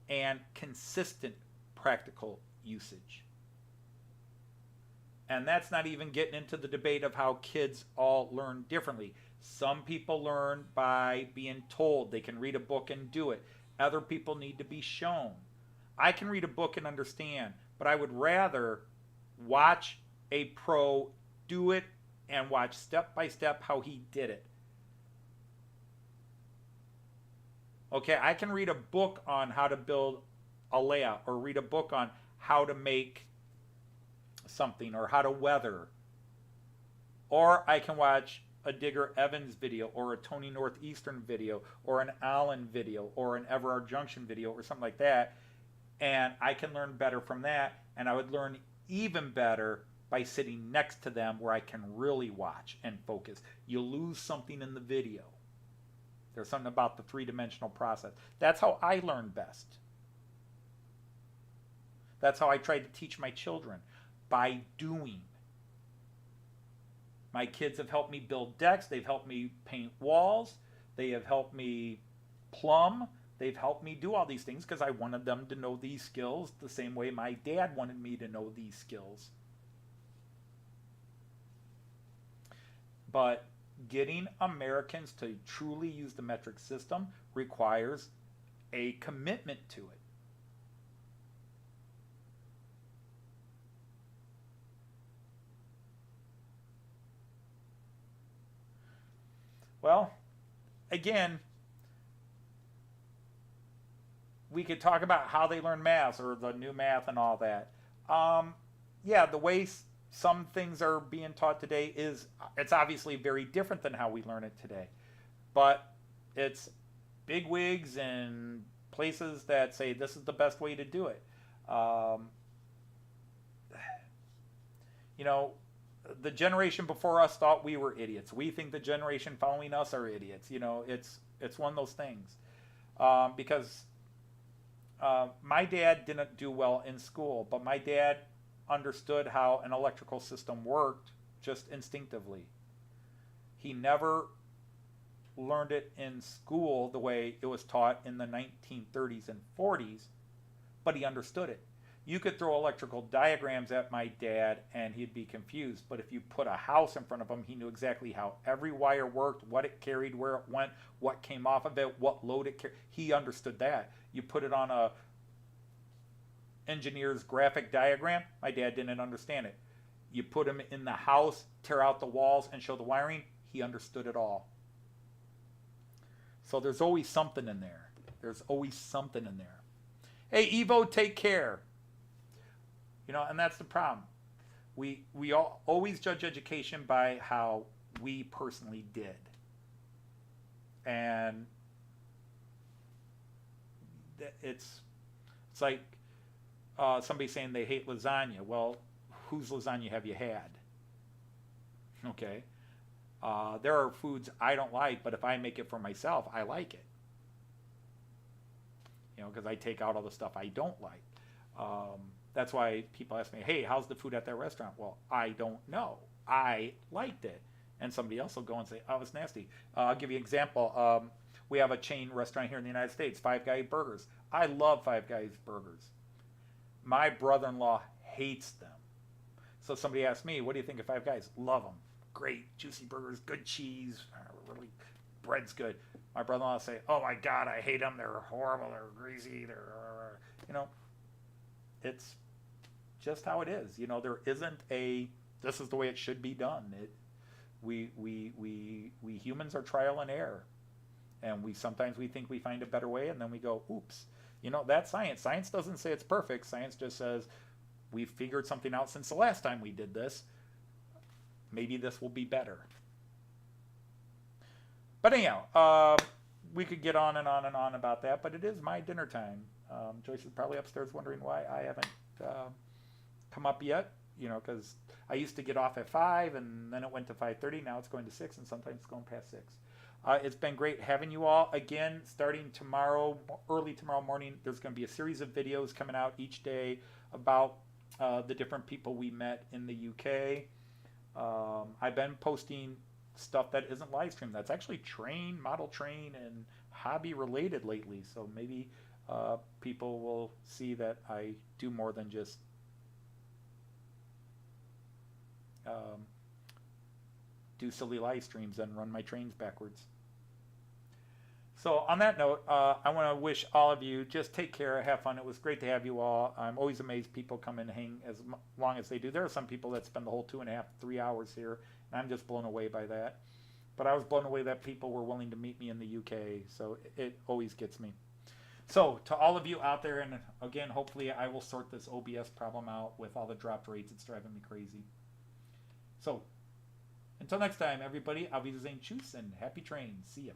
And consistent practical usage. And that's not even getting into the debate of how kids all learn differently. Some people learn by being told. They can read a book and do it. Other people need to be shown. I can read a book and understand, but I would rather watch a pro do it and watch step by step how he did it. Okay, I can read a book on how to build a layout or read a book on how to make something or how to weather. Or I can watch a Digger Evans video or a Tony Northeastern video or an Allen video or an Everard Junction video or something like that, and I can learn better from that, and I would learn even better by sitting next to them where I can really watch and focus. You lose something in the video. There's something about the three-dimensional process. That's how I learn best. That's how I try to teach my children, by doing. My kids have helped me build decks. They've helped me paint walls. They have helped me plumb. They've helped me do all these things because I wanted them to know these skills the same way my dad wanted me to know these skills. But getting Americans to truly use the metric system requires a commitment to it. Well, again, we could talk about how they learn math or the new math and all that. Yeah, the way some things are being taught today it's obviously very different than how we learn it today. But it's bigwigs and places that say this is the best way to do it. You know, the generation before us thought we were idiots. We think the generation following us are idiots. You know, it's one of those things. Because my dad didn't do well in school, but my dad understood how an electrical system worked just instinctively. He never learned it in school the way it was taught in the 1930s and 40s, but he understood it. You could throw electrical diagrams at my dad and he'd be confused, but if you put a house in front of him, he knew exactly how every wire worked, what it carried, where it went, what came off of it, what load it carried. He understood that. You put it on a engineer's graphic diagram, my dad didn't understand it. You put him in the house, tear out the walls and show the wiring, he understood it all. So there's always something in there. There's always something in there. Hey, Evo, take care. You know, and that's the problem. We all always judge education by how we personally did. And it's like somebody saying they hate lasagna. Well, whose lasagna have you had? Okay. There are foods I don't like, but if I make it for myself, I like it. You know, because I take out all the stuff I don't like. That's why people ask me, hey, how's the food at that restaurant? Well, I don't know. I liked it. And somebody else will go and say, oh, it's nasty. I'll give you an example. We have a chain restaurant here in the United States, Five Guys Burgers. I love Five Guys Burgers. My brother-in-law hates them. So somebody asked me, what do you think of Five Guys? Love them. Great, juicy burgers, good cheese, really, bread's good. My brother-in-law will say, oh my God, I hate them. They're horrible. They're greasy. They're, you know, it's just how it is. You know, there isn't a, this is the way it should be done. We humans are trial and error. And sometimes we think we find a better way and then we go, oops. You know, that's science. Science doesn't say it's perfect. Science just says, we figured something out since the last time we did this. Maybe this will be better. But anyhow, we could get on and on and on about that, but it is my dinner time. Joyce is probably upstairs wondering why I haven't come up yet, you know, because I used to get off at 5 and then it went to 5:30. Now it's going to 6 and sometimes it's going past 6. It's been great having you all. Again, starting tomorrow, early tomorrow morning, there's going to be a series of videos coming out each day about the different people we met in the UK. I've been posting stuff that isn't live stream. That's actually model train, and hobby related lately. So maybe people will see that I do more than just do silly live streams and run my trains backwards. So on that note, I want to wish all of you just take care, have fun. It was great to have you all. I'm always amazed people come and hang as long as they do. There are some people that spend the whole 2.5, 3 hours here, and I'm just blown away by that. But I was blown away that people were willing to meet me in the UK, so it always gets me. So to all of you out there, and again, hopefully I will sort this OBS problem out with all the dropped rates. It's driving me crazy. So until next time, everybody, auf Wiedersehen, tschüss, and happy trains. See ya.